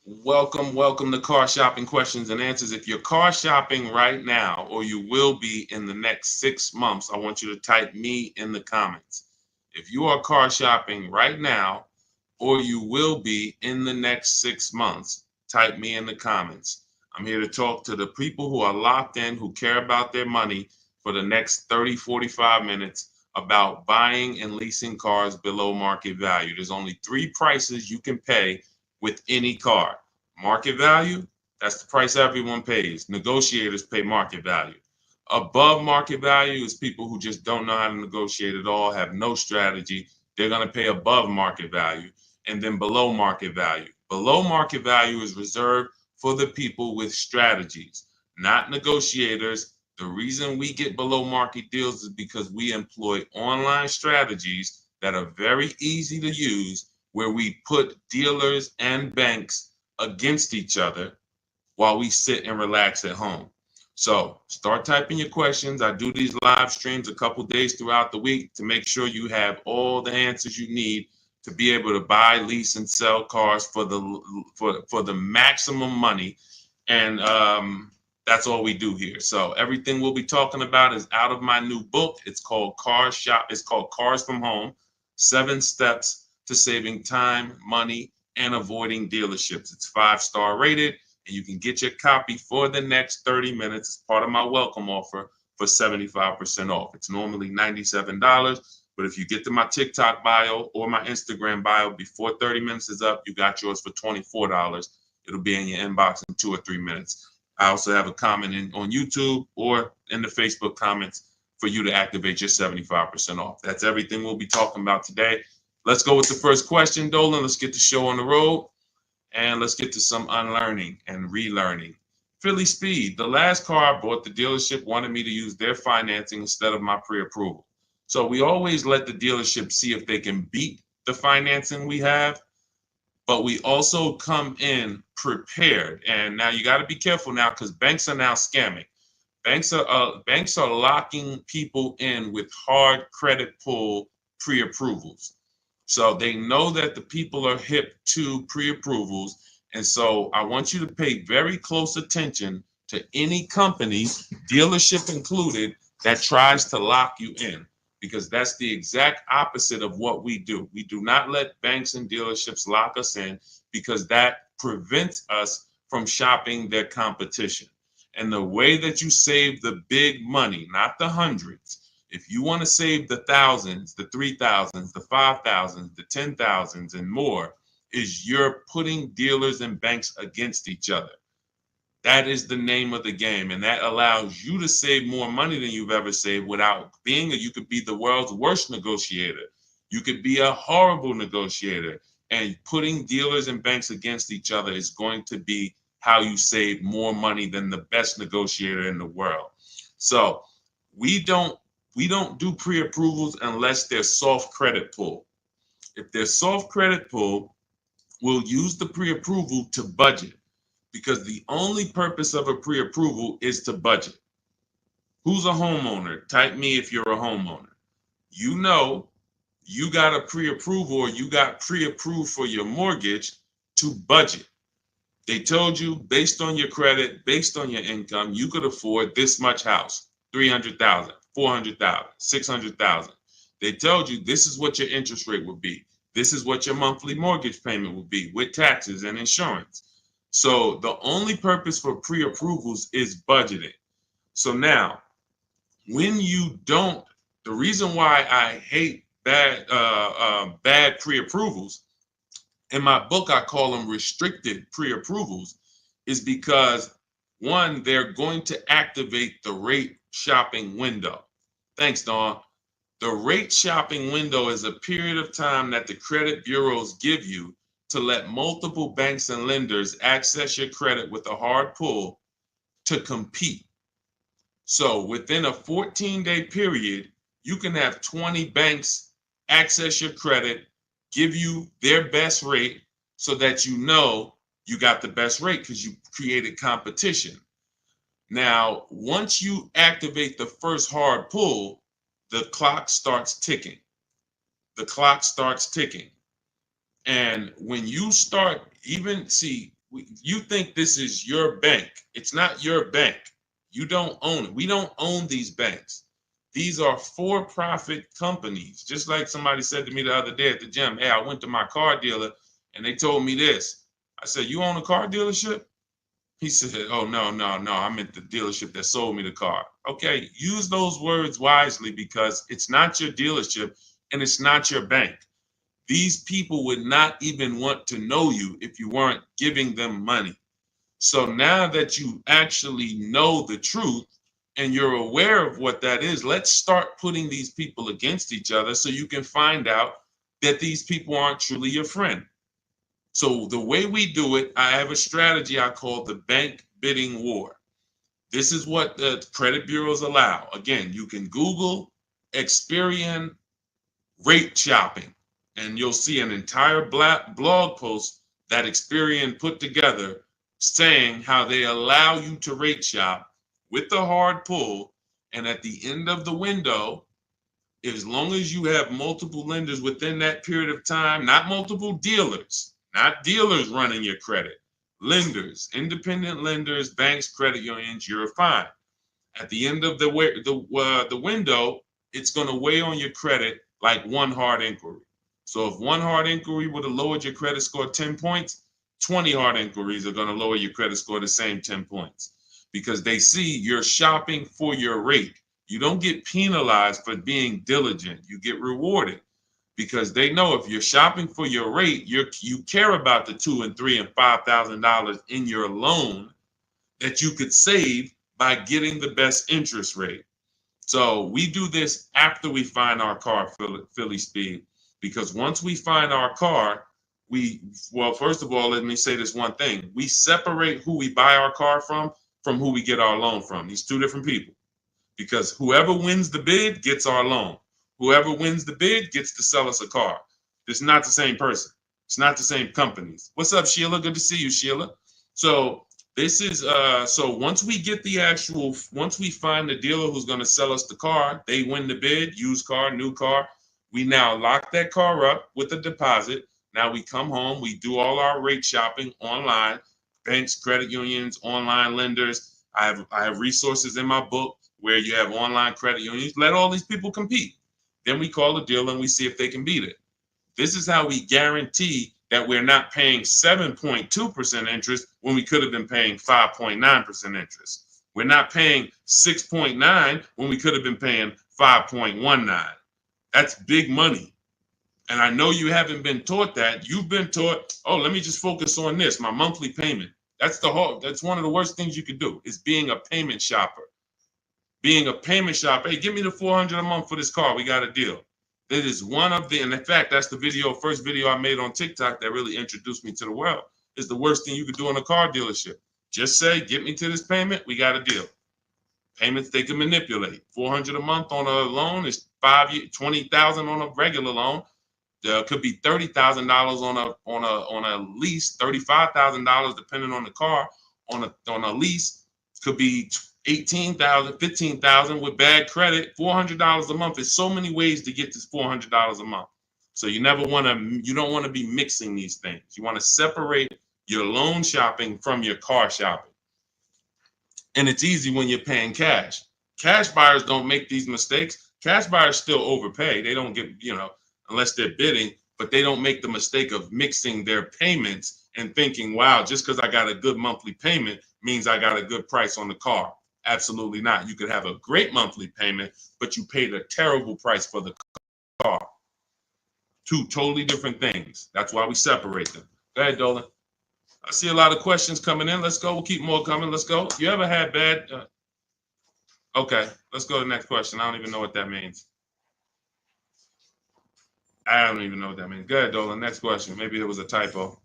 Welcome to Car Shopping Questions and Answers. If you're car shopping right now, or you will be in the next 6 months, I want you to type me in the comments. If you are car shopping right now, or you will be in the next 6 months, type me in the comments. I'm here to talk to the people who are locked in, who care about their money for the next 30, 45 minutes about buying and leasing cars below market value. There's only three prices you can pay with any car. Market value, that's the price everyone pays. Negotiators pay market value. Above market value is people who just don't know how to negotiate at all, have no strategy. They're going to pay above market value. And then below market value. Below market value is reserved for the people with strategies, not negotiators. The reason we get below market deals is because we employ online strategies that are very easy to use, where we put dealers and banks against each other while we sit and relax at home. So start typing your questions. I do these live streams a couple days throughout the week to make sure you have all the answers you need to be able to buy, lease, and sell cars for the maximum money. And that's all we do here. So everything we'll be talking about is out of my new book. It's called It's called Cars from Home: 7 Steps to Saving Time, Money, and Avoiding Dealerships. It's 5-star rated, and you can get your copy for the next 30 minutes as part of my welcome offer for 75% off. It's normally $97, but if you get to my TikTok bio or my Instagram bio before 30 minutes is up, you got yours for $24. It'll be in your inbox in 2 or 3 minutes. I also have a comment on YouTube or in the Facebook comments for you to activate your 75% off. That's everything we'll be talking about today. Let's go with the first question, Dolan. Let's get the show on the road. And let's get to some unlearning and relearning. Philly Speed, the last car I bought, the dealership wanted me to use their financing instead of my pre-approval. So we always let the dealership see if they can beat the financing we have, but we also come in prepared. And now you got to be careful now, because banks are now scamming. Banks are locking people in with hard credit pull pre-approvals. So they know that the people are hip to pre-approvals. And so I want you to pay very close attention to any company, dealership included, that tries to lock you in, because that's the exact opposite of what we do. We do not let banks and dealerships lock us in, because that prevents us from shopping their competition. And the way that you save the big money, not the hundreds, if you want to save the thousands, the 3,000s, the 5,000s, the 10,000s, and more, is you're putting dealers and banks against each other. That is the name of the game, and that allows you to save more money than you've ever saved without being you could be the world's worst negotiator. You could be a horrible negotiator, and putting dealers and banks against each other is going to be how you save more money than the best negotiator in the world. So we don't do pre-approvals unless they're soft credit pull. If they're soft credit pull, we'll use the pre-approval to budget, because the only purpose of a pre-approval is to budget. Who's a homeowner? Type me if you're a homeowner. You know you got a pre-approval, or you got pre-approved for your mortgage to budget. They told you, based on your credit, based on your income, you could afford this much house, 300,000, 400,000, 600,000. They told you this is what your interest rate would be. This is what your monthly mortgage payment would be with taxes and insurance. So the only purpose for pre-approvals is budgeting. So now, when you don't, the reason why I hate bad pre-approvals, in my book I call them restricted pre-approvals, is because, one, they're going to activate the rate shopping window. Thanks, Dawn. The rate shopping window is a period of time that the credit bureaus give you to let multiple banks and lenders access your credit with a hard pull to compete. So within a 14-day period, you can have 20 banks access your credit, give you their best rate, so that you know you got the best rate because you created competition. Now, once you activate the first hard pull, the clock starts ticking. The clock starts ticking. And when you start, even see, You think this is your bank. It's not your bank. You don't own it. We don't own these banks. These are for-profit companies. Just like somebody said to me the other day at the gym, hey, I went to my car dealer and they told me this. I said, you own a car dealership? He said, oh, no, I meant the dealership that sold me the car. Okay, use those words wisely because it's not your dealership and it's not your bank. These people would not even want to know you if you weren't giving them money. So now that you actually know the truth and you're aware of what that is, let's start putting these people against each other so you can find out that these people aren't truly your friend. So the way we do it, I have a strategy I call the bank bidding war. This is what the credit bureaus allow. Again, you can Google Experian rate shopping, and you'll see an entire blog post that Experian put together saying how they allow you to rate shop with the hard pull. And at the end of the window, as long as you have multiple lenders within that period of time, not multiple dealers, not dealers running your credit, lenders, independent lenders, banks, credit unions, you're fine. At the end of the window, it's going to weigh on your credit like one hard inquiry. So if one hard inquiry would have lowered your credit score 10 points, 20 hard inquiries are going to lower your credit score the same 10 points because they see you're shopping for your rate. You don't get penalized for being diligent. You get rewarded because they know if you're shopping for your rate, you care about the $2,000 and $3,000 and $5,000 in your loan that you could save by getting the best interest rate. So we do this after we find our car, Philly Speed, because once we find our car, first of all, let me say this one thing. We separate who we buy our car from who we get our loan from. These two different people, because whoever wins the bid gets our loan. Whoever wins the bid gets to sell us a car. It's not the same person. It's not the same companies. What's up, Sheila? Good to see you, Sheila. So this is so once we find the dealer who's going to sell us the car, they win the bid, used car, new car. We now lock that car up with a deposit. Now we come home, we do all our rate shopping online, banks, credit unions, online lenders. I have resources in my book where you have online credit unions. Let all these people compete. Then we call the dealer and we see if they can beat it. This is how we guarantee that we're not paying 7.2% interest when we could have been paying 5.9% interest. We're not paying 6.9 when we could have been paying 5.19. That's big money. And I know you haven't been taught that. You've been taught, oh, let me just focus on this, my monthly payment. That's one of the worst things you could do is being a payment shopper. Being a payment shopper, hey, give me the $400 a month for this car. We got a deal. That is one of the, and in fact, that's the first video I made on TikTok that really introduced me to the world. Is the worst thing you could do in a car dealership. Just say, get me to this payment, we got a deal. Payments they can manipulate. $400 a month on a loan is 5 years, $20,000 on a regular loan. There could be $30,000 on a lease, $35,000 depending on the car. On a lease, could be $18,000, $15,000 with bad credit. $400 a month. There's so many ways to get this $400 a month. So you don't want to be mixing these things. You want to separate your loan shopping from your car shopping. And it's easy when you're paying cash. Cash buyers don't make these mistakes. Cash buyers still overpay. They don't get, unless they're bidding, but they don't make the mistake of mixing their payments and thinking, wow, just because I got a good monthly payment means I got a good price on the car. Absolutely not. You could have a great monthly payment, but you paid a terrible price for the car. Two totally different things. That's why we separate them. Go ahead, Dolan. I see a lot of questions coming in. Let's go. We'll keep more coming. Let's go. You ever had bad? Okay, let's go to the next question. I don't even know what that means. I don't even know what that means. Go ahead, Dolan. Next question. Maybe there was a typo.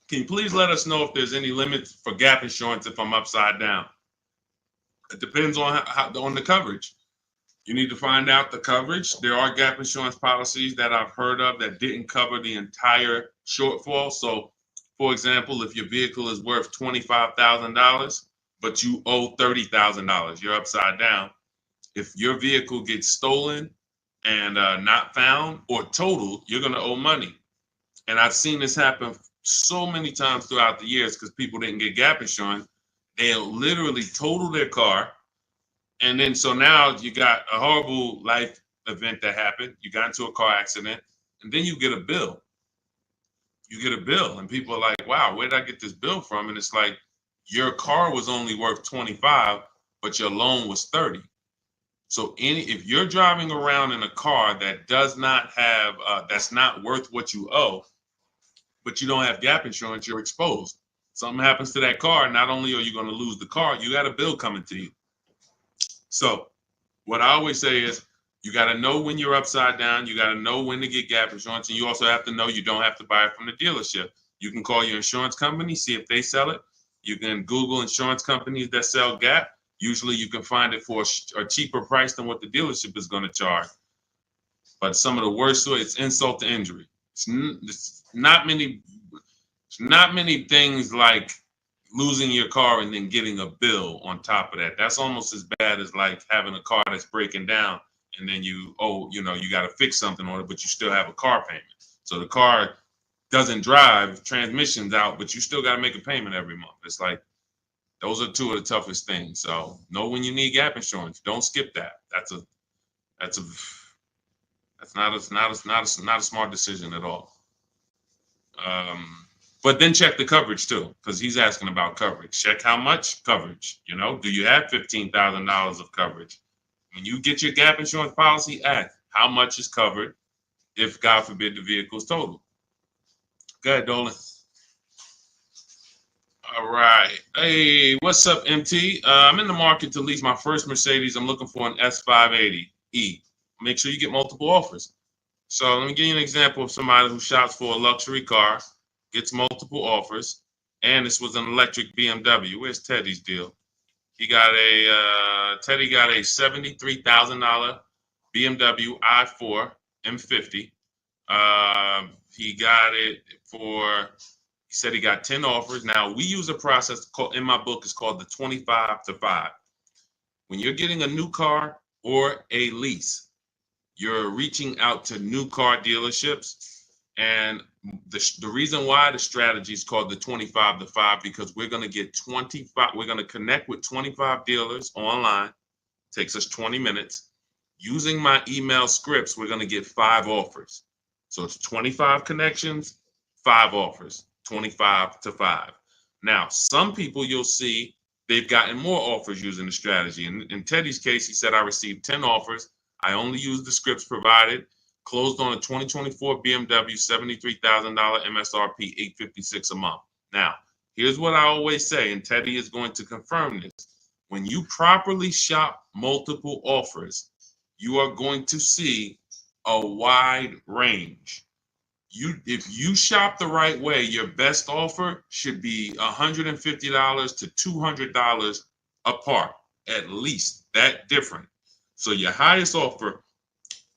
Can you please let us know if there's any limits for gap insurance if I'm upside down? It depends on on the coverage. You need to find out the coverage. There are gap insurance policies that I've heard of that didn't cover the entire shortfall. So, for example, if your vehicle is worth $25,000, but you owe $30,000, you're upside down. If your vehicle gets stolen and not found or totaled, you're going to owe money. And I've seen this happen so many times throughout the years because people didn't get gap insurance. They'll literally total their car. And then so now you got a horrible life event that happened. You got into a car accident, and then you get a bill. You get a bill, and people are like, wow, where did I get this bill from? And it's like, your car was only worth 25, but your loan was 30. So if you're driving around in a car that does not have, that's not worth what you owe, but you don't have gap insurance, you're exposed. Something happens to that car, not only are you going to lose the car, you got a bill coming to you. So what I always say is, you got to know when you're upside down. You got to know when to get gap insurance. And you also have to know you don't have to buy it from the dealership. You can call your insurance company, see if they sell it. You can Google insurance companies that sell gap. Usually you can find it for a cheaper price than what the dealership is going to charge. But some of the worst, it's insult to injury. It's not many things like losing your car and then getting a bill on top of that. That's almost as bad as like having a car that's breaking down and then you got to fix something on it, but you still have a car payment. So the car doesn't drive, transmission's out, but you still got to make a payment every month. It's like, those are two of the toughest things. So know when you need gap insurance. Don't skip that. That's not a smart decision at all. But then check the coverage too, because he's asking about coverage. Check how much coverage. Do you have $15,000 of coverage? When you get your gap insurance policy, ask how much is covered if, God forbid, the vehicle is totaled. Go ahead, Dolan. All right. Hey, what's up, MT? I'm in the market to lease my first Mercedes. I'm looking for an S580E. Make sure you get multiple offers. So let me give you an example of somebody who shops for a luxury car, gets multiple offers, and this was an electric BMW. Where's Teddy's deal? Teddy got a $73,000 BMW i4 M50. He got it for, he said he got 10 offers. Now, we use a process in my book, it's called the 25 to 5. When you're getting a new car or a lease, you're reaching out to new car dealerships. And the reason why the strategy is called the 25 to 5, because we're going to get 25, we're going to connect with 25 dealers online. Takes us 20 minutes. Using my email scripts, we're going to get 5 offers. So it's 25 connections, 5 offers, 25 to 5. Now, some people you'll see they've gotten more offers using the strategy. In Teddy's case, he said, I received 10 offers. I only used the scripts provided. Closed on a 2024 BMW, $73,000 MSRP, $856 a month. Now, here's what I always say, and Teddy is going to confirm this. When you properly shop multiple offers, you are going to see a wide range. If you shop the right way, your best offer should be $150 to $200 apart, at least that different. So your highest offer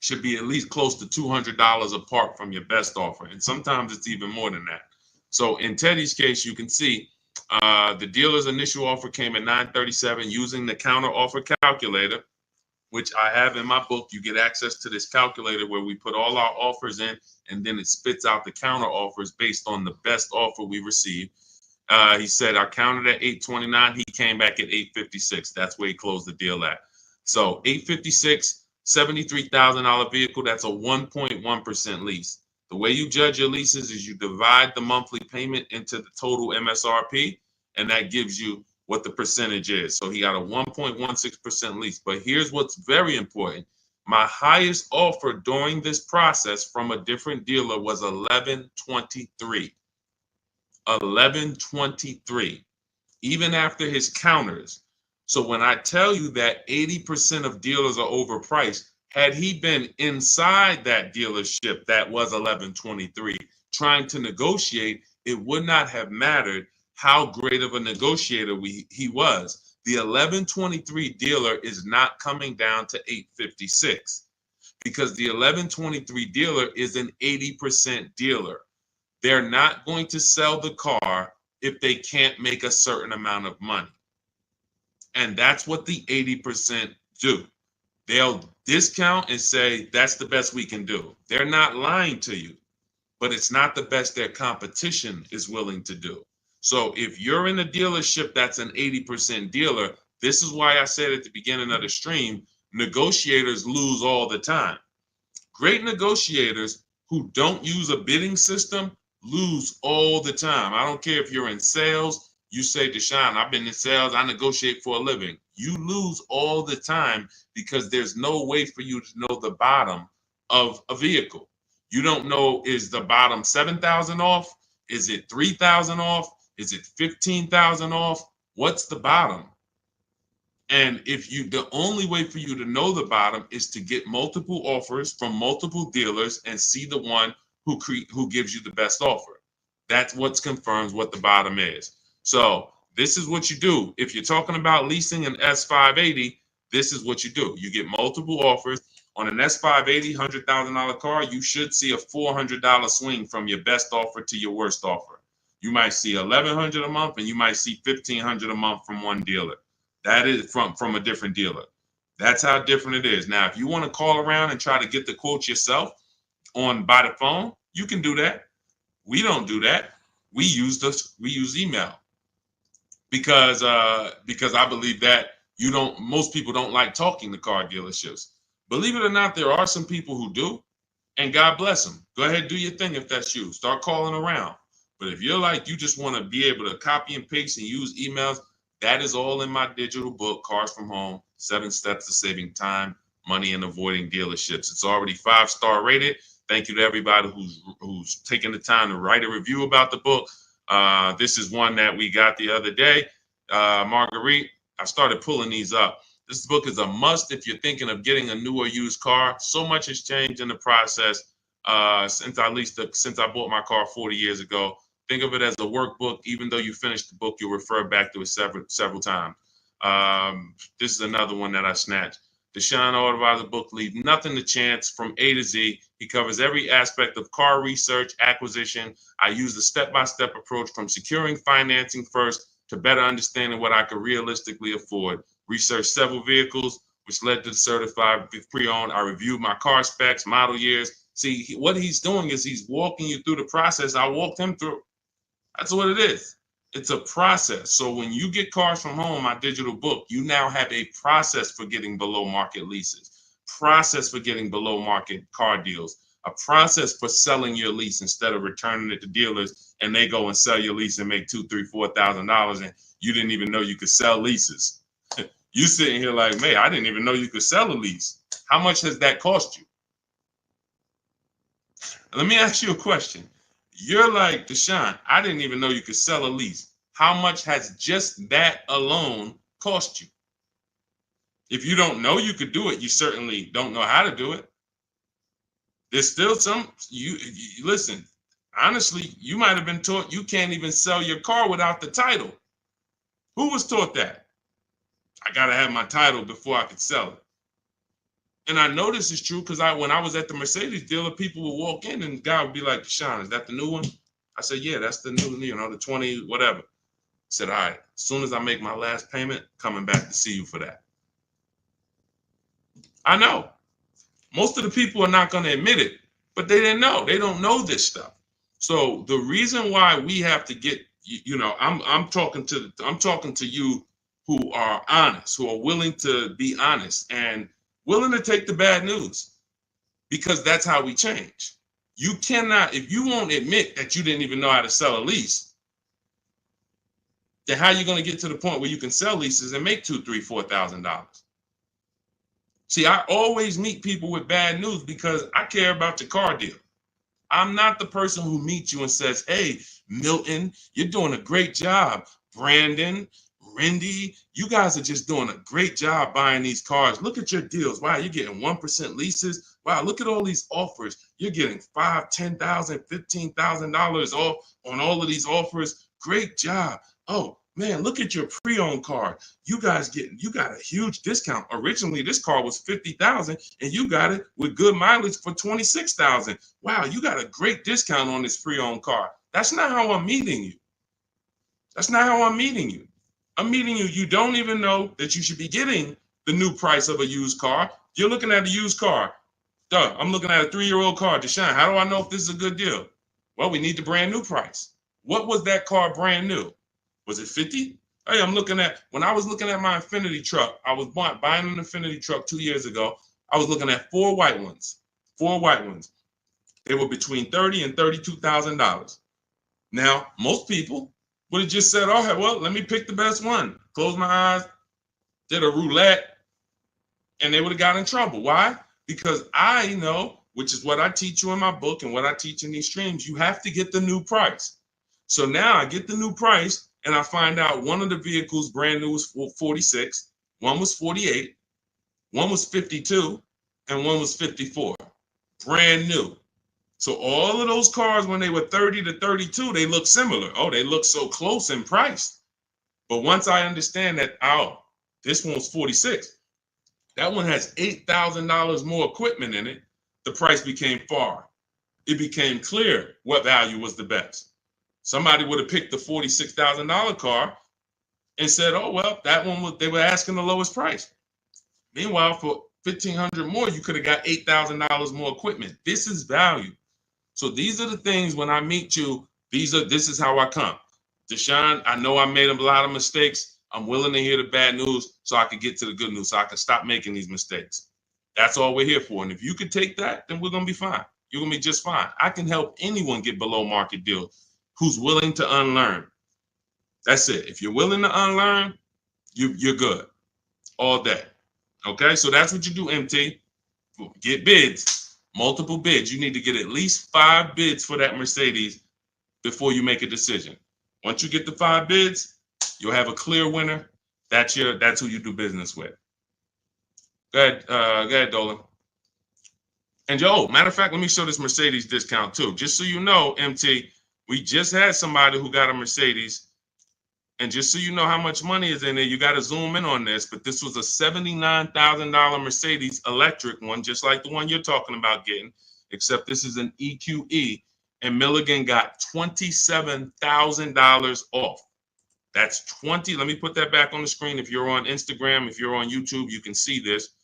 should be at least close to $200 apart from your best offer. And sometimes it's even more than that. So in Teddy's case, you can see the dealer's initial offer came at $937 using the counter offer calculator, which I have in my book. You get access to this calculator where we put all our offers in, and then it spits out the counter offers based on the best offer we received. He said I counted at $829. He came back at $856. That's where he closed the deal at. So $856, $73,000 vehicle. That's a 1.1% lease. The way you judge your leases is you divide the monthly payment into the total MSRP, and that gives you what the percentage is. So he got a 1.16% lease. But here's what's very important. My highest offer during this process from a different dealer was $1,123. $1,123, even after his counters. So when I tell you that 80% of dealers are overpriced, had he been inside that dealership that was $1,123 trying to negotiate, it would not have mattered how great of a negotiator he was. The $1,123 dealer is not coming down to $856 because the $1,123 dealer is an 80% dealer. They're not going to sell the car if they can't make a certain amount of money. And that's what the 80% do. They'll discount and say that's the best we can do. They're not lying to you, but it's not the best their competition is willing to do. So if you're in a dealership that's an 80% dealer, this is why I said at the beginning of the stream, negotiators lose all the time. Great negotiators who don't use a bidding system lose all the time. I don't care if you're in sales. You say, Deshaun, I've been in sales. I negotiate for a living. You lose all the time because there's no way for you to know the bottom of a vehicle. You don't know, is the bottom 7,000 off? Is it 3,000 off? Is it 15,000 off? What's the bottom? And the only way for you to know the bottom is to get multiple offers from multiple dealers and see the one who gives you the best offer. That's what confirms what the bottom is. So this is what you do. If you're talking about leasing an S580, this is what you do. You get multiple offers. On an S580 $100,000 car, you should see a $400 swing from your best offer to your worst offer. You might see $1,100 a month and you might see $1,500 a month from one dealer. That is from a different dealer. That's how different it is. Now, if you want to call around and try to get the quotes yourself by the phone, you can do that. We don't do that. We use email because I believe that most people don't like talking to car dealerships. Believe it or not, there are some people who do, and God bless them. Go ahead, do your thing if that's you. Start calling around. But if you're like, you just want to be able to copy and paste and use emails, that is all in my digital book, Cars from Home, 7 Steps to Saving Time, Money, and Avoiding Dealerships. It's already 5-star rated. Thank you to everybody who's taken the time to write a review about the book. This is one that we got the other day. Marguerite, I started pulling these up. This book is a must if you're thinking of getting a new or used car. So much has changed in the process since I bought my car 40 years ago. Think of it as a workbook. Even though you finish the book, you'll refer back to it several times. This is another one that I snatched. Deshaun AutoAdvisor book, Leave Nothing to Chance from A to Z. He covers every aspect of car research, acquisition. I use the step-by-step approach from securing financing first to better understanding what I could realistically afford. Researched several vehicles, which led to the certified pre-owned. I reviewed my car specs, model years. See, what he's doing is he's walking you through the process I walked him through. That's what it is. It's a process. So when you get Cars from Home, my digital book, you now have a process for getting below market leases, process for getting below market car deals, a process for selling your lease instead of returning it to dealers and they go and sell your lease and make $2,000, $3,000, $4,000 and you didn't even know you could sell leases. You sitting here like, man, I didn't even know you could sell a lease. How much has that cost you? Let me ask you a question. You're like, Deshaun, I didn't even know you could sell a lease. How much has just that alone cost you? If you don't know you could do it, you certainly don't know how to do it. There's still you listen, honestly, you might have been taught you can't even sell your car without the title. Who was taught that? I got to have my title before I could sell it. And I know this is true because when I was at the Mercedes dealer, people would walk in and the guy would be like, Deshaun, is that the new one? I said, yeah, that's the new, the 20, whatever. I said, all right, as soon as I make my last payment, coming back to see you for that. I know. Most of the people are not going to admit it, but they didn't know. They don't know this stuff. So the reason why we have to get, I'm talking to you who are honest, who are willing to be honest and willing to take the bad news, because that's how we change. You cannot, if you won't admit that you didn't even know how to sell a lease, then how are you going to get to the point where you can sell leases and make $2,000, $3,000, $4,000? See, I always meet people with bad news because I care about your car deal. I'm not the person who meets you and says, hey, Milton, you're doing a great job. Brandon, Rindy, you guys are just doing a great job buying these cars. Look at your deals. Wow, you're getting 1% leases. Wow, look at all these offers. You're getting $5,000, $10,000, $15,000 off on all of these offers. Great job. Oh, man, look at your pre-owned car. You got a huge discount. Originally, this car was $50,000 and you got it with good mileage for $26,000. Wow, you got a great discount on this pre-owned car. That's not how I'm meeting you. That's not how I'm meeting you. I'm meeting you. You don't even know that you should be getting the new price of a used car. You're looking at a used car. Duh, I'm looking at a 3-year-old car. Deshaun, how do I know if this is a good deal? Well, we need the brand new price. What was that car brand new? Was it 50? Hey, when I was looking at my Infinity truck, I was buying an Infinity truck 2 years ago. I was looking at 4 white ones. 4 white ones. They were between $30,000 and $32,000. Now, most people would have just said, oh, well, let me pick the best one. Close my eyes, did a roulette, and they would have got in trouble. Why? Because I know, which is what I teach you in my book and what I teach in these streams, you have to get the new price. So now I get the new price and I find out one of the vehicles brand new was 46, one was 48, one was 52, and one was 54. Brand new. So all of those cars, when they were 30 to 32, they look similar. Oh, they look so close in price. But once I understand that, oh, this one was 46. That one has $8,000 more equipment in it. The price became far. It became clear what value was the best. Somebody would have picked the $46,000 car and said, oh, well, that one they were asking the lowest price. Meanwhile, for $1,500 more, you could have got $8,000 more equipment. This is value. So these are the things when I meet you, this is how I come. Deshaun, I know I made a lot of mistakes. I'm willing to hear the bad news so I can get to the good news, so I can stop making these mistakes. That's all we're here for. And if you could take that, then we're going to be fine. You're going to be just fine. I can help anyone get below market deals who's willing to unlearn. That's it. If you're willing to unlearn, you're good all day. Okay, so that's what you do, MT. Get bids, multiple bids. You need to get at least 5 bids for that Mercedes before you make a decision. Once you get the 5 bids, you'll have a clear winner. That's who you do business with. Go ahead, Dolan. And matter of fact, let me show this Mercedes discount too. Just so you know, MT, we just had somebody who got a Mercedes. And just so you know how much money is in there, you got to zoom in on this. But this was a $79,000 Mercedes electric one, just like the one you're talking about getting, except this is an EQE. And Milligan got $27,000 off. That's 20. Let me put that back on the screen. If you're on Instagram, if you're on YouTube, you can see this.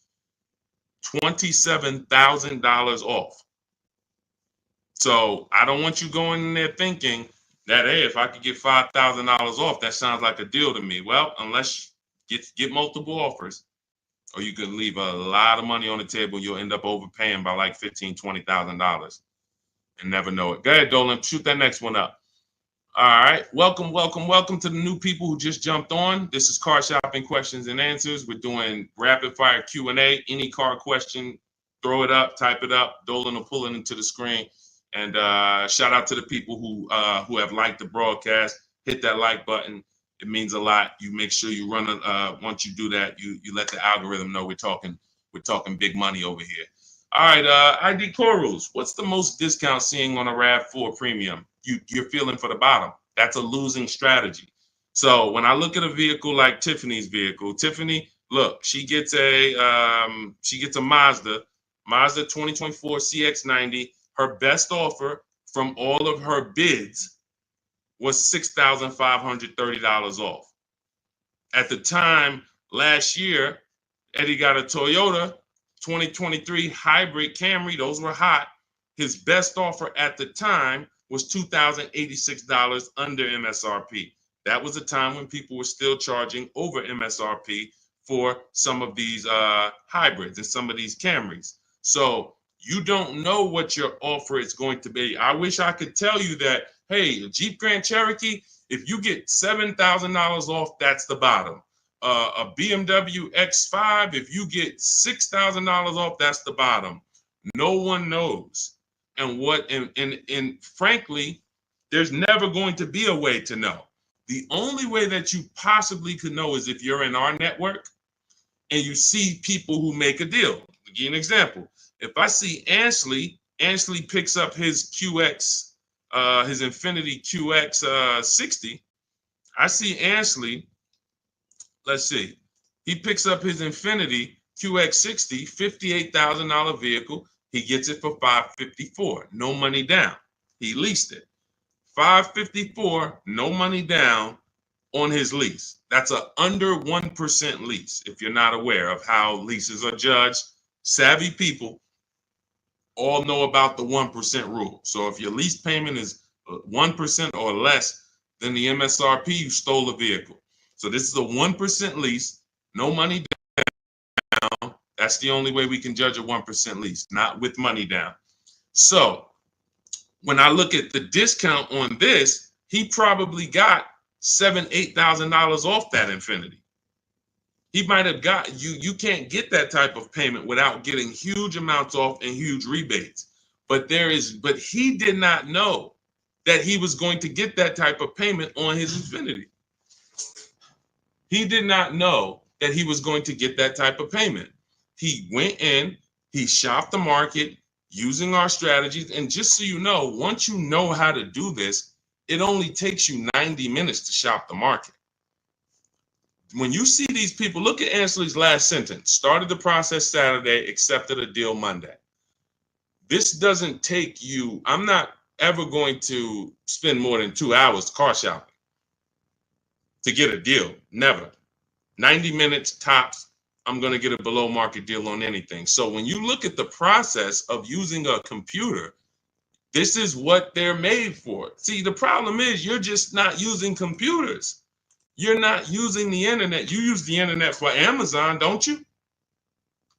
$27,000 off. So I don't want you going in there thinking that, hey, if I could get $5,000 off, that sounds like a deal to me. Well, unless you get multiple offers, or you could leave a lot of money on the table, you'll end up overpaying by like $15,000, $20,000 and never know it. Go ahead, Dolan, shoot that next one up. All right, welcome to the new people who just jumped on. This is Car Shopping Questions and Answers. We're doing rapid fire Q&A. Any car question, throw it up, type it up. Dolan will pull it into the screen. And shout out to the people who have liked the broadcast. Hit that like button. It means a lot. You make sure you run once you do that, you let the algorithm know we're talking big money over here. All right, ID Corals, what's the most discount seeing on a RAV4 Premium? You're feeling for the bottom. That's a losing strategy. So when I look at a vehicle like Tiffany's vehicle, Tiffany, look, she gets a Mazda 2024 CX-90. Her best offer from all of her bids was $6,530 off. At the time last year, Eddie got a Toyota 2023 hybrid Camry. Those were hot. His best offer at the time was $2,086 under MSRP. That was a time when people were still charging over MSRP for some of these hybrids and some of these Camrys. So you don't know what your offer is going to be. I wish I could tell you that, hey, a Jeep Grand Cherokee, if you get $7,000 off, that's the bottom. A BMW X5, if you get $6,000 off, that's the bottom. No one knows. And frankly, there's never going to be a way to know. The only way that you possibly could know is if you're in our network and you see people who make a deal. I'll give you an example. If I see Ansley picks up his QX, his Infiniti QX 60. I see Ansley, let's see, he picks up his Infiniti QX 60, $58,000 vehicle. He gets it for $554, no money down. He leased it. $554, no money down on his lease. That's a under 1% lease, if you're not aware of how leases are judged. Savvy people all know about the 1% rule. So if your lease payment is 1% or less than the MSRP, you stole a vehicle. So this is a 1% lease, no money down. That's the only way we can judge a 1% lease, not with money down. So when I look at the discount on this, he probably got $7,000-8,000 off that Infiniti. He might have got you can't get that type of payment without getting huge amounts off and huge rebates. But he did not know that he was going to get that type of payment on his Infiniti. He did not know that he was going to get that type of payment. He went in, he shopped the market using our strategies. And just so you know, once you know how to do this, it only takes you 90 minutes to shop the market. When you see these people, look at Ansley's last sentence. Started the process Saturday, accepted a deal Monday. This doesn't take you, I'm not ever going to spend more than 2 hours car shopping to get a deal. Never. 90 minutes tops, I'm going to get a below market deal on anything. So when you look at the process of using a computer, this is what they're made for. See, the problem is you're just not using computers. You're not using the internet. You use the internet for Amazon, don't you?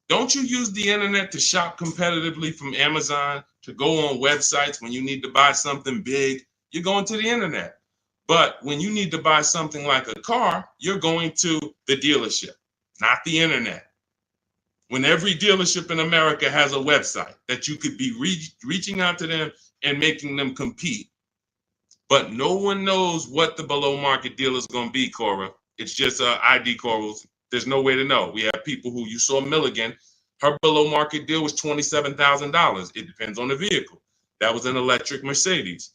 Don't you use the internet to shop competitively from Amazon, to go on websites when you need to buy something big? You're going to the internet. But when you need to buy something like a car, you're going to the dealership, not the internet. When every dealership in America has a website that you could be reaching out to them and making them compete. But no one knows what the below market deal is going to be, Cora. It's just ID corals. There's no way to know. We have people who, you saw Milligan, her below market deal was $27,000. It depends on the vehicle. That was an electric Mercedes.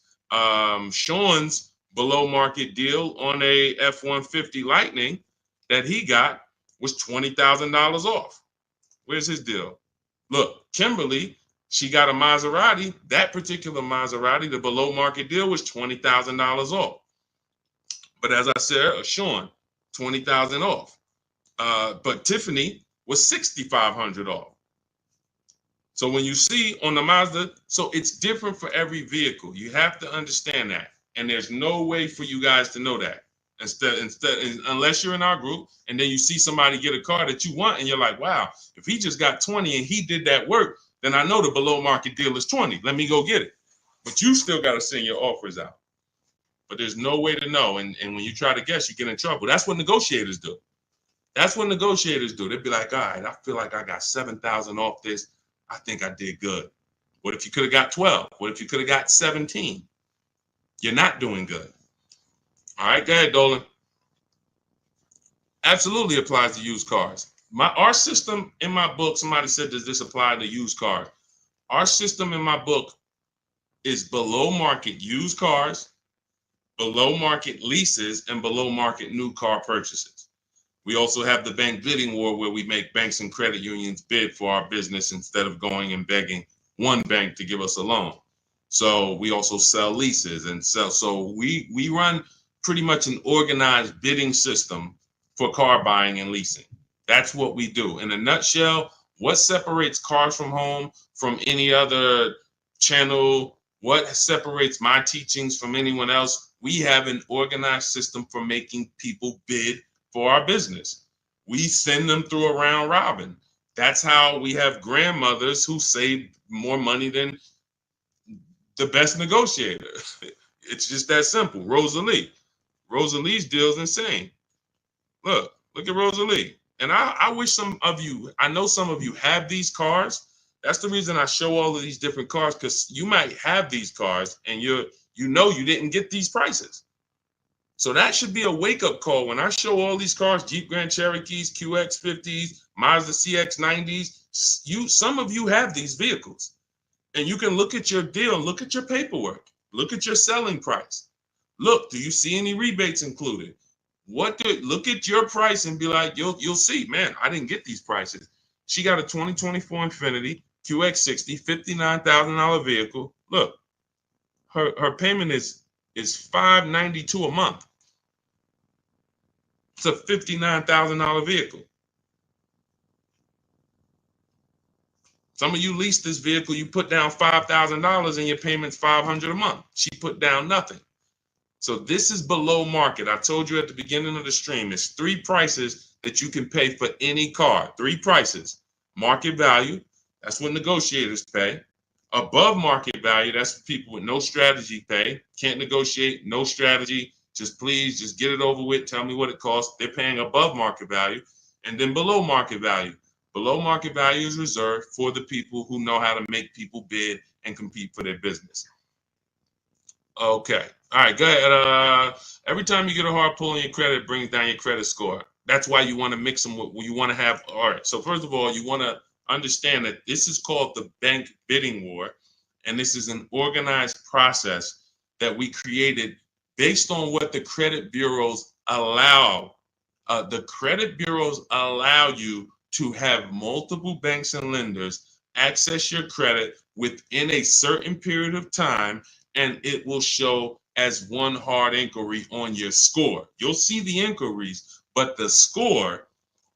Sean's below market deal on a F-150 Lightning that he got was $20,000 off. Where's his deal? Look, Kimberly, she got a Maserati. That particular Maserati, the below market deal was $20,000 off. But as I said, Sean, $20,000 off. But Tiffany was $6,500 off. So when you see on the Mazda, so it's different for every vehicle. You have to understand that. And there's no way for you guys to know that. Unless you're in our group and then you see somebody get a car that you want and you're like, wow, if he just got 20 and he did that work, then I know the below market deal is 20. Let me go get it. But you still got to send your offers out. But there's no way to know. And when you try to guess, you get in trouble. That's what negotiators do. That's what negotiators do. They'd be like, all right, I feel like I got 7,000 off this. I think I did good. What if you could have got 12? What if you could have got 17? You're not doing good. All right, go ahead, Dolan. Absolutely applies to used cars. Our system in my book, somebody said, does this apply to used cars? Our system in my book is below market used cars, below market leases, and below market new car purchases. We also have the bank bidding war where we make banks and credit unions bid for our business instead of going and begging one bank to give us a loan. So we also sell leases and sell. So we run pretty much an organized bidding system for car buying and leasing. That's what we do. In a nutshell, what separates Cars from Home from any other channel? What separates my teachings from anyone else? We have an organized system for making people bid for our business. We send them through a round robin. That's how we have grandmothers who save more money than the best negotiator. It's just that simple. Rosalie. Rosalie's deal is insane. Look at Rosalie. And I wish some of you, I know some of you have these cars. That's the reason I show all of these different cars, because you might have these cars and you didn't get these prices. So that should be a wake-up call when I show all these cars, Jeep Grand Cherokees, QX50s, Mazda CX90s. Some of you have these vehicles. And you can look at your deal, look at your paperwork, look at your selling price. Look, do you see any rebates included? Look at your price and be like, you'll see, man, I didn't get these prices. She got a 2024 Infiniti QX60, $59,000 vehicle. Look, her payment is $592 a month. It's a $59,000 vehicle. Some of you lease this vehicle, you put down $5,000 and your payment's $500 a month. She put down nothing. So this is below market. I told you at the beginning of the stream, it's 3 prices that you can pay for any car. 3 prices. Market value, that's what negotiators pay. Above market value, that's for people with no strategy pay. Can't negotiate, no strategy. Just please, just get it over with. Tell me what it costs. They're paying above market value. And then below market value. Below market value is reserved for the people who know how to make people bid and compete for their business. Okay. All right, go ahead. Every time you get a hard pull on your credit, it brings down your credit score. That's why you want to mix them with, you want to have, all right. So first of all, you want to understand that this is called the bank bidding war. And this is an organized process that we created based on what the credit bureaus allow. The credit bureaus allow you to have multiple banks and lenders access your credit within a certain period of time, and it will show as one hard inquiry on your score. You'll see the inquiries, but the score,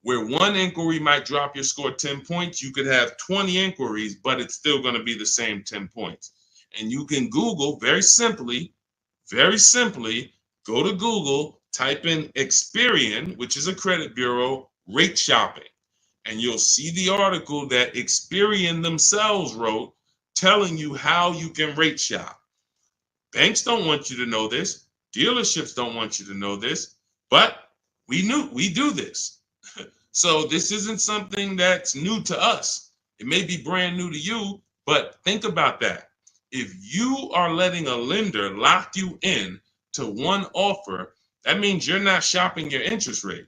where one inquiry might drop your score 10 points, you could have 20 inquiries, but it's still going to be the same 10 points. And you can Google very simply, go to Google, type in Experian, which is a credit bureau, rate shopping. And you'll see the article that Experian themselves wrote telling you how you can rate shop. Banks don't want you to know this. Dealerships don't want you to know this, but we do this. So this isn't something that's new to us. It may be brand new to you, but think about that. If you are letting a lender lock you in to one offer, that means you're not shopping your interest rate.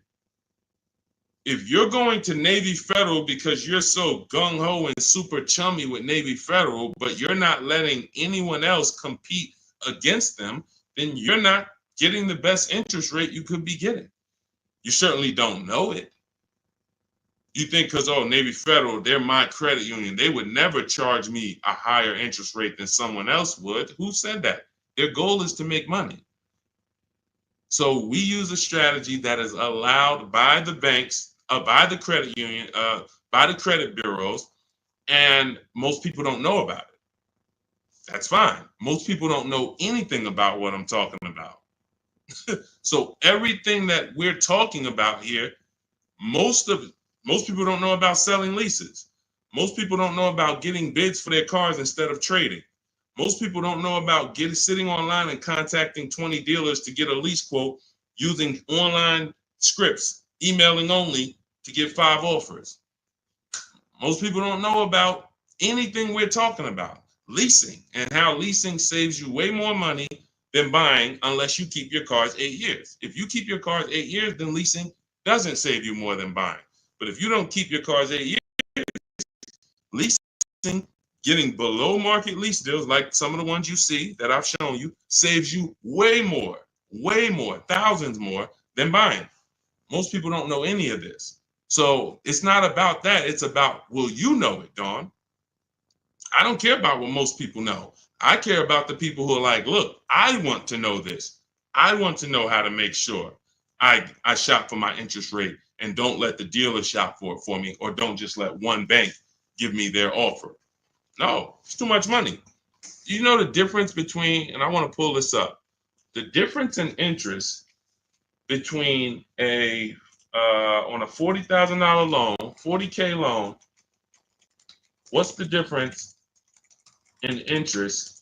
If you're going to Navy Federal because you're so gung-ho and super chummy with Navy Federal, but you're not letting anyone else compete against them, then you're not getting the best interest rate you could be getting. You certainly don't know it. You think because, oh, Navy Federal, they're my credit union, they would never charge me a higher interest rate than someone else would. Who said that? Their goal is to make money. So we use a strategy that is allowed by the banks, by the credit union, by the credit bureaus, and most people don't know about it. That's fine. Most people don't know anything about what I'm talking about. So everything that we're talking about here, most people don't know about selling leases. Most people don't know about getting bids for their cars instead of trading. Most people don't know about sitting online and contacting 20 dealers to get a lease quote using online scripts, emailing only to get 5 offers. Most people don't know about anything we're talking about. Leasing and how leasing saves you way more money than buying unless you keep your cars 8 years. If you keep your cars 8 years, then leasing doesn't save you more than buying. But if you don't keep your cars 8 years, leasing, getting below market lease deals like some of the ones you see that I've shown you, saves you way more, thousands more than buying. Most people don't know any of this. So it's not about that. It's about, will you know it, Dawn? I don't care about what most people know. I care about the people who are like, look, I want to know this. I want to know how to make sure I shop for my interest rate and don't let the dealer shop for it for me, or don't just let one bank give me their offer. No, it's too much money. You know the difference between, and I want to pull this up, the difference in interest between on a $40,000 loan, $40K loan, what's the difference in interest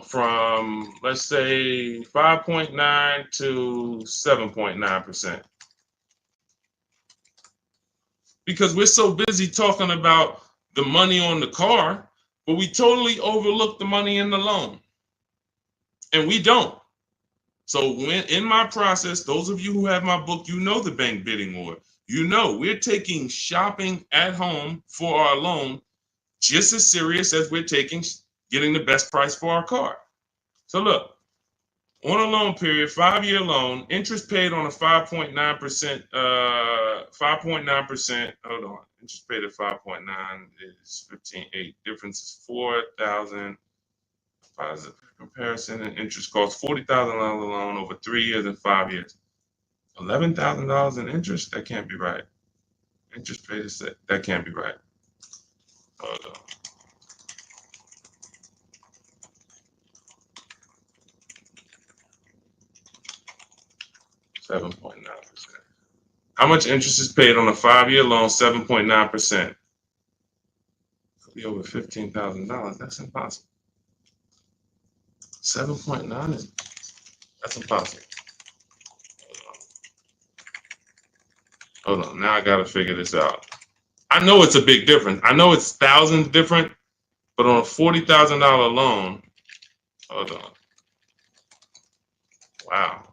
from, let's say, 5.9 to 7.9%? Because we're so busy talking about the money on the car, but we totally overlook the money in the loan. And we don't. So when in my process, those of you who have my book, you know the bank bidding war. You know we're taking shopping at home for our loan just as serious as we're taking getting the best price for our car. So look, on a loan period, 5-year loan, interest paid on a 5.9%, 5.9%, hold on, interest paid at 5.9 is 15.8, difference is 4,000, positive comparison, and interest cost $40,000 loan over 3 years and 5 years. $11,000 in interest? That can't be right. Interest paid is that can't be right. Hold on. $7.9%. How much interest is paid on a 5-year loan? 7.9%. Could be over $15,000. That's impossible. 7.9 is that's impossible. Hold on. Now I gotta figure this out. I know it's a big difference. I know it's thousands different, but on a $40,000 loan, hold on. Wow.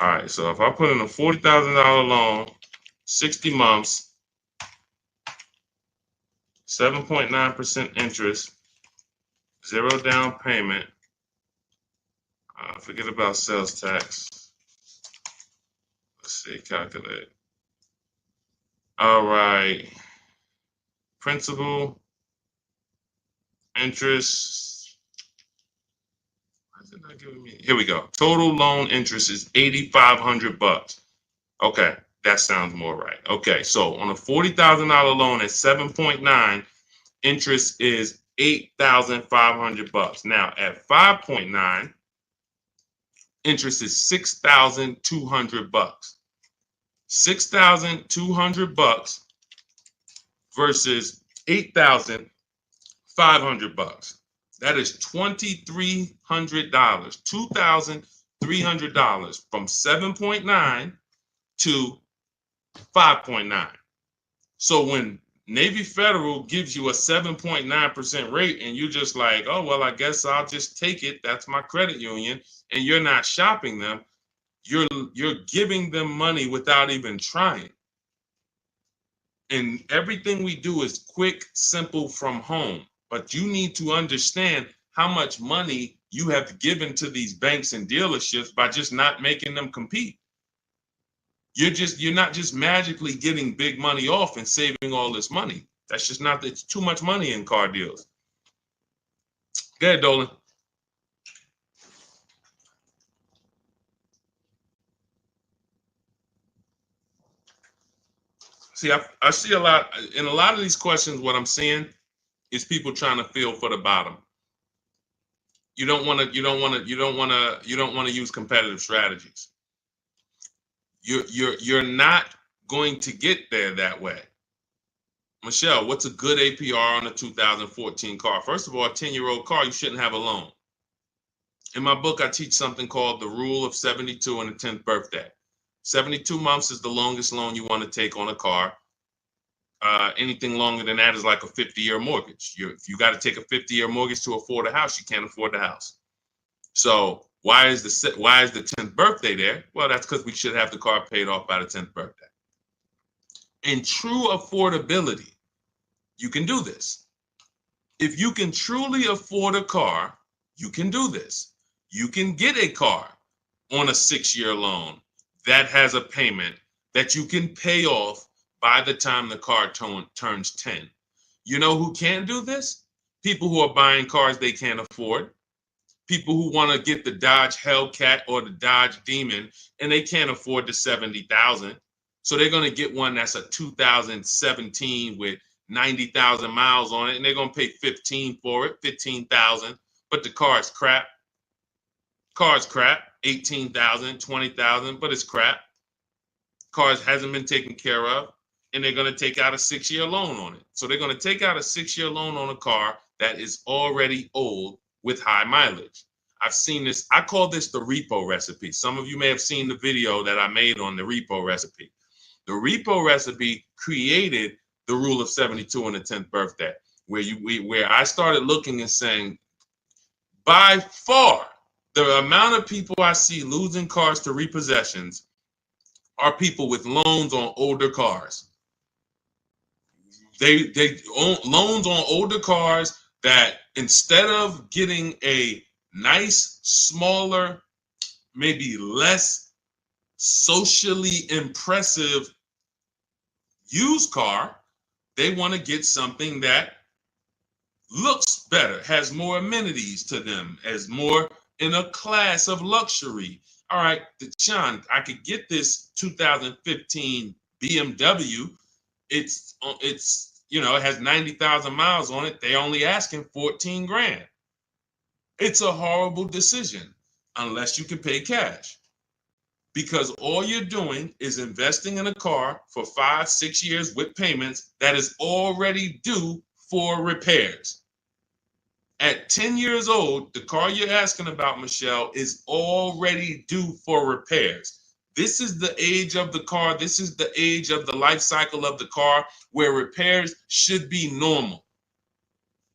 All right. So if I put in a $40,000 loan, 60 months, 7.9% interest, 0 down payment. Forget about sales tax. Let's see, calculate. All right. Principal, interest. Why is it not giving me? Here we go. Total loan interest is $8,500. Okay, that sounds more right. Okay, so on a $40,000 loan at 7.9, interest is $8,500. Now at 5.9, interest is $6,200. $6,200 versus $8,500. That is $2,300. $2,300 from 7.9 to 5.9. So when Navy Federal gives you a 7.9% rate and you're just like, oh, well, I guess I'll just take it. That's my credit union. And you're not shopping them. You're giving them money without even trying. And everything we do is quick, simple from home. But you need to understand how much money you have given to these banks and dealerships by just not making them compete. You're not just magically getting big money off and saving all this money. That's just not, it's too much money in car deals. Go ahead, Dolan. See, I see a lot in a lot of these questions. What I'm seeing is people trying to feel for the bottom. You don't want to use competitive strategies. You're not going to get there that way. Michelle, what's a good APR on a 2014 car? First of all, a 10-year-old car, you shouldn't have a loan. In my book, I teach something called the rule of 72 and the 10th birthday. 72 months is the longest loan you want to take on a car. Anything longer than that is like a 50-year mortgage. If you got to take a 50-year mortgage to afford a house, you can't afford the house. So why is the 10th birthday there? Well, that's because we should have the car paid off by the 10th birthday. In true affordability, you can do this. If you can truly afford a car, you can do this. You can get a car on a 6-year loan that has a payment that you can pay off by the time the car turns 10. You know who can do this? People who are buying cars they can't afford. People who want to get the Dodge Hellcat or the Dodge Demon and they can't afford the $70,000. So they're going to get one that's a 2017 with 90,000 miles on it, and they're going to pay $15,000 for it, $15,000. But the car is crap. Car's crap, $18,000, $20,000, but it's crap. Cars hasn't been taken care of, and they're going to take out a 6-year loan on it. So they're going to take out a 6-year loan on a car that is already old with high mileage. I've seen this. I call this the repo recipe. Some of you may have seen the video that I made on the repo recipe. The repo recipe created the rule of 72 and the 10th birthday, where I started looking and saying, by far, the amount of people I see losing cars to repossessions are people with loans on older cars. They own loans on older cars that instead of getting a nice, smaller, maybe less socially impressive used car, they want to get something that looks better, has more amenities to them, as more in a class of luxury. all right, Sean, I could get this 2015 BMW. It's it has 90,000 miles on it. They only asking 14 grand. It's a horrible decision unless you can pay cash, because all you're doing is investing in a car for 5-6 years with payments that is already due for repairs. At 10 years old, the car you're asking about, Michelle, is already due for repairs. This is the age of the car. This is the age of the life cycle of the car where repairs should be normal.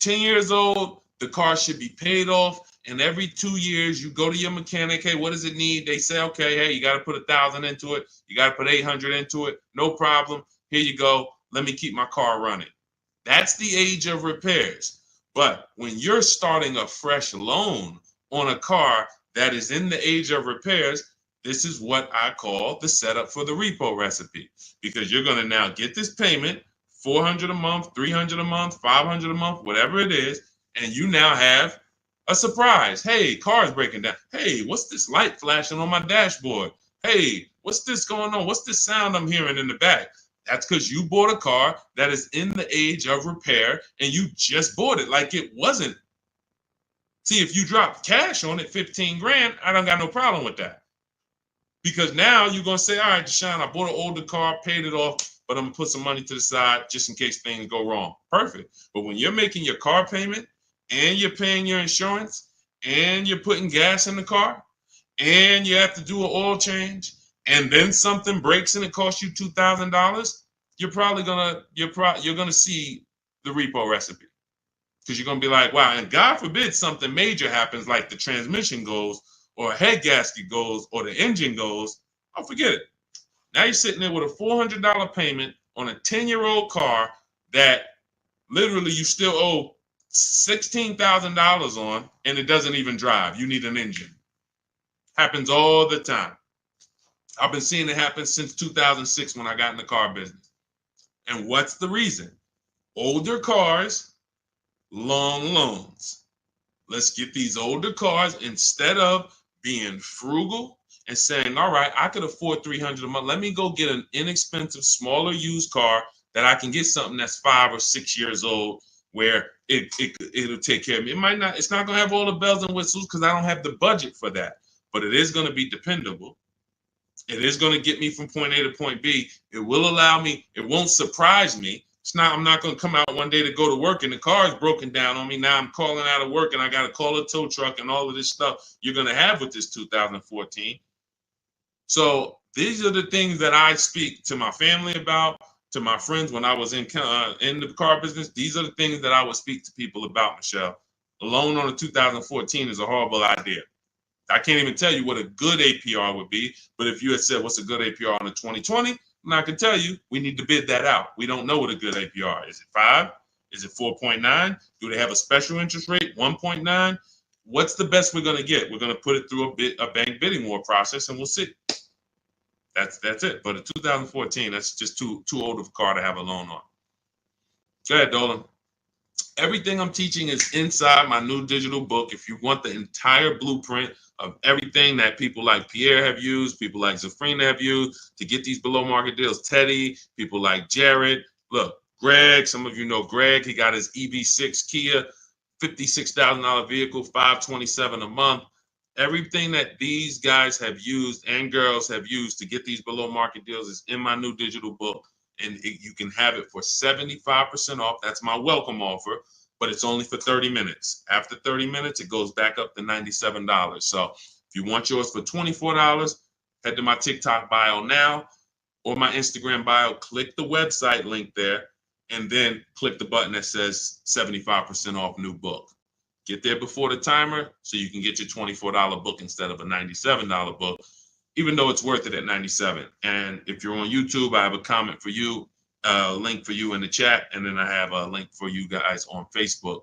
10 years old, the car should be paid off. And every 2 years, you go to your mechanic. Hey, what does it need? They say, okay, hey, you got to put 1,000 into it. You got to put 800 into it. No problem. Here you go. Let me keep my car running. That's the age of repairs. But when you're starting a fresh loan on a car that is in the age of repairs, this is what I call the setup for the repo recipe, because you're going to now get this payment, $400 a month, $300 a month, $500 a month, whatever it is, and you now have a surprise. Hey, car's breaking down. Hey, what's this light flashing on my dashboard? Hey, what's this going on? What's this sound I'm hearing in the back? That's because you bought a car that is in the age of repair and you just bought it like it wasn't. See, if you drop cash on it, 15 grand, I don't got no problem with that. Because now you're going to say, all right, Deshaun, I bought an older car, paid it off, but I'm going to put some money to the side just in case things go wrong. Perfect. But when you're making your car payment and you're paying your insurance and you're putting gas in the car and you have to do an oil change, and then something breaks and it costs you $2,000, you're gonna see the repo recipe, because you're gonna be like, wow. And God forbid something major happens, like the transmission goes, or a head gasket goes, or the engine goes. Oh, forget it. Now you're sitting there with a $400 payment on a 10-year-old car that literally you still owe $16,000 on, and it doesn't even drive. You need an engine. Happens all the time. I've been seeing it happen since 2006 when I got in the car business. And what's the reason? Older cars, long loans. Let's get these older cars, instead of being frugal and saying, all right, I could afford $300 a month. Let me go get an inexpensive, smaller used car that I can get something that's 5 or 6 years old, where it'll take care of me. It's not going to have all the bells and whistles because I don't have the budget for that, but it is going to be dependable. It is going to get me from point A to point B. It will allow me, it won't surprise me. I'm not going to come out one day to go to work and the car is broken down on me. Now I'm calling out of work and I got to call a tow truck and all of this stuff you're going to have with this 2014. So these are the things that I speak to my family about, to my friends when I was in the car business. These are the things that I would speak to people about, Michelle. A loan on a 2014 is a horrible idea. I can't even tell you what a good APR would be, but if you had said what's a good APR on a 2020, I can tell you we need to bid that out. We don't know what a good APR is. Is it 5? Is it 4.9? Do they have a special interest rate, 1.9? What's the best we're going to get? We're going to put it through a bank bidding war process, and we'll see. That's it. But a 2014, that's just too old of a car to have a loan on. Go ahead, Dolan. Everything I'm teaching is inside my new digital book. If you want the entire blueprint of everything that people like Pierre have used, people like Zafrina have used to get these below market deals, Teddy, people like Jared, look, Greg, some of you know Greg, he got his EV6 Kia, $56,000 vehicle, $527 a month. Everything that these guys have used and girls have used to get these below market deals is in my new digital book. And you can have it for 75% off. That's my welcome offer, but it's only for 30 minutes. After 30 minutes, it goes back up to $97. So if you want yours for $24, head to my TikTok bio now or my Instagram bio, click the website link there, and then click the button that says 75% off new book. Get there before the timer so you can get your $24 book instead of a $97 book, even though it's worth it at $97. And if you're on YouTube, I have a comment for you, a link for you in the chat, and then I have a link for you guys on Facebook.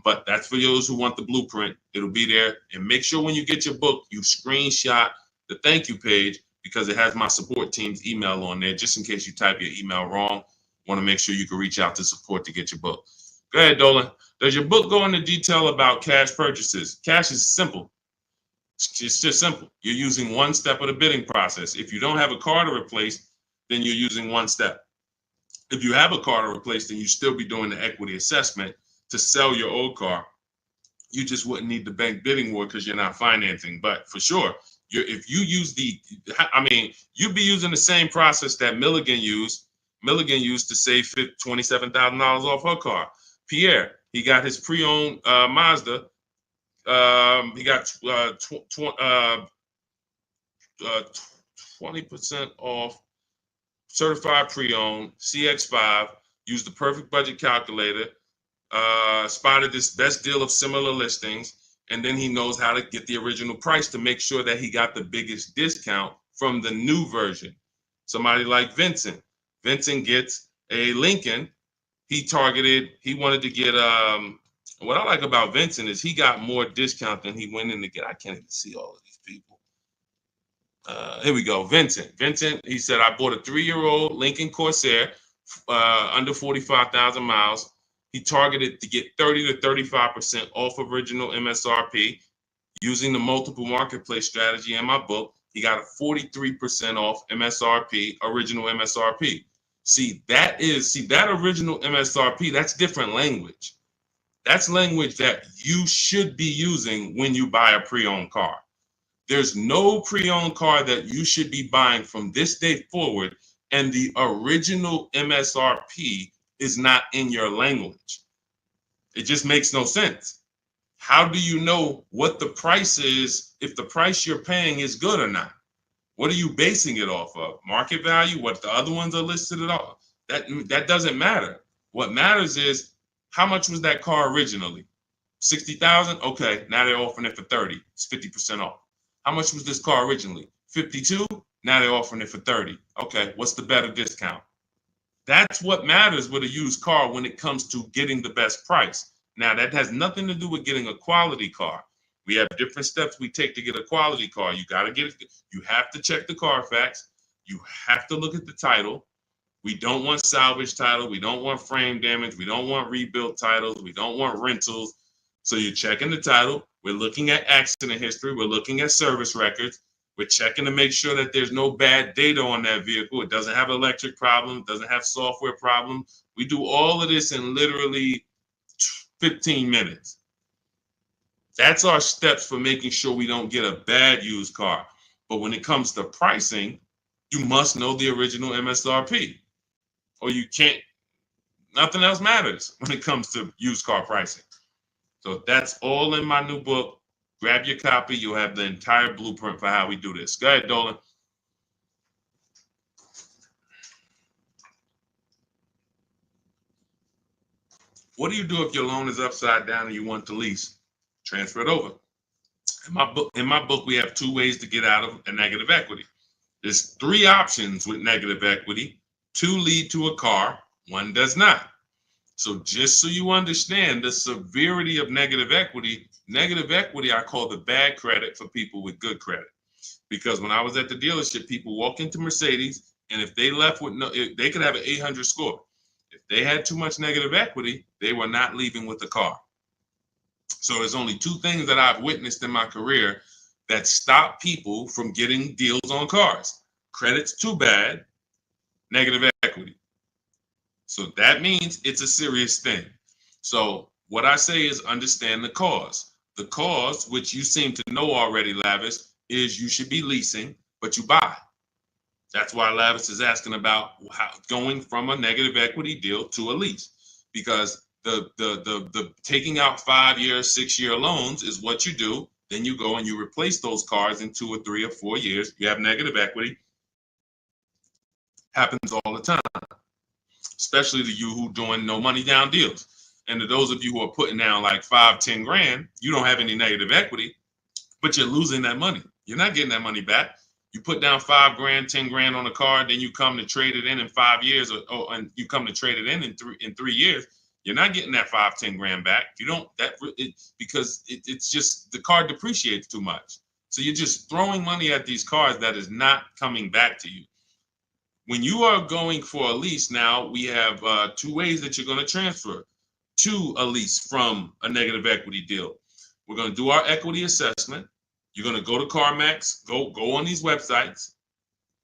But that's for those who want the blueprint. It'll be there. And make sure when you get your book, you screenshot the thank you page, because it has my support team's email on there, just in case you type your email wrong. Want to make sure you can reach out to support to get your book. Go ahead, Dolan. Does your book go into detail about cash purchases? Cash is simple. It's just simple. You're using one step of the bidding process. If you don't have a car to replace, then you're using one step. If you have a car to replace, then you still be doing the equity assessment to sell your old car. You just wouldn't need the bank bidding war because you're not financing. But for sure, if you use you'd be using the same process that Milligan used. Milligan used to save $27,000 off her car. Pierre, he got his pre-owned Mazda. He got 20% off certified pre-owned CX-5. Used the perfect budget calculator. Spotted this best deal of similar listings, and then he knows how to get the original price to make sure that he got the biggest discount from the new version. Somebody like Vincent. Vincent gets a Lincoln. He wanted to get what I like about Vincent is he got more discount than he went in to get. I can't even see all of these people. Here we go. Vincent, he said, I bought a 3-year-old Lincoln Corsair under 45,000 miles. He targeted to get 30 to 35% off original MSRP using the multiple marketplace strategy in my book. He got a 43% off MSRP, original MSRP. See, that original MSRP, that's different language. That's language that you should be using when you buy a pre-owned car. There's no pre-owned car that you should be buying from this day forward, and the original MSRP is not in your language. It just makes no sense. How do you know what the price is if the price you're paying is good or not? What are you basing it off of? Market value? What the other ones are listed at all? That doesn't matter. What matters is how much was that car originally? 60,000? Okay, now they're offering it for 30. It's 50% off. How much was this car originally? 52? Now they're offering it for 30. Okay, what's the better discount? That's what matters with a used car when it comes to getting the best price. Now, that has nothing to do with getting a quality car. We have different steps we take to get a quality car. You got to get it. You have to check the Carfax. You have to look at the title. We don't want salvage title. We don't want frame damage. We don't want rebuilt titles. We don't want rentals. So you're checking the title. We're looking at accident history. We're looking at service records. We're checking to make sure that there's no bad data on that vehicle. It doesn't have electric problems, doesn't have software problems. We do all of this in literally 15 minutes. That's our steps for making sure we don't get a bad used car. But when it comes to pricing, you must know the original MSRP, or you can't, nothing else matters when it comes to used car pricing. So that's all in my new book. Grab your copy. You'll have the entire blueprint for how we do this. Go ahead, Dolan. What do you do if your loan is upside down and you want to lease? Transfer it over. In my book, we have 2 ways to get out of a negative equity. There's 3 options with negative equity. 2 lead to a car, 1 does not. So just so you understand the severity of negative equity I call the bad credit for people with good credit. Because when I was at the dealership, people walk into Mercedes, and if they left with they could have an 800 score. If they had too much negative equity, they were not leaving with the car. So there's only 2 things that I've witnessed in my career that stop people from getting deals on cars. Credit's too bad, negative equity. So that means it's a serious thing. So what I say is understand the cause. The cause, which you seem to know already, Lavis, is you should be leasing, but you buy. That's why Lavis is asking about going from a negative equity deal to a lease, because the taking out 5-year, 6-year loans is what you do. Then you go and you replace those cars in 2 or 3 or 4 years. You have negative equity. Happens all the time, especially to you who doing no money down deals. And to those of you who are putting down like 5-10 grand, you don't have any negative equity, but you're losing that money. You're not getting that money back. You put down 5 grand, 10 grand on a car, then you come to trade it in 5 years, and you come to trade it in 3 years. You're not getting that 5-10 grand back. You don't because it's just the car depreciates too much. So you're just throwing money at these cars that is not coming back to you. When you are going for a lease now, we have 2 ways that you're going to transfer to a lease from a negative equity deal. We're going to do our equity assessment. You're going to go to CarMax, go on these websites,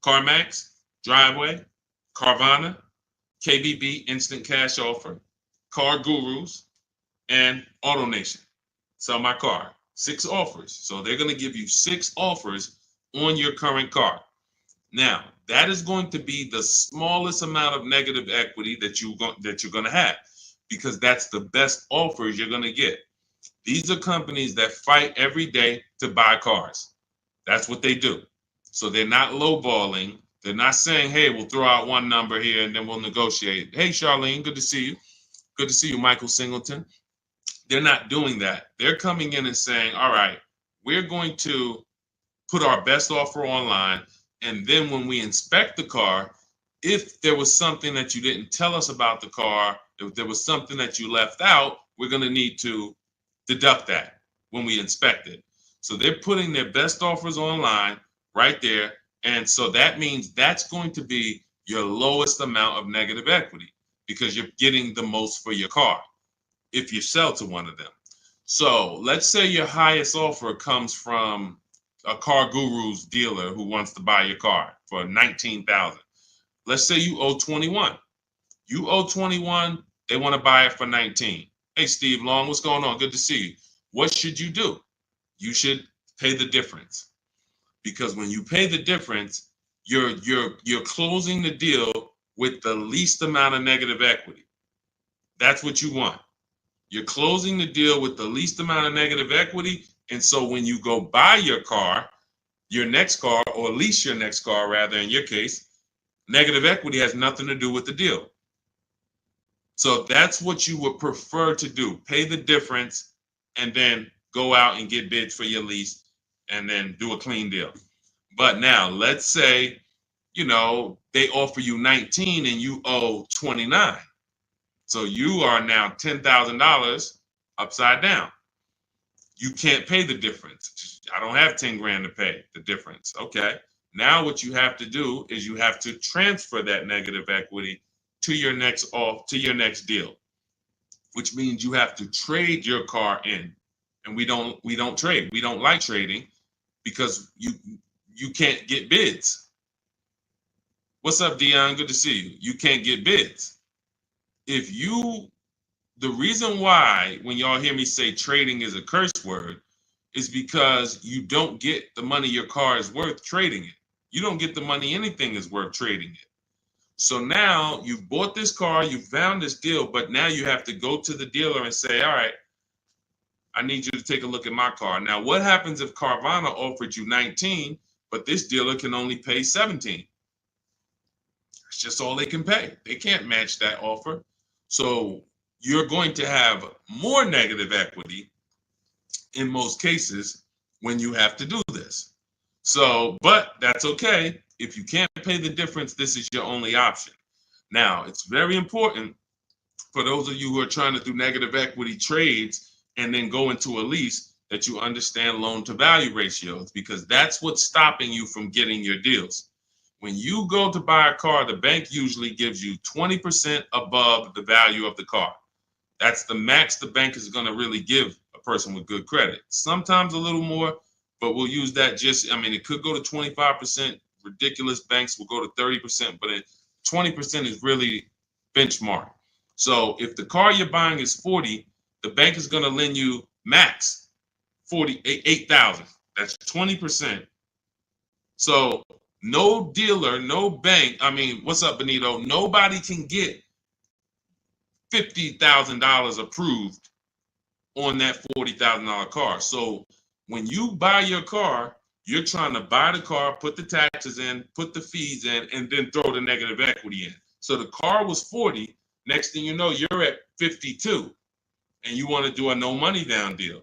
CarMax, Driveway, Carvana, KBB, Instant Cash Offer, Car Gurus, and AutoNation. Sell my car. 6 offers. So they're going to give you 6 offers on your current car. Now, that is going to be the smallest amount of negative equity that you're going to have, because that's the best offers you're going to get. These are companies that fight every day to buy cars. That's what they do. So they're not lowballing. They're not saying, hey, we'll throw out one number here and then we'll negotiate. Hey, Charlene, good to see you. Good to see you, Michael Singleton. They're not doing that. They're coming in and saying, all right, we're going to put our best offer online. And then when we inspect the car, if there was something that you didn't tell us about the car, if there was something that you left out, we're going to need to deduct that when we inspect it. So they're putting their best offers online right there. And so that means that's going to be your lowest amount of negative equity, because you're getting the most for your car if you sell to one of them. So let's say your highest offer comes from a Car Gurus dealer who wants to buy your car for $19,000. Let's say you owe 21. You owe 21, they want to buy it for 19. Hey, Steve Long, what's going on? Good to see you. What should you do? You should pay the difference, because when you pay the difference, you're closing the deal with the least amount of negative equity. That's what you want. You're closing the deal with the least amount of negative equity. And so when you go buy your car, your next car, or lease your next car, rather, in your case, negative equity has nothing to do with the deal. So that's what you would prefer to do. Pay the difference and then go out and get bids for your lease and then do a clean deal. But now let's say, they offer you 19 and you owe 29. So you are now $10,000 upside down. You can't pay the difference. I don't have 10 grand to pay the difference. Okay. Now what you have to do is you have to transfer that negative equity to your next deal, which means you have to trade your car in. And we don't trade. We don't like trading because you can't get bids. What's up, Dion? Good to see you. You can't get bids. The reason why when y'all hear me say trading is a curse word is because you don't get the money your car is worth trading it. You don't get the money anything is worth trading it. So now you've bought this car, you found this deal, but now you have to go to the dealer and say, all right, I need you to take a look at my car. Now, what happens if Carvana offered you 19, but this dealer can only pay 17? It's just all they can pay. They can't match that offer. So you're going to have more negative equity in most cases when you have to do this. So, but that's okay. If you can't pay the difference, this is your only option. Now, it's very important for those of you who are trying to do negative equity trades and then go into a lease that you understand loan to value ratios, because that's what's stopping you from getting your deals. When you go to buy a car, the bank usually gives you 20% above the value of the car. That's the max the bank is going to really give a person with good credit. Sometimes a little more, but we'll use that it could go to 25%. Ridiculous banks will go to 30%, but 20% is really benchmark. So if the car you're buying is 40, the bank is going to lend you max 48,000. That's 20%. So no dealer, no bank. What's up, Benito? Nobody can get $50,000 approved on that $40,000 car. So when you buy your car, you're trying to buy the car, put the taxes in, put the fees in, and then throw the negative equity in. So the car was 40. Next thing you know, you're at 52, and you want to do a no money down deal.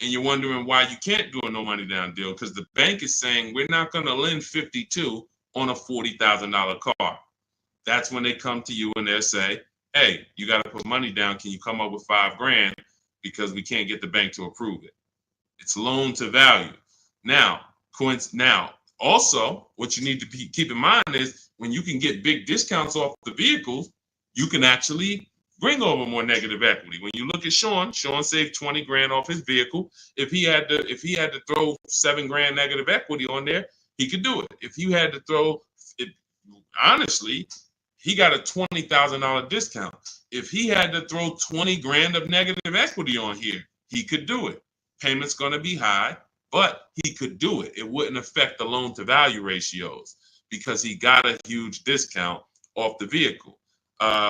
And you're wondering why you can't do a no money down deal, because the bank is saying we're not going to lend 52 on a $40,000 car. That's when they come to you and they'll say, hey, you got to put money down. Can you come up with $5 grand? Because we can't get the bank to approve it. It's loan to value. Now, also, what you need to keep in mind is when you can get big discounts off the vehicles, you can actually bring over more negative equity. When you look at Sean saved 20 grand off his vehicle. If he had to throw 7 grand negative equity on there, he could do it. If you had to throw it, honestly, he got a $20,000 discount. If he had to throw 20 grand of negative equity on here, he could do it. Payment's going to be high, but he could do it. It wouldn't affect the loan to value ratios because he got a huge discount off the vehicle.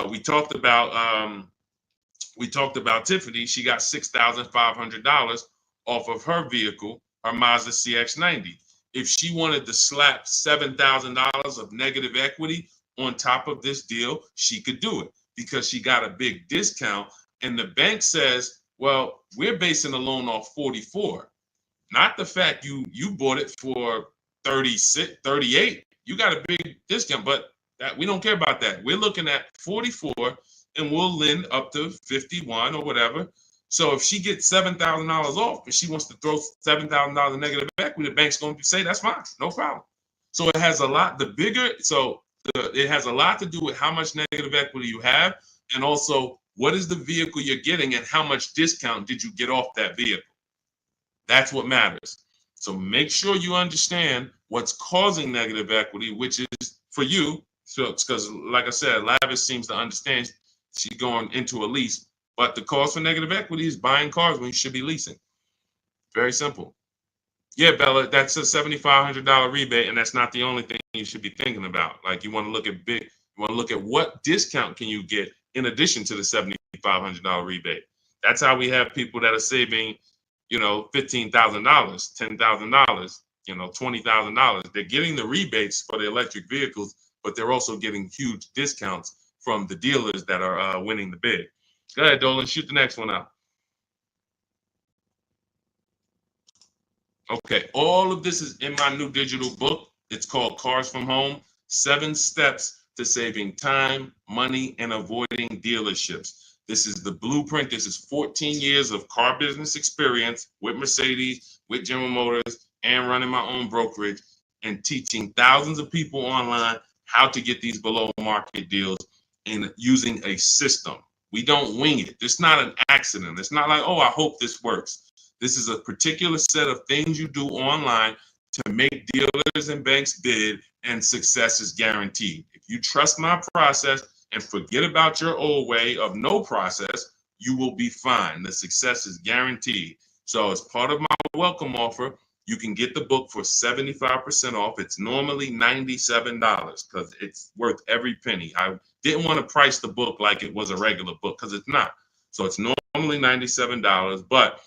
We talked about Tiffany. She got $6,500 off of her vehicle, her Mazda CX-90. If she wanted to slap $7,000 of negative equity on top of this deal, she could do it because she got a big discount. And the bank says, well, we're basing the loan off 44, not the fact you bought it for 36, 38. You got a big discount, but that we don't care about that. We're looking at 44 and we'll lend up to 51 or whatever. So if she gets $7,000 off and she wants to throw $7,000 negative equity, the bank's going to say, that's fine, no problem. So it has a lot, it has a lot to do with how much negative equity you have, and also what is the vehicle you're getting and how much discount did you get off that vehicle. That's what matters. So make sure you understand what's causing negative equity, which is for you. So because, like I said, Lavish seems to understand she's going into a lease, but the cause for negative equity is buying cars when you should be leasing. Very simple. Yeah, Bella, that's a $7,500 rebate, and that's not the only thing you should be thinking about. Like, you want to look at what discount can you get in addition to the $7,500 rebate. That's how we have people that are saving, $15,000, $10,000, $20,000. They're getting the rebates for the electric vehicles, but they're also getting huge discounts from the dealers that are winning the bid. Go ahead, Dolan, shoot the next one out. Okay, all of this is in my new digital book. It's called Cars from Home, 7 Steps to Saving Time, Money, and Avoiding Dealerships. This is the blueprint. This is 14 years of car business experience with Mercedes, with General Motors, and running my own brokerage and teaching thousands of people online how to get these below market deals and using a system. We don't wing it. It's not an accident. It's not like, oh, I hope this works. This is a particular set of things you do online to make dealers and banks bid, and success is guaranteed. If you trust my process and forget about your old way of no process, you will be fine. The success is guaranteed. So as part of my welcome offer, you can get the book for 75% off. It's normally $97 because it's worth every penny. I didn't want to price the book like it was a regular book because it's not. So it's normally $97, but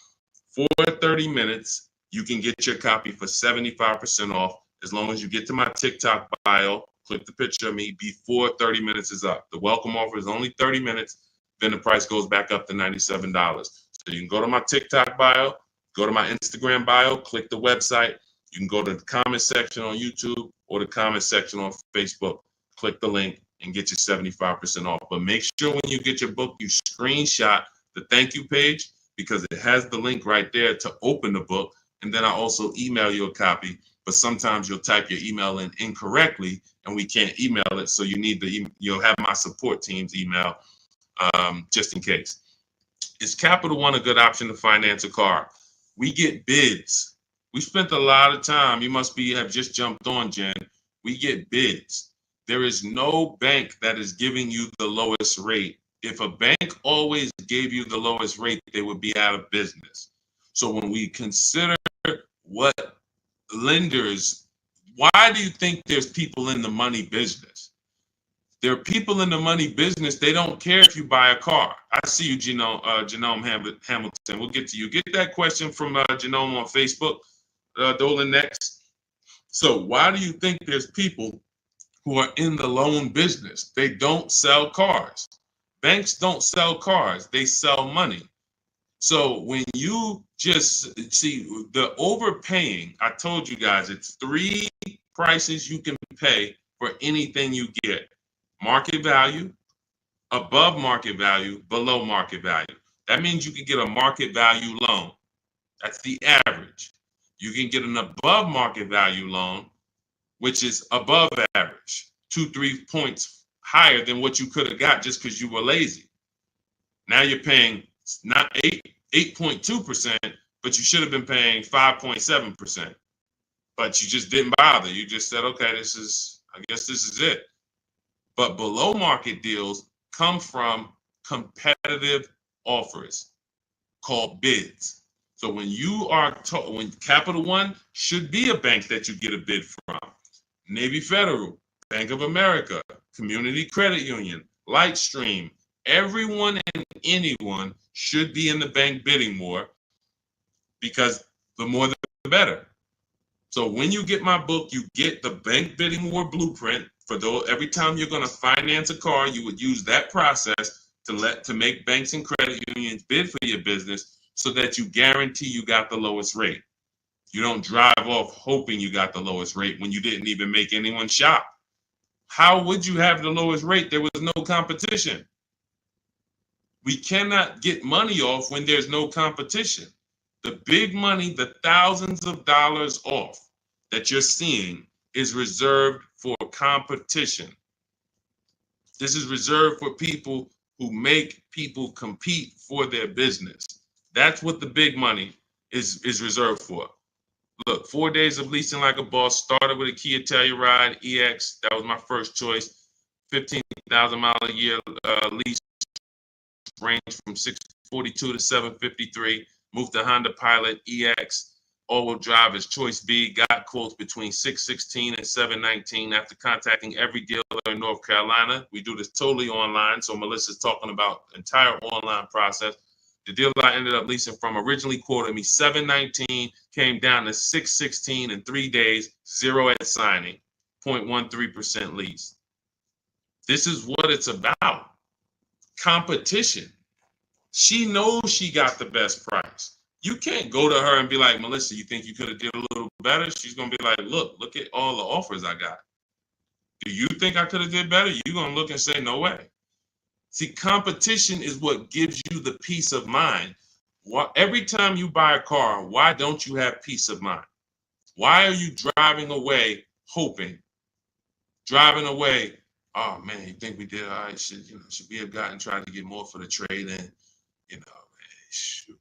for 30 minutes, you can get your copy for 75% off as long as you get to my TikTok bio, click the picture of me before 30 minutes is up. The welcome offer is only 30 minutes, then the price goes back up to $97. So you can go to my TikTok bio, go to my Instagram bio, click the website. You can go to the comment section on YouTube or the comment section on Facebook. Click the link and get your 75% off. But make sure when you get your book, you screenshot the thank you page, because it has the link right there to open the book. And then I also email you a copy, but sometimes you'll type your email in incorrectly and we can't email it. So you'll have my support team's email just in case. Is Capital One a good option to finance a car? We get bids. We spent a lot of time. You must have just jumped on, Jen. We get bids. There is no bank that is giving you the lowest rate. If a bank always gave you the lowest rate, they would be out of business. So when we consider what lenders, why do you think there's people in the money business? There are people in the money business. They don't care if you buy a car. I see you, Genome Hamilton. We'll get to you. Get that question from Genome on Facebook, Dolan, next. So why do you think there's people who are in the loan business? They don't sell cars. Banks don't sell cars, they sell money. So when you just see the overpaying, I told you guys, it's 3 prices you can pay for anything you get: market value, above market value, below market value. That means you can get a market value loan. That's the average. You can get an above market value loan, which is above average, 2-3 points higher than what you could have got just because you were lazy. Now you're paying not 8.2%, but you should have been paying 5.7%. But you just didn't bother. You just said, okay, I guess this is it. But below market deals come from competitive offers called bids. So when you are when Capital One should be a bank that you get a bid from, Navy Federal, Bank of America, Community Credit Union, Lightstream, everyone and anyone should be in the bank bidding war, because the more the better. So when you get my book, you get the bank bidding war blueprint. For those, every time you're going to finance a car, you would use that process to make banks and credit unions bid for your business, so that you guarantee you got the lowest rate. You don't drive off hoping you got the lowest rate when you didn't even make anyone shop. How would you have the lowest rate? There was no competition. We cannot get money off when there's no competition. The big money, the thousands of dollars off that you're seeing, is reserved for competition. This is reserved for people who make people compete for their business. That's what the big money is reserved for. Look, 4 days of leasing like a boss. Started with a Kia Telluride EX. That was my first choice. 15,000 mile a year lease, range from 642 to 753. Moved to Honda Pilot EX. All-wheel drive is choice B. Got quotes between 616 and 719 after contacting every dealer in North Carolina. We do this totally online, so Melissa's talking about the entire online process. The dealer I ended up leasing from originally quoted me 719, came down to 616 in 3 days, 0 at signing, 0.13% lease. This is what it's about. Competition. She knows she got the best price. You can't go to her and be like, Melissa, you think you could have did a little better? She's going to be like, look at all the offers I got. Do you think I could have did better? You're going to look and say, no way. See, competition is what gives you the peace of mind. Every time you buy a car, why don't you have peace of mind? Why are you driving away hoping? Driving away, oh man, you think we did all right? Should we have gotten tried to get more for the trade in? Shoot,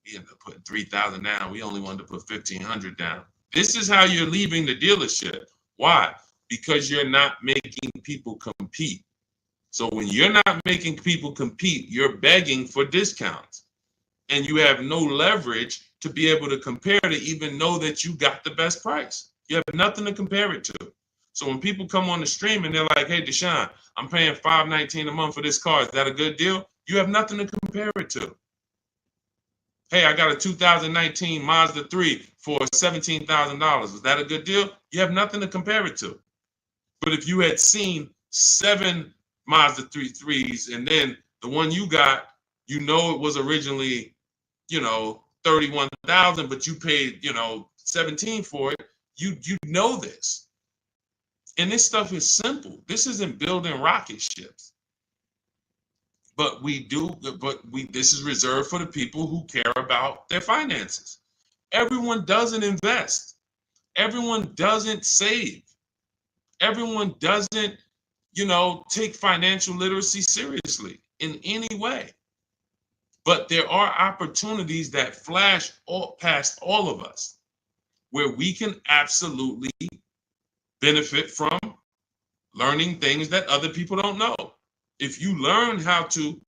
we ended up putting 3,000 down. We only wanted to put 1,500 down. This is how you're leaving the dealership. Why? Because you're not making people compete. So when you're not making people compete, you're begging for discounts. And you have no leverage to be able to compare to even know that you got the best price. You have nothing to compare it to. So when people come on the stream and they're like, hey, Deshaun, I'm paying $519 a month for this car. Is that a good deal? You have nothing to compare it to. Hey, I got a 2019 Mazda 3 for $17,000. Is that a good deal? You have nothing to compare it to. But if you had seen 7 Mazda 3s and then the one you got, it was originally, $31,000, but you paid, $17,000 for it. You know this. And this stuff is simple. This isn't building rocket ships. But this is reserved for the people who care about their finances. Everyone doesn't invest. Everyone doesn't save. Everyone doesn't, take financial literacy seriously in any way. But there are opportunities that flash past all of us where we can absolutely benefit from learning things that other people don't know. If you learn how to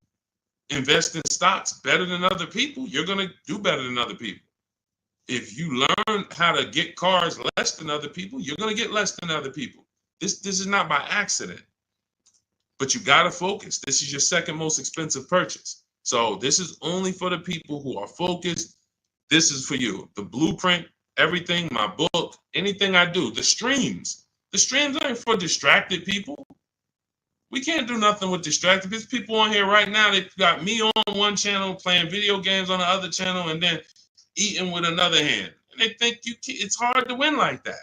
invest in stocks better than other people, you're going to do better than other people. If you learn how to get cars less than other people, you're going to get less than other people. This is not by accident. But you got to focus. This is your second most expensive purchase. So this is only for the people who are focused. This is for you. The blueprint, everything, my book, anything I do, the streams. The streams aren't for distracted people. We can't do nothing with distracted. There's people on here right now that got me on one channel, playing video games on the other channel, and then eating with another hand. And they think it's hard to win like that.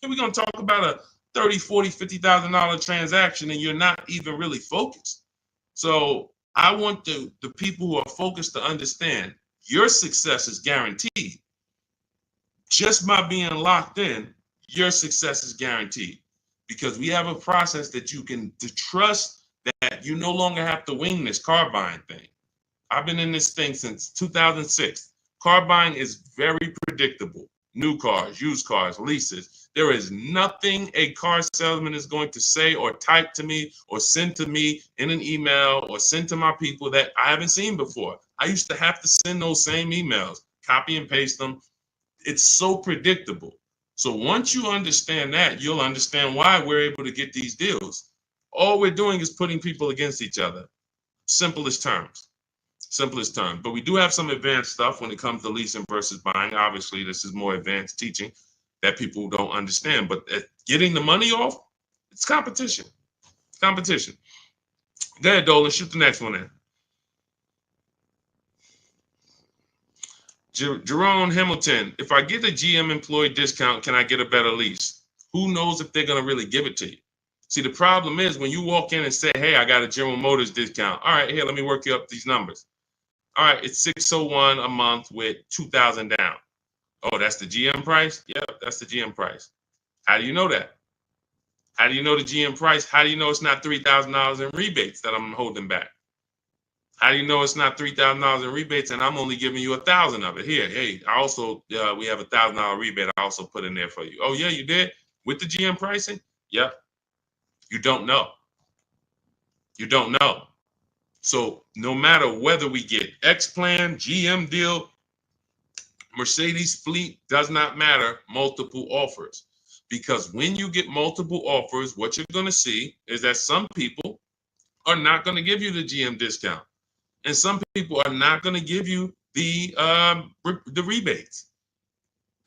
And we're going to talk about a $30,000, $40,000, $50,000 transaction, and you're not even really focused. So I want the people who are focused to understand your success is guaranteed. Just by being locked in, your success is guaranteed. Because we have a process that you can trust that you no longer have to wing this car buying thing. I've been in this thing since 2006. Car buying is very predictable. New cars, used cars, leases. There is nothing a car salesman is going to say or type to me or send to me in an email or send to my people that I haven't seen before. I used to have to send those same emails, copy and paste them. It's so predictable. So once you understand that, you'll understand why we're able to get these deals. All we're doing is putting people against each other. Simplest terms. Simplest terms. But we do have some advanced stuff when it comes to leasing versus buying. Obviously, this is more advanced teaching that people don't understand. But getting the money off, it's competition. Competition. Go ahead, Dolan. Shoot the next one in. Jerome Hamilton, if I get a GM employee discount, can I get a better lease? Who knows if they're going to really give it to you? See, the problem is when you walk in and say, hey, I got a General Motors discount. All right, here, let me work you up these numbers. All right, it's $601 a month with $2,000 down. Oh, that's the GM price? Yeah, that's the GM price. How do you know that? How do you know the GM price? How do you know it's not $3,000 in rebates that I'm holding back? How do you know it's not $3,000 in rebates and I'm only giving you $1,000 of it? Here, hey, I also we have $1,000 rebate. I also put in there for you. Oh yeah, you did with the GM pricing? Yep. You don't know. You don't know. So no matter whether we get X plan, GM deal, Mercedes fleet, does not matter. Multiple offers, because when you get multiple offers, what you're going to see is that some people are not going to give you the GM discount. And some people are not going to give you the rebates.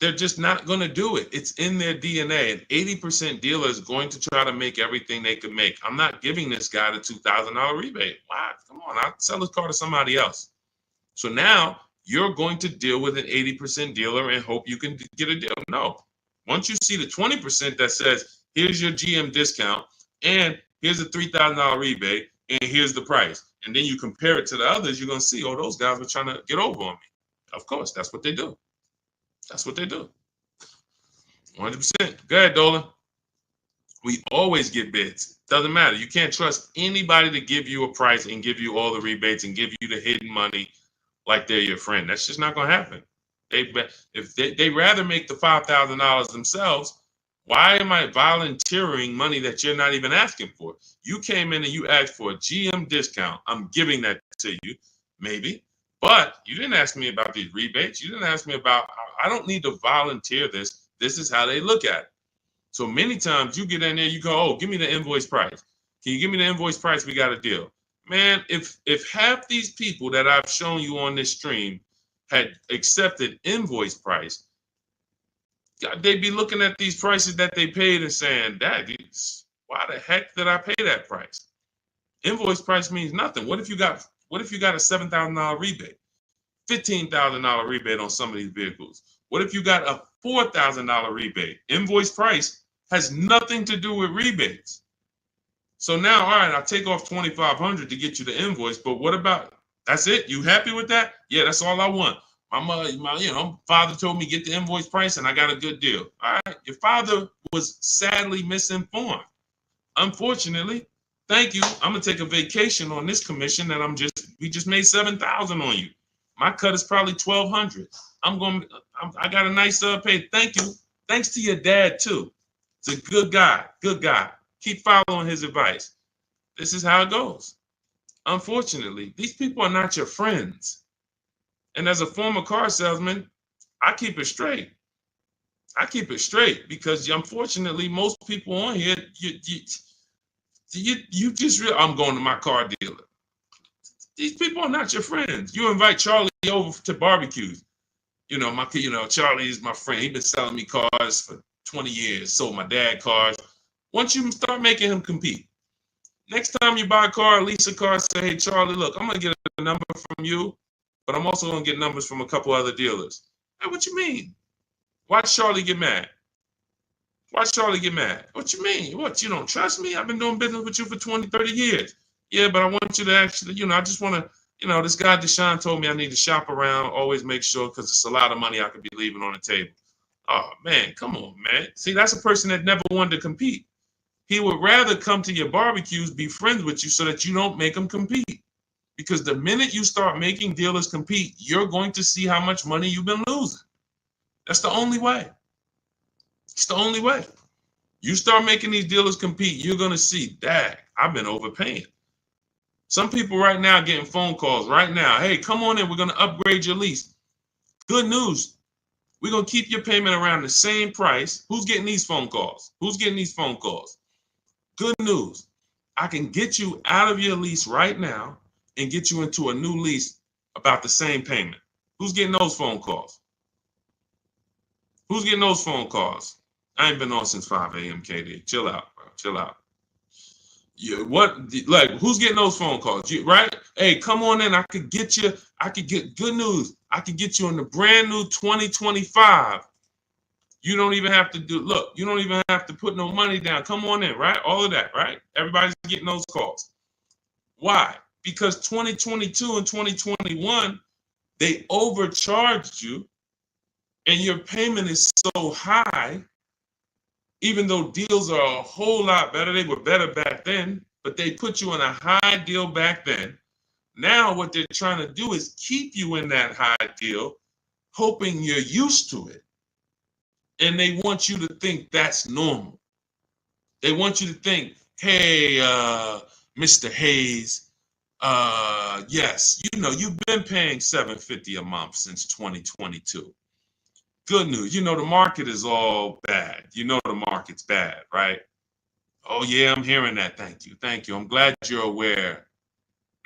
They're just not going to do it. It's in their DNA. An 80% dealer is going to try to make everything they can make. I'm not giving this guy the $2,000 rebate. Wow, come on, I'll sell his car to somebody else. So now you're going to deal with an 80% dealer and hope you can get a deal. No. Once you see the 20% that says, here's your GM discount, and here's a $3,000 rebate, and here's the price, and then you compare it to the others, you're going to see, oh, those guys were trying to get over on me. Of course, that's what they do. That's what they do. 100%. Go ahead, Dolan. We always get bids. Doesn't matter. You can't trust anybody to give you a price and give you all the rebates and give you the hidden money like they're your friend. That's just not going to happen. If they rather make the $5,000 themselves, why am I volunteering money that you're not even asking for? You came in and you asked for a GM discount. I'm giving that to you, maybe. But you didn't ask me about these rebates. You didn't ask me about, I don't need to volunteer this. This is how they look at it. So many times you get in there, you go, oh, give me the invoice price. Can you give me the invoice price? We got a deal. Man, if half these people that I've shown you on this stream had accepted invoice price, they'd be looking at these prices that they paid and saying, why the heck did I pay that price? Invoice price means nothing. What if you got a $7,000 rebate, $15,000 rebate on some of these vehicles? What if you got a $4,000 rebate? Invoice price has nothing to do with rebates. So now, all right, I'll take off $2,500 to get you the invoice, but what about, that's it? You happy with that? Yeah, that's all I want. My father told me get the invoice price and I got a good deal. All right, your father was sadly misinformed. Unfortunately, thank you. I'm gonna take a vacation on this commission and we just made $7,000 on you. My cut is probably $1,200. I got a nice pay. Thank you. Thanks to your dad too. It's a good guy. Good guy. Keep following his advice. This is how it goes. Unfortunately, these people are not your friends. And as a former car salesman, I keep it straight. I keep it straight because unfortunately, most people on here, you just I'm going to my car dealer. These people are not your friends. You invite Charlie over to barbecues. Charlie is my friend. He's been selling me cars for 20 years. Sold my dad cars. Once you start making him compete, next time you buy a car, lease a car, say, hey, Charlie, look, I'm going to get a number from you, but I'm also going to get numbers from a couple other dealers. Hey, what you mean? Watch Charlie get mad. Watch Charlie get mad. What you mean? What, you don't trust me? I've been doing business with you for 20, 30 years. Yeah, but I want you to actually, I just want to, this guy Deshaun told me I need to shop around, always make sure, because it's a lot of money I could be leaving on the table. Oh, man, come on, man. See, that's a person that never wanted to compete. He would rather come to your barbecues, be friends with you so that you don't make him compete. Because the minute you start making dealers compete, you're going to see how much money you've been losing. That's the only way. It's the only way. You start making these dealers compete, you're going to see, dang, I've been overpaying. Some people right now getting phone calls right now. Hey, come on in. We're going to upgrade your lease. Good news. We're going to keep your payment around the same price. Who's getting these phone calls? Who's getting these phone calls? Good news. I can get you out of your lease right now and get you into a new lease about the same payment. Who's getting those phone calls? Who's getting those phone calls? I ain't been on since 5 a.m., KD. Chill out, bro. Chill out. Who's getting those phone calls? Right? Hey, come on in. I could get good news. I could get you in the brand new 2025. You don't even have to you don't even have to put no money down. Come on in, right? All of that, right? Everybody's getting those calls. Why? Because 2022 and 2021, they overcharged you and your payment is so high, even though deals are a whole lot better. They were better back then, but they put you in a high deal back then. Now what they're trying to do is keep you in that high deal, hoping you're used to it. And they want you to think that's normal. They want you to think, hey, Mr. Hayes, yes, you've been paying $750 a month since 2022. Good news. The market is all bad. The market's bad, right? Oh, yeah, I'm hearing that. Thank you. Thank you. I'm glad you're aware.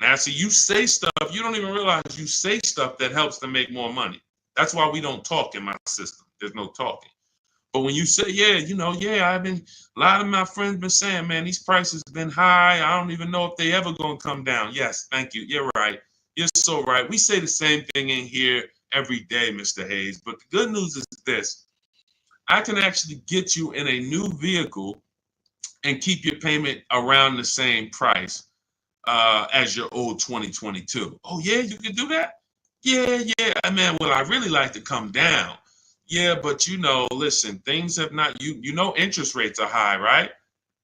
Now, see, you say stuff, you don't even realize you say stuff that helps them make more money. That's why we don't talk in my system. There's no talking. But when you say, a lot of my friends been saying, man, these prices have been high. I don't even know if they ever going to come down. Yes, thank you. You're right. You're so right. We say the same thing in here every day, Mr. Hayes. But the good news is this. I can actually get you in a new vehicle and keep your payment around the same price as your old 2022. Oh, yeah, you can do that? Yeah. Man, well, I really like to come down. Yeah, but listen, things have not, interest rates are high, right?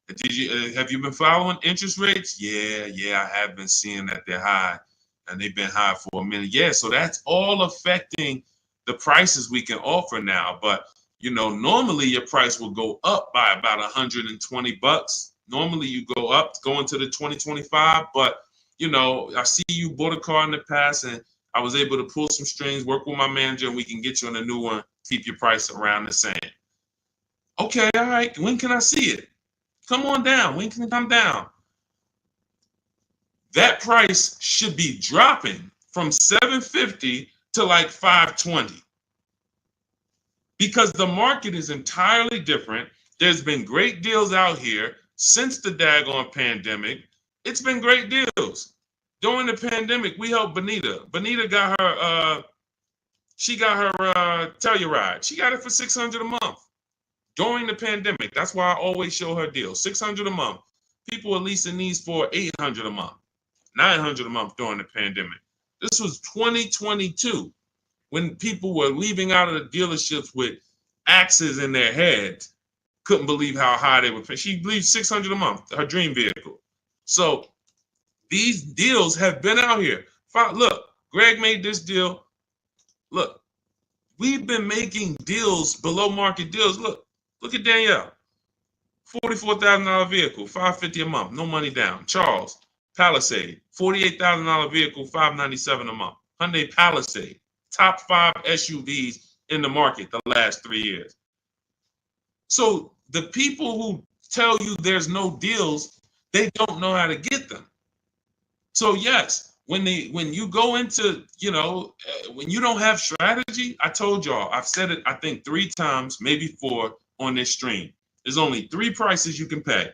Have you been following interest rates? Yeah, I have been seeing that they're high and they've been high for a minute. Yeah, so that's all affecting the prices we can offer now. But, normally your price will go up by about $120. Normally you go into the 2025, but, I see you bought a car in the past and I was able to pull some strings, work with my manager, and we can get you on a new one, keep your price around the same. Okay, all right. When can I see it? Come on down. When can it come down? That price should be dropping from $750 to like $520 because the market is entirely different. There's been great deals out here since the daggone pandemic. It's been great deals. During the pandemic, we helped Bonita. Bonita got her Telluride. She got it for $600 a month during the pandemic. That's why I always show her deals. $600 a month. People are leasing these for $800 a month, $900 a month during the pandemic. This was 2022 when people were leaving out of the dealerships with axes in their heads. Couldn't believe how high they were paying. She believed $600 a month, her dream vehicle. So these deals have been out here. Look, Greg made this deal. Look, we've been making deals, below market deals. Look at Danielle. $44,000 vehicle, $550 a month, no money down. Charles, Palisade, $48,000 vehicle, $597 a month. Hyundai Palisade, top 5 SUVs in the market the last 3 years. So the people who tell you there's no deals, they don't know how to get them. So yes, when you go into, when you don't have strategy, I told y'all, I've said it, I think 3 times, maybe 4 on this stream. There's only 3 prices you can pay.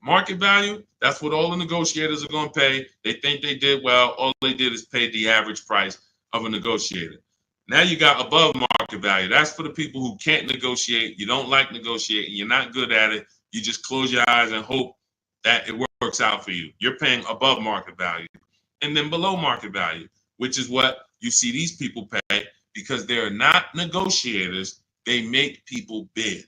Market value, that's what all the negotiators are going to pay. They think they did well. All they did is pay the average price of a negotiator. Now you got above market value. That's for the people who can't negotiate. You don't like negotiating. You're not good at it. You just close your eyes and hope that it works out for you. You're paying above market value. And then below market value, which is what you see these people pay because they're not negotiators. They make people bid.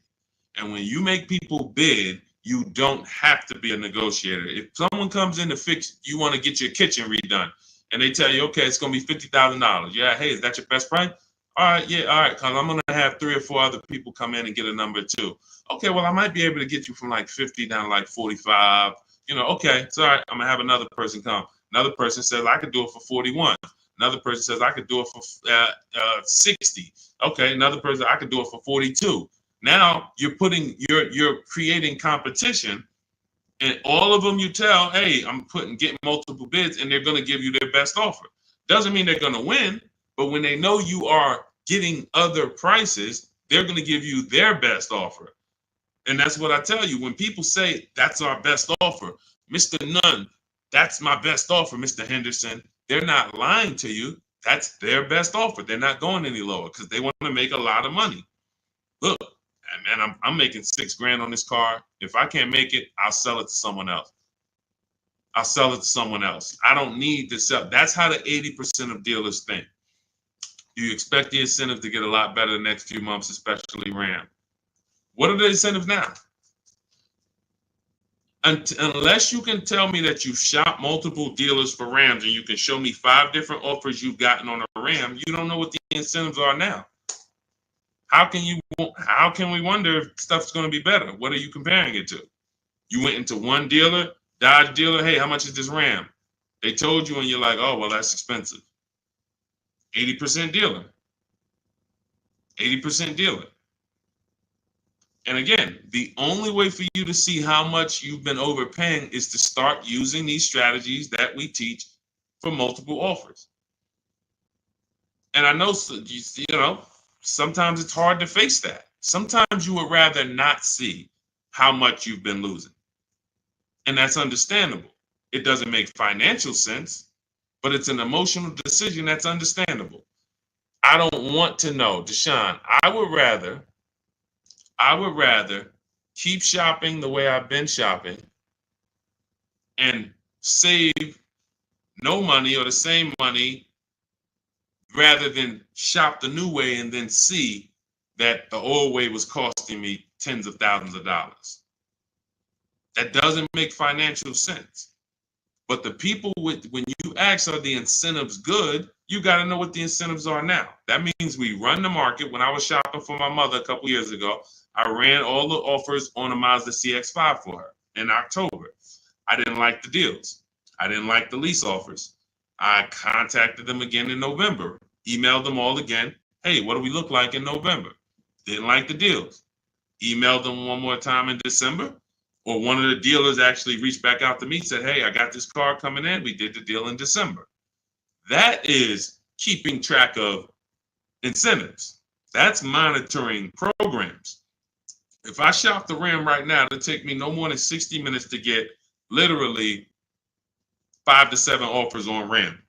And when you make people bid, You don't have to be a negotiator. If someone comes in to fix, you want to get your kitchen redone, and they tell you, okay, it's going to be $50,000. Yeah, hey, is that your best price? All right, yeah, all right, because I'm going to have 3 or 4 other people come in and get a number too. Okay, well, I might be able to get you from like 50 down to like 45. Okay, it's all right. I'm going to have another person come. Another person says, I could do it for 41. Another person says, I could do it for 60. Okay, another person, I could do it for 42. Now you're creating competition, and all of them you tell, hey, I'm getting multiple bids, and they're going to give you their best offer. Doesn't mean they're going to win, but when they know you are getting other prices, they're going to give you their best offer. And that's what I tell you. When people say that's our best offer, Mr. Nunn, that's my best offer, Mr. Henderson, they're not lying to you. That's their best offer. They're not going any lower because they want to make a lot of money. Look, man, I'm making $6,000 on this car. If I can't make it, I'll sell it to someone else. I'll sell it to someone else. I don't need to sell. That's how the 80% of dealers think. You expect the incentive to get a lot better the next few months, especially Ram. What are the incentives now? Unless you can tell me that you shop multiple dealers for Rams and you can show me 5 different offers you've gotten on a Ram, you don't know what the incentives are now. How can we wonder if stuff's going to be better? What are you comparing it to? You went into one dealer, Dodge dealer, hey, how much is this Ram? They told you and you're like, oh, well, that's expensive. 80% dealer. 80% dealer. And again, the only way for you to see how much you've been overpaying is to start using these strategies that we teach for multiple offers. And I know, sometimes it's hard to face that. Sometimes you would rather not see how much you've been losing. And that's understandable. It doesn't make financial sense, but it's an emotional decision that's understandable. I don't want to know, Deshaun. I would rather keep shopping the way I've been shopping and save no money or the same money rather than shop the new way and then see that the old way was costing me tens of thousands of dollars. That doesn't make financial sense. But the people when you ask, are the incentives good? You got to know what the incentives are now. That means we run the market. When I was shopping for my mother a couple years ago, I ran all the offers on a Mazda CX-5 for her in October. I didn't like the deals. I didn't like the lease offers. I contacted them again in November, emailed them all again. Hey, what do we look like in November? Didn't like the deals. Emailed them one more time in December. Or one of the dealers actually reached back out to me and said, hey, I got this car coming in. We did the deal in December. That is keeping track of incentives. That's monitoring programs. If I shop the Ram right now, it'll take me no more than 60 minutes to get literally 5 to 7 offers on Ram.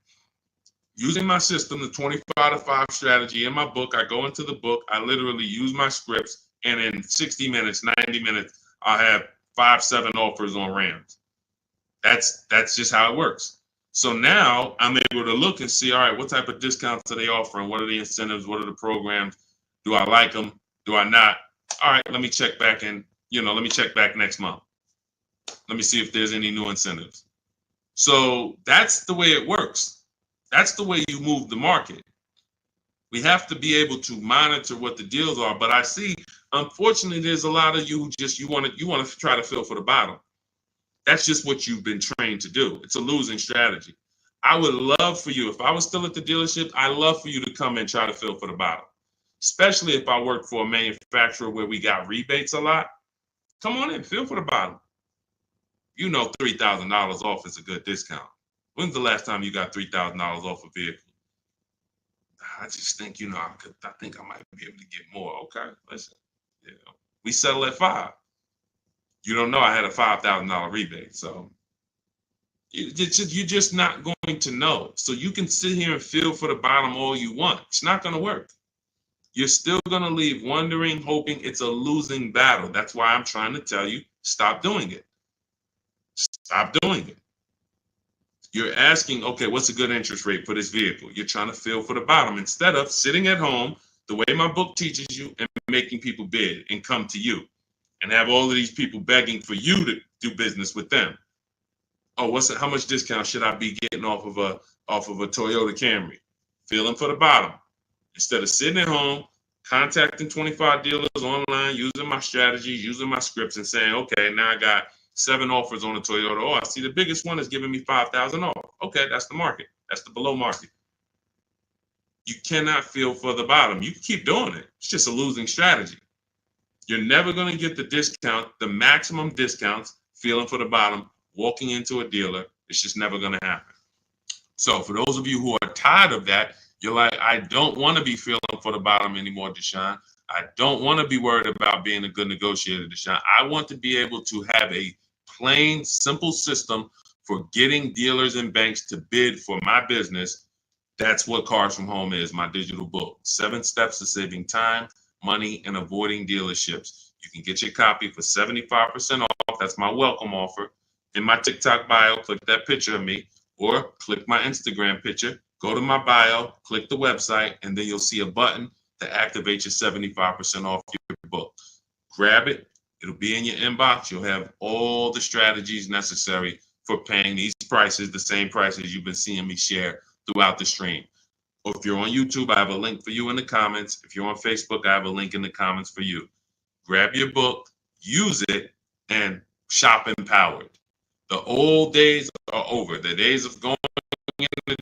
Using my system, the 25 to 5 strategy in my book, I go into the book, I literally use my scripts, and in 60 minutes, 90 minutes, I'll have 5, 7 offers on Rams. That's just how it works. So now I'm able to look and see, all right, what type of discounts are they offering? What are the incentives? What are the programs? Do I like them? Do I not? All right, let me check back let me check back next month. Let me see if there's any new incentives. So that's the way it works. That's the way you move the market. We have to be able to monitor what the deals are. But I see, unfortunately, there's a lot of you who you want to try to fill for the bottom. That's just what you've been trained to do. It's a losing strategy. I would love for you, if I was still at the dealership, I'd love for you to come and try to fill for the bottom. Especially if I work for a manufacturer where we got rebates a lot. Come on in, fill for the bottom. $3,000 off is a good discount. When's the last time you got $3,000 off a vehicle? I just think, I think I might be able to get more. Okay, listen, we settle at 5. You don't know I had a $5,000 rebate, so you're just not going to know. So you can sit here and feel for the bottom all you want. It's not going to work. You're still going to leave wondering, hoping it's a losing battle. That's why I'm trying to tell you, stop doing it. Stop doing it. You're asking, okay, what's a good interest rate for this vehicle? You're trying to feel for the bottom instead of sitting at home the way my book teaches you and making people bid and come to you and have all of these people begging for you to do business with them. Oh, how much discount should I be getting off of a Toyota Camry? Feeling for the bottom. Instead of sitting at home, contacting 25 dealers online, using my strategies, using my scripts, and saying, okay, now I got 7 offers on a Toyota. Oh, I see the biggest one is giving me 5,000 off. Okay, that's the market. That's the below market. You cannot feel for the bottom. You can keep doing it. It's just a losing strategy. You're never going to get the discount, the maximum discounts, feeling for the bottom, walking into a dealer. It's just never going to happen. So for those of you who are tired of that, you're like, I don't want to be feeling for the bottom anymore, Deshaun. I don't want to be worried about being a good negotiator, Deshaun. I want to be able to have a plain, simple system for getting dealers and banks to bid for my business. That's what Cars from Home is, my digital book. 7 steps to saving time, money, and avoiding dealerships. You can get your copy for 75% off. That's my welcome offer. In my TikTok bio, click that picture of me, or click my Instagram picture. Go to my bio, click the website, and then you'll see a button to activate your 75% off your book. Grab it. It'll be in your inbox. You'll have all the strategies necessary for paying these prices, the same prices you've been seeing me share throughout the stream. Or if you're on YouTube, I have a link for you in the comments. If you're on Facebook, I have a link in the comments for you. Grab your book, use it, and shop empowered. The old days are over. The days of going into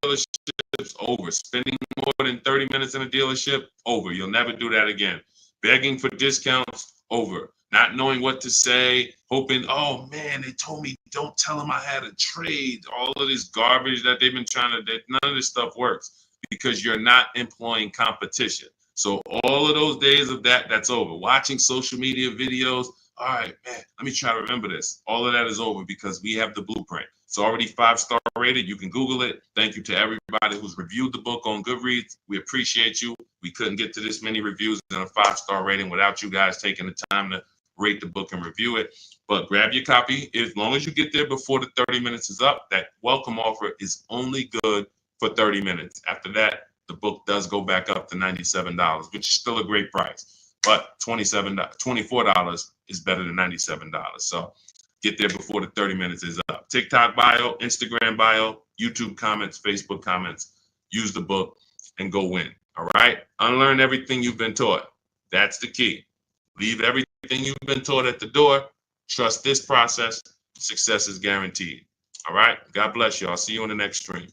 dealerships, over. Spending more than 30 minutes in a dealership, over. You'll never do that again. Begging for discounts, over. Not knowing what to say, hoping, oh man, they told me don't tell them I had a trade. All of this garbage that they've been none of this stuff works because you're not employing competition. So all of those days of that's over. Watching social media videos, all right, man, let me try to remember this. All of that is over because we have the blueprint. It's already 5-star rated. You can Google it. Thank you to everybody who's reviewed the book on Goodreads. We appreciate you. We couldn't get to this many reviews and a 5-star rating without you guys taking the time to rate the book and review it. But grab your copy. As long as you get there before the 30 minutes is up, that welcome offer is only good for 30 minutes. After that, the book does go back up to $97, which is still a great price. But $24 is better than $97. So get there before the 30 minutes is up. TikTok bio, Instagram bio, YouTube comments, Facebook comments. Use the book and go win. All right? Unlearn everything you've been taught. That's the key. Leave everything you've been taught at the door. Trust this process. Success is guaranteed. All right? God bless you. I'll see you on the next stream.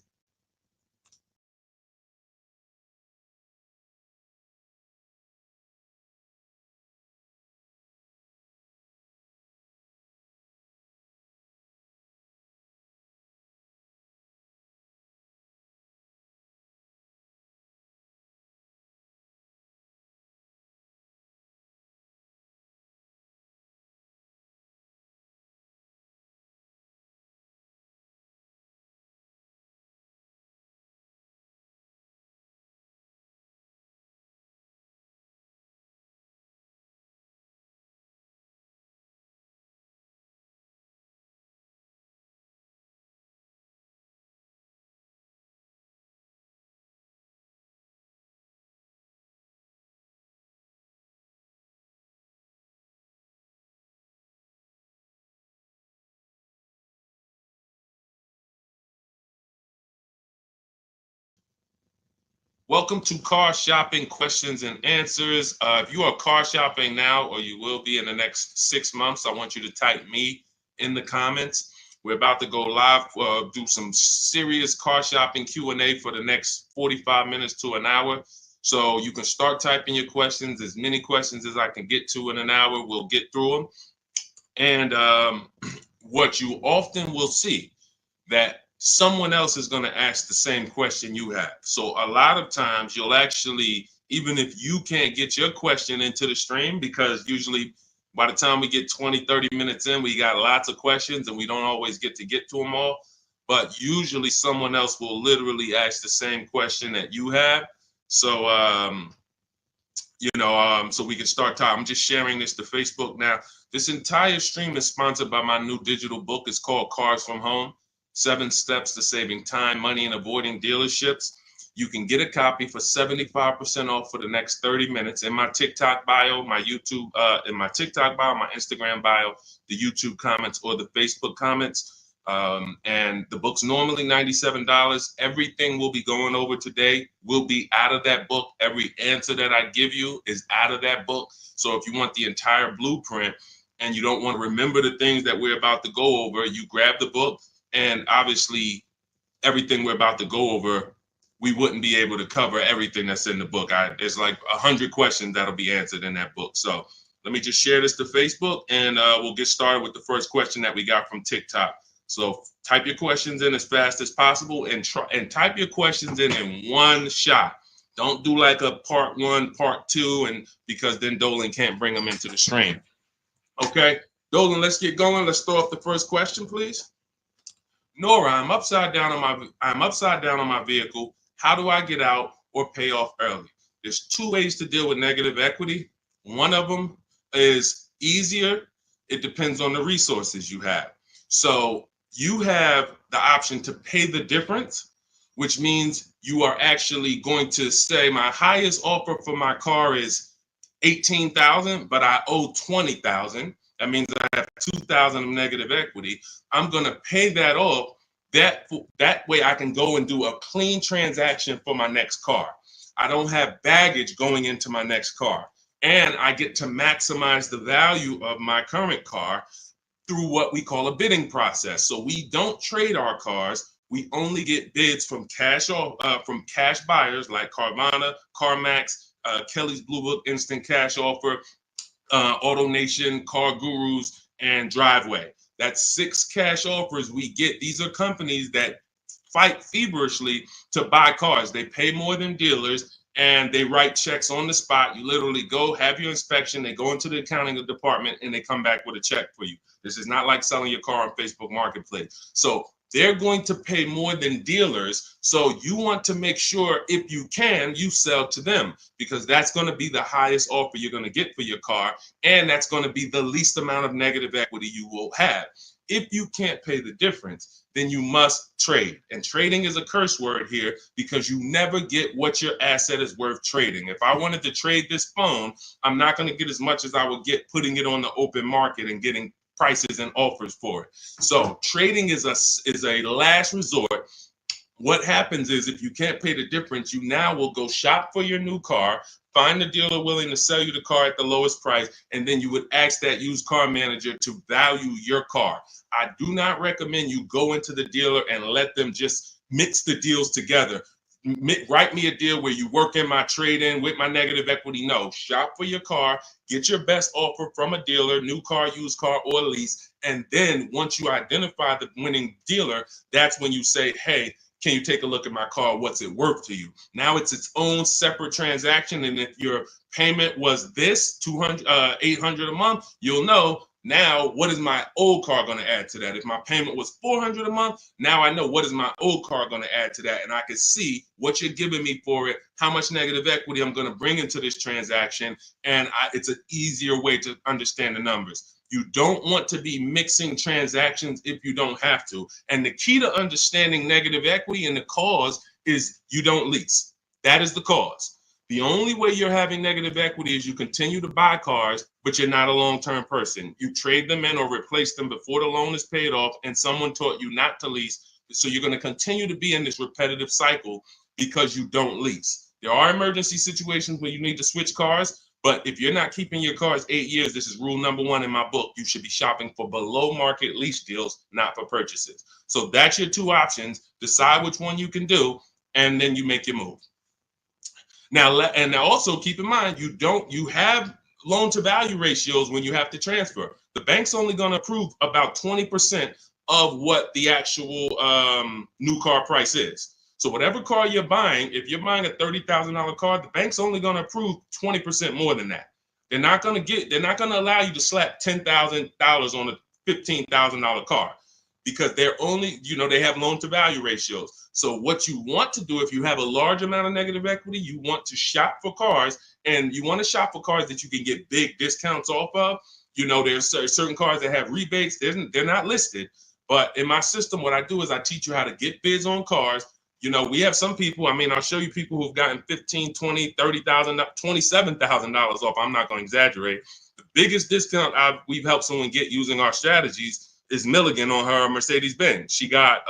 Welcome to Car Shopping Questions and Answers. If you are car shopping now, or you will be in the next 6 months, I want you to type me in the comments. We're about to go live, do some serious car shopping Q&A for the next 45 minutes to an hour. So you can start typing your questions, as many questions as I can get to in an hour. We'll get through them. And what you often will see, that someone else is going to ask the same question you have. So a lot of times you'll actually, even if you can't get your question into the stream, because usually by the time we get 20, 30 minutes in, we got lots of questions and we don't always get to them all. But usually someone else will literally ask the same question that you have. So, so we can start talking. I'm just sharing this to Facebook now. This entire stream is sponsored by my new digital book. It's called Cars from Home. 7 Steps to Saving Time, Money, and Avoiding Dealerships. You can get a copy for 75% off for the next 30 minutes in my TikTok bio, my YouTube, in my TikTok bio, my Instagram bio, the YouTube comments, or the Facebook comments. And the book's normally $97. Everything we'll be going over today will be out of that book. Every answer that I give you is out of that book. So if you want the entire blueprint and you don't want to remember the things that we're about to go over, you grab the book, and obviously everything we're about to go over, we wouldn't be able to cover everything that's in the book. There's like 100 questions that'll be answered in that book. So let me just share this to Facebook, and we'll get started with the first question that we got from TikTok. So type your questions in as fast as possible, and type your questions in one shot. Don't do like a part one, part two, and because then Dolan can't bring them into the stream. Okay, Dolan, let's get going. Let's throw up the first question, please. Nora, I'm upside down on my vehicle. How do I get out or pay off early? There's two ways to deal with negative equity. One of them is easier. It depends on the resources you have. So you have the option to pay the difference, which means you are actually going to say my highest offer for my car is $18,000, but I owe $20,000. That means I have $2,000 of negative equity. I'm going to pay that off. That way I can go and do a clean transaction for my next car. I don't have baggage going into my next car. And I get to maximize the value of my current car through what we call a bidding process. So we don't trade our cars. We only get bids from cash buyers like Carvana, CarMax, Kelly's Blue Book Instant Cash Offer, AutoNation, Car Gurus, and Driveway. That's 6 cash offers we get. These are companies that fight feverishly to buy cars. They pay more than dealers, and they write checks on the spot. You literally go, have your inspection, they go into the accounting department, and they come back with a check for you. This is not like selling your car on Facebook Marketplace. So they're going to pay more than dealers. So you want to make sure, if you can, you sell to them, because that's going to be the highest offer you're going to get for your car. And that's going to be the least amount of negative equity you will have. If you can't pay the difference, then you must trade. And trading is a curse word here, because you never get what your asset is worth trading. If I wanted to trade this phone, I'm not going to get as much as I would get putting it on the open market and getting prices and offers for it. So trading is a last resort. What happens is, if you can't pay the difference, you now will go shop for your new car, find a dealer willing to sell you the car at the lowest price, and then you would ask that used car manager to value your car. I do not recommend you go into the dealer and let them just mix the deals together. Write me a deal where you work in my trade-in with my negative equity. No, shop for your car, get your best offer from a dealer, new car, used car, or lease. And then once you identify the winning dealer, that's when you say, hey, can you take a look at my car? What's it worth to you? Now it's its own separate transaction. And if your payment was this $800 a month, you'll know, now what is my old car going to add to that? If my payment was $400 a month, now I know what is my old car going to add to that. And I can see what you're giving me for it, how much negative equity I'm going to bring into this transaction. And it's an easier way to understand the numbers. You don't want to be mixing transactions if you don't have to. And the key to understanding negative equity and the cause is you don't lease. That is the cause. The only way you're having negative equity is you continue to buy cars, but you're not a long-term person. You trade them in or replace them before the loan is paid off, and someone taught you not to lease. So you're going to continue to be in this repetitive cycle because you don't lease. There are emergency situations where you need to switch cars, but if you're not keeping your cars 8 years, this is rule number 1 in my book. You should be shopping for below market lease deals, not for purchases. So that's your 2 options. Decide which one you can do, and then you make your move. Now, and also keep in mind, you have loan to value ratios when you have to transfer. The bank's only going to approve about 20% of what the actual new car price is. So whatever car you're buying, if you're buying a $30,000 car, the bank's only going to approve 20% more than that. They're not going to allow you to slap $10,000 on a $15,000 car, because they're only, they have loan to value ratios. So what you want to do, if you have a large amount of negative equity, you want to shop for cars, and you want to shop for cars that you can get big discounts off of. There's certain cars that have rebates. They're not listed. But in my system, what I do is I teach you how to get bids on cars. You know, we have some people, I mean, I'll show you people who've gotten $15,000, $20,000, $30,000, $27,000 off. I'm not going to exaggerate. The biggest discount we've helped someone get using our strategies is Milligan on her Mercedes-Benz. She got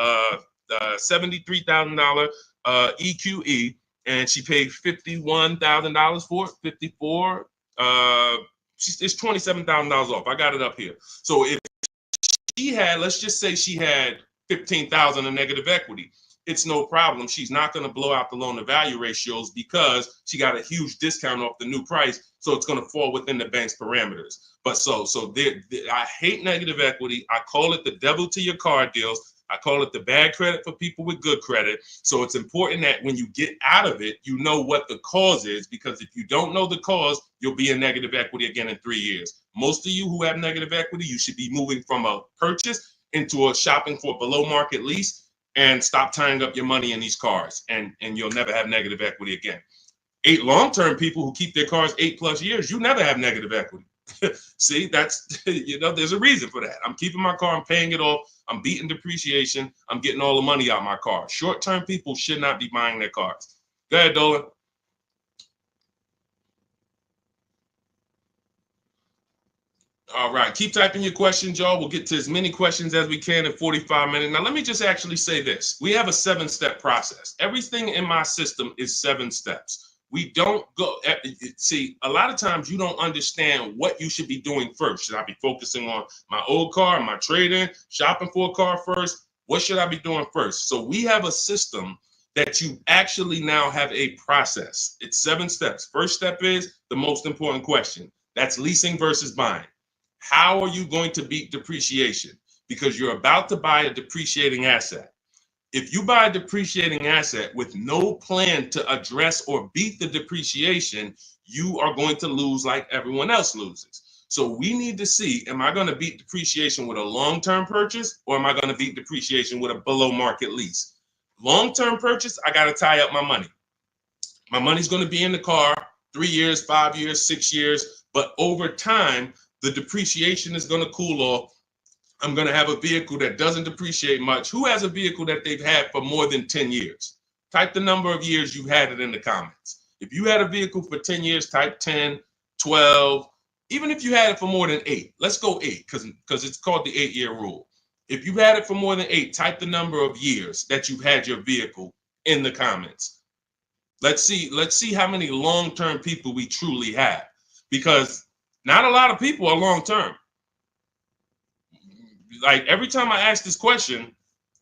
$73,000 EQE, and she paid $51,000 for it, 54. It's $27,000 off. I got it up here. So if she had, let's just say she had 15,000 in negative equity, it's no problem. She's not going to blow out the loan to value ratios because she got a huge discount off the new price. So it's going to fall within the bank's parameters. But I hate negative equity. I call it the devil to your car deals. I call it the bad credit for people with good credit. So it's important that when you get out of it, you know what the cause is, because if you don't know the cause, you'll be in negative equity again in 3 years. Most of you who have negative equity, you should be moving from a purchase into a shopping for below market lease, and stop tying up your money in these cars, and you'll never have negative equity again. 8 long-term people who keep their cars 8+ years, you never have negative equity. See, that's, you know, there's a reason for that. I'm keeping my car, I'm paying it off, I'm beating depreciation, I'm getting all the money out of my car. Short-term people should not be buying their cars. Go ahead, Dolan. All right, keep typing your questions, y'all. We'll get to as many questions as we can in 45 minutes. Now, let me just actually say this. We have a 7-step process. Everything in my system is 7 steps. We don't go, see, a lot of times you don't understand what you should be doing first. Should I be focusing on my old car, my trade-in, shopping for a car first? What should I be doing first? So we have a system that you actually now have a process. It's 7 steps. First step is the most important question. That's leasing versus buying. How are you going to beat depreciation? Because you're about to buy a depreciating asset. If you buy a depreciating asset with no plan to address or beat the depreciation, you are going to lose like everyone else loses. So we need to see, am I going to beat depreciation with a long-term purchase, or am I going to beat depreciation with a below market lease? Long-term purchase, I got to tie up my money. My money's going to be in the car 3 years, 5 years, 6 years, but over time, the depreciation is going to cool off. I'm going to have a vehicle that doesn't depreciate much. Who has a vehicle that they've had for more than 10 years? Type the number of years you've had it in the comments. If you had a vehicle for 10 years, type 10, 12, even if you had it for more than 8. Let's go 8 because it's called the 8-year rule. If you've had it for more than 8, type the number of years that you've had your vehicle in the comments. Let's see how many long-term people we truly have, because not a lot of people are long-term. Like every time I ask this question,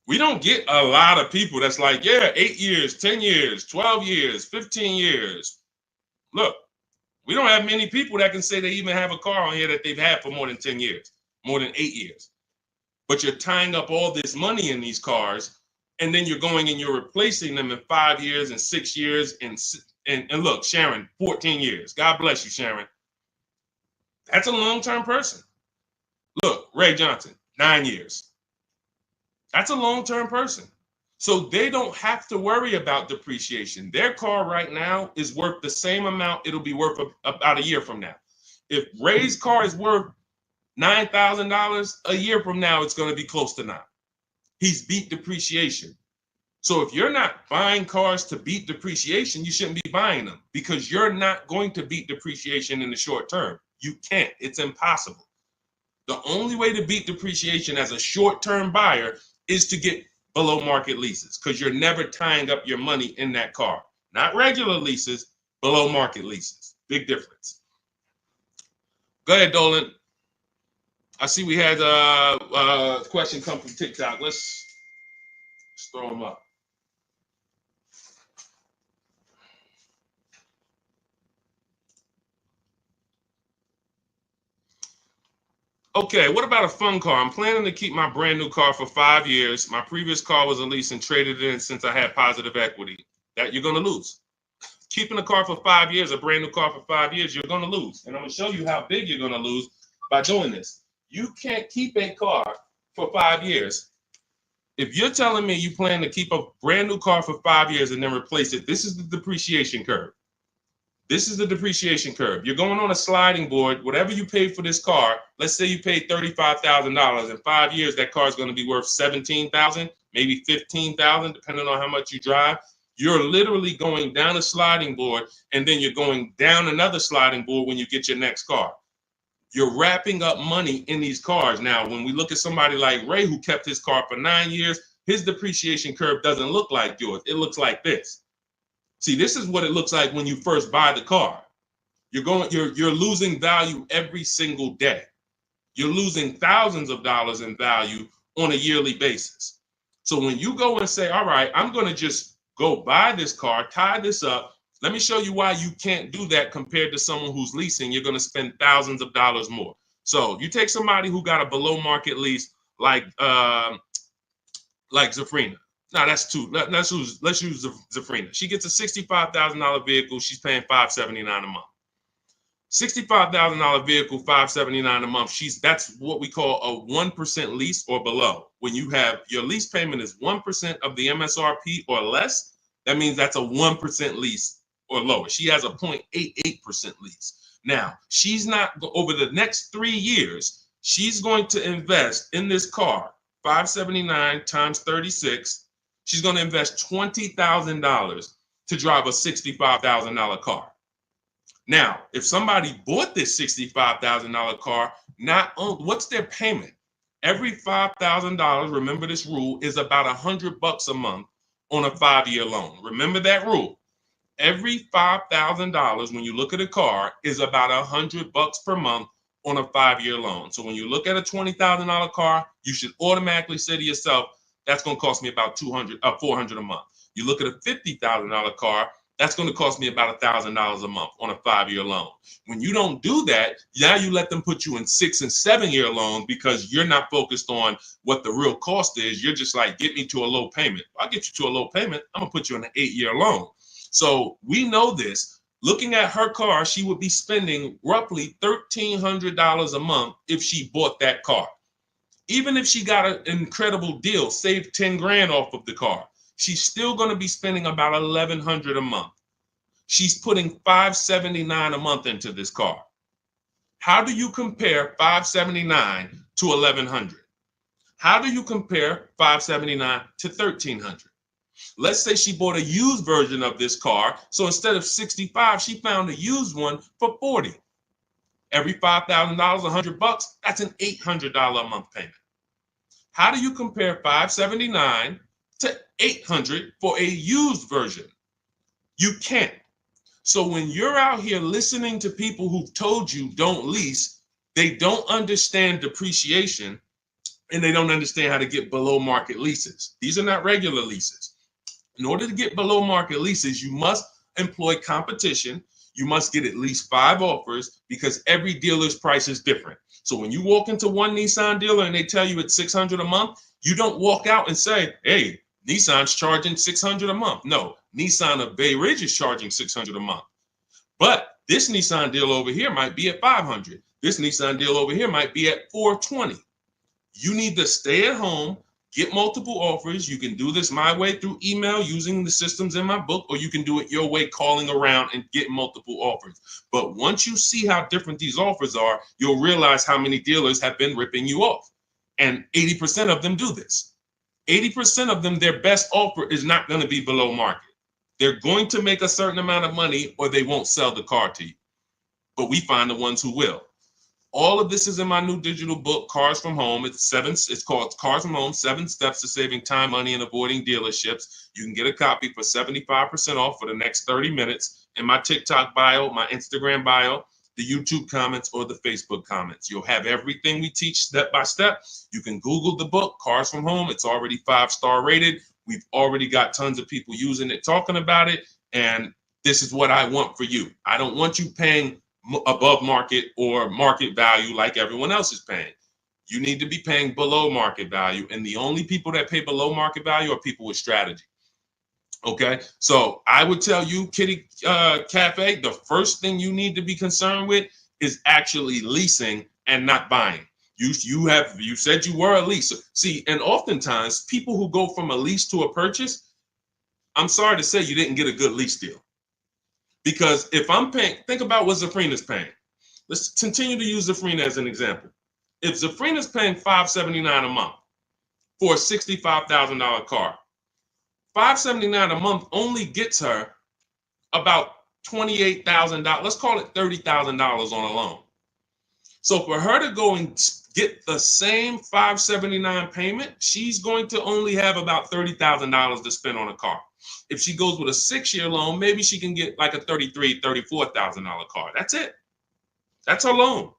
we don't get a lot of people that's like, yeah, 8 years, 10 years, 12 years, 15 years. Look, we don't have many people that can say they even have a car on here that they've had for more than 10 years, more than 8 years. But you're tying up all this money in these cars, and then you're going and you're replacing them in 5 years and 6 years. And look, Sharon, 14 years. God bless you, Sharon. That's a long-term person. Look, Ray Johnson, 9 years. That's a long-term person. So they don't have to worry about depreciation. Their car right now is worth the same amount it'll be worth about a year from now. If Ray's car is worth $9,000, a year from now, it's going to be close to 9. He's beat depreciation. So if you're not buying cars to beat depreciation, you shouldn't be buying them, because you're not going to beat depreciation in the short term. You can't. It's impossible. The only way to beat depreciation as a short-term buyer is to get below market leases, because you're never tying up your money in that car. Not regular leases, below market leases. Big difference. Go ahead, Dolan. I see we had a question come from TikTok. Let's throw them up. Okay, what about a fun car? I'm planning to keep my brand new car for 5 years. My previous car was a lease and traded in since I had positive equity. That you're going to lose. Keeping a car for 5 years, a brand new car for 5 years, you're going to lose. And I'm going to show you how big you're going to lose by doing this. You can't keep a car for 5 years. If you're telling me you plan to keep a brand new car for 5 years and then replace it, this is the depreciation curve. This is the depreciation curve. You're going on a sliding board. Whatever you paid for this car, let's say you paid $35,000. In 5 years, that car is going to be worth $17,000, maybe $15,000, depending on how much you drive. You're literally going down a sliding board, and then you're going down another sliding board when you get your next car. You're wrapping up money in these cars. Now, when we look at somebody like Ray, who kept his car for 9 years, his depreciation curve doesn't look like yours. It looks like this. See, this is what it looks like when you first buy the car. You're losing value every single day. You're losing thousands of dollars in value on a yearly basis. So when you go and say, all right, I'm going to just go buy this car, tie this up. Let me show you why you can't do that compared to someone who's leasing. You're going to spend thousands of dollars more. So you take somebody who got a below market lease like Zafrina. No, that's too. Let's use Zafrina. She gets a $65,000 vehicle. She's paying $579 a month. $65,000 vehicle, $579 a month. That's what we call a 1% lease or below. When you have your lease payment is 1% of the MSRP or less, that means that's a 1% lease or lower. She has a 0.88% lease. Now, she's not, over the next 3 years, she's going to invest in this car, $579 times 36. She's going to invest $20,000 to drive a $65,000 car. Now, if somebody bought this $65,000 car, what's their payment? Every $5,000, remember this rule, is about $100 a month on a 5-year loan. Remember that rule. Every $5,000, when you look at a car, is about $100 per month on a 5-year loan. So when you look at a $20,000 car, you should automatically say to yourself, that's going to cost me about $400 a month. You look at a $50,000 car, that's going to cost me about $1,000 a month on a 5-year loan. When you don't do that, now you let them put you in 6- and 7-year loans because you're not focused on what the real cost is. You're just like, get me to a low payment. I'll get you to a low payment. I'm going to put you in an 8-year loan. So we know this. Looking at her car, she would be spending roughly $1,300 a month if she bought that car. Even if she got an incredible deal, saved 10 grand off of the car, she's still going to be spending about $1,100 a month. She's putting $579 a month into this car. How do you compare $579 to $1,100? How do you compare $579 to $1,300? Let's say she bought a used version of this car. So instead of $65, she found a used one for $40. Every $5,000, $100, that's an $800 a month payment. How do you compare $579 to $800 for a used version? You can't. So when you're out here listening to people who've told you don't lease, they don't understand depreciation and they don't understand how to get below market leases. These are not regular leases. In order to get below market leases, you must employ competition. You must get at least 5 offers because every dealer's price is different. So when you walk into one Nissan dealer and they tell you it's $600 a month, you don't walk out and say, hey, Nissan's charging $600 a month. No, Nissan of Bay Ridge is charging $600 a month. But this Nissan deal over here might be at $500. This Nissan deal over here might be at $420. You need to stay at home, get multiple offers. You can do this my way through email using the systems in my book, or you can do it your way, calling around and get multiple offers. But once you see how different these offers are, you'll realize how many dealers have been ripping you off. And 80% of them do this. 80% of them, their best offer is not going to be below market. They're going to make a certain amount of money or they won't sell the car to you. But we find the ones who will. All of this is in my new digital book, Cars from Home. It's called Cars from Home, 7 Steps to Saving Time, Money, and Avoiding Dealerships. You can get a copy for 75% off for the next 30 minutes in my TikTok bio, my Instagram bio, the YouTube comments, or the Facebook comments. You'll have everything we teach step by step. You can Google the book, Cars from Home. It's already 5-star rated. We've already got tons of people using it, talking about it. And this is what I want for you. I don't want you paying above market or market value like everyone else is paying. You need to be paying below market value. And the only people that pay below market value are people with strategy. Okay, so I would tell you, Kitty Cafe, the first thing you need to be concerned with is actually leasing and not buying. You said you were a leaser. See, and oftentimes people who go from a lease to a purchase, I'm sorry to say you didn't get a good lease deal. Because if I'm paying, think about what Zafrina's paying. Let's continue to use Zafrina as an example. If Zafrina's paying $579 a month for a $65,000 car, $579 a month only gets her about $28,000. Let's call it $30,000 on a loan. So for her to go and get the same $579 payment, she's going to only have about $30,000 to spend on a car. If she goes with a 6-year loan, maybe she can get like a $33,000, $34,000 car. That's it. That's her loan.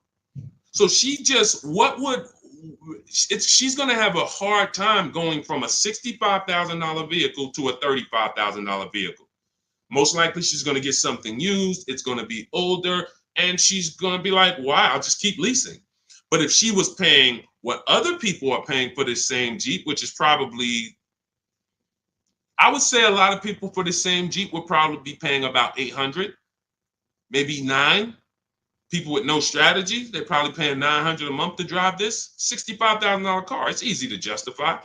So she's going to have a hard time going from a $65,000 vehicle to a $35,000 vehicle. Most likely she's going to get something used. It's going to be older, and she's going to be like, wow, I'll just keep leasing. But if she was paying what other people are paying for this same Jeep, which is probably, I would say a lot of people for the same Jeep would probably be paying about $800, maybe $900. People with no strategy, they're probably paying $900 a month to drive this $65,000 car. It's easy to justify.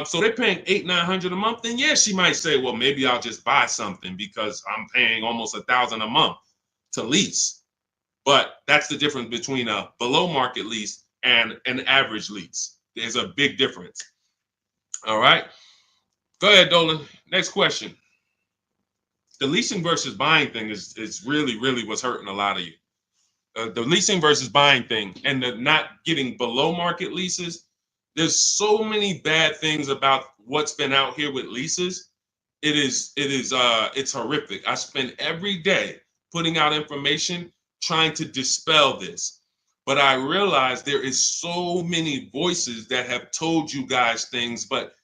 So they're paying $800-900 a month. Then yeah, she might say, well, maybe I'll just buy something because I'm paying almost $1,000 a month to lease. But that's the difference between a below market lease and an average lease. There's a big difference. All right. Go ahead, Dolan. Next question. The leasing versus buying thing is really what's hurting a lot of you. The leasing versus buying thing and the not getting below market leases. There's so many bad things about what's been out here with leases. It's horrific. I spend every day putting out information trying to dispel this. But I realize there is so many voices that have told you guys things, but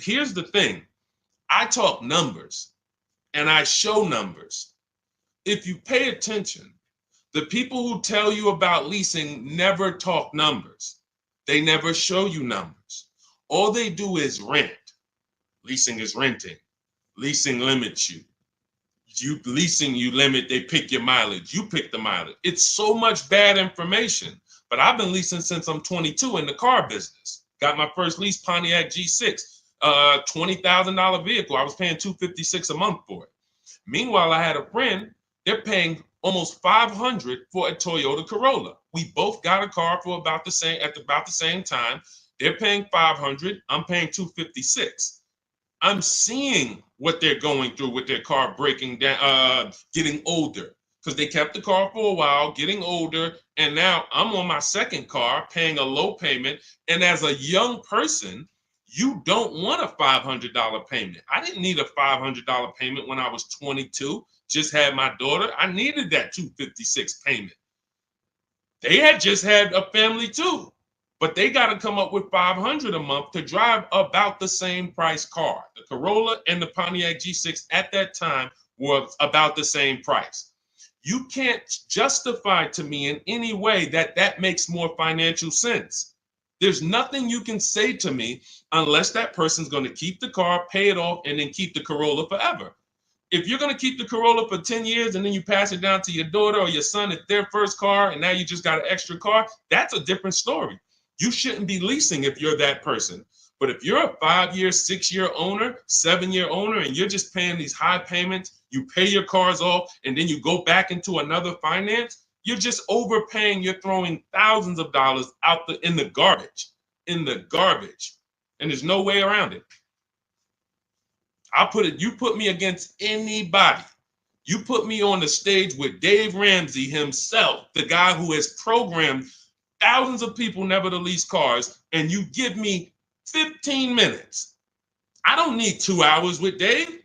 here's the thing. I talk numbers and I show numbers. If you pay attention, the people who tell you about leasing never talk numbers. They never show you numbers. All they do is rent. Leasing is renting. Leasing limits you. You limit, they pick your mileage. You pick the mileage. It's so much bad information. But I've been leasing since I'm 22 in the car business. Got my first lease, Pontiac G6, $20,000 vehicle. I was paying $256 a month for it. Meanwhile, I had a friend, they're paying almost $500 for a Toyota Corolla. We both got a car for about the same time. They're paying $500. I'm paying $256. I'm seeing what they're going through with their car breaking down, getting older, because they kept the car for a while, getting older, and now I'm on my second car, paying a low payment. And as a young person, you don't want a $500 payment. I didn't need a $500 payment when I was 22. Just had my daughter. I needed that $256 payment. They had just had a family too, but they got to come up with $500 a month to drive about the same price car. The Corolla and the Pontiac G6 at that time were about the same price. You can't justify to me in any way that makes more financial sense. There's nothing you can say to me unless that person's going to keep the car, pay it off, and then keep the Corolla forever. If you're going to keep the Corolla for 10 years and then you pass it down to your daughter or your son at their first car and now you just got an extra car, that's a different story. You shouldn't be leasing if you're that person. But if you're a 5-year, 6-year owner, 7-year owner, and you're just paying these high payments, you pay your cars off, and then you go back into another finance, you're just overpaying. You're throwing thousands of dollars out in the garbage, and there's no way around it. You put me against anybody. You put me on the stage with Dave Ramsey himself, the guy who has programmed thousands of people never to lease cars, and you give me 15 minutes. I don't need 2 hours with Dave.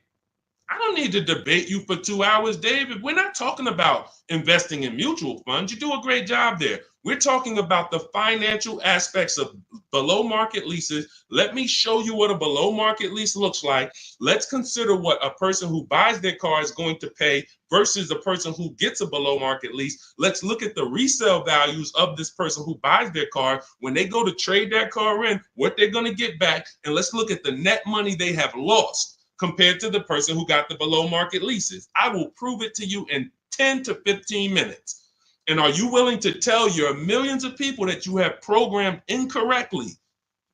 I don't need to debate you for 2 hours, Dave. If we're not talking about investing in mutual funds, you do a great job there. We're talking about the financial aspects of below market leases. Let me show you what a below market lease looks like. Let's consider what a person who buys their car is going to pay versus a person who gets a below market lease. Let's look at the resale values of this person who buys their car. When they go to trade that car in, what they're going to get back. And let's look at the net money they have lost compared to the person who got the below market leases. I will prove it to you in 10 to 15 minutes. And are you willing to tell your millions of people that you have programmed incorrectly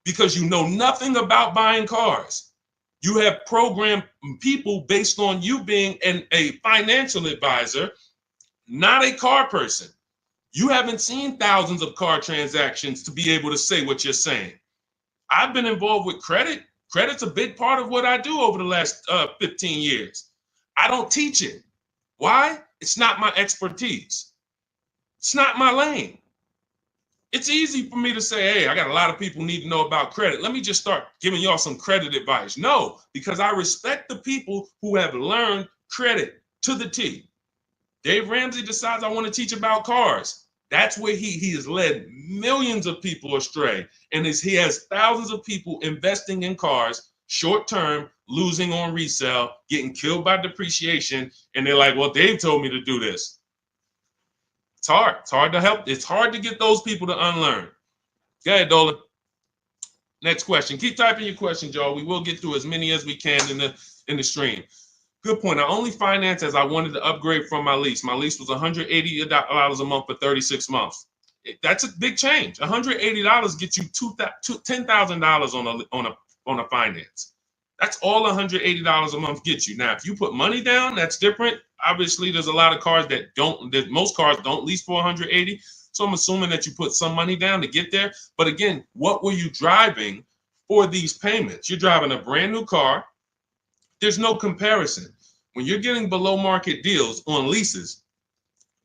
because you know nothing about buying cars? You have programmed people based on you being a financial advisor, not a car person. You haven't seen thousands of car transactions to be able to say what you're saying. I've been involved with credit. Credit's a big part of what I do over the last 15 years. I don't teach it. Why? It's not my expertise. It's not my lane. It's easy for me to say, hey, I got a lot of people need to know about credit. Let me just start giving y'all some credit advice. No, because I respect the people who have learned credit to the T. Dave Ramsey decides I want to teach about cars. That's where he has led millions of people astray. And he has thousands of people investing in cars, short term, losing on resale, getting killed by depreciation. And they're like, well, Dave told me to do this. It's hard. It's hard to help. It's hard to get those people to unlearn. Go ahead, Dolan. Next question. Keep typing your questions, y'all. We will get through as many as we can in the stream. Good point. I only financed as I wanted to upgrade from my lease. My lease was $180 a month for 36 months. That's a big change. $180 gets you $10,000 on a finance. That's all $180 a month gets you. Now, if you put money down, that's different. Obviously, there's a lot of cars most cars don't lease for $180. So I'm assuming that you put some money down to get there. But again, what were you driving for these payments? You're driving a brand new car. There's no comparison. When you're getting below market deals on leases,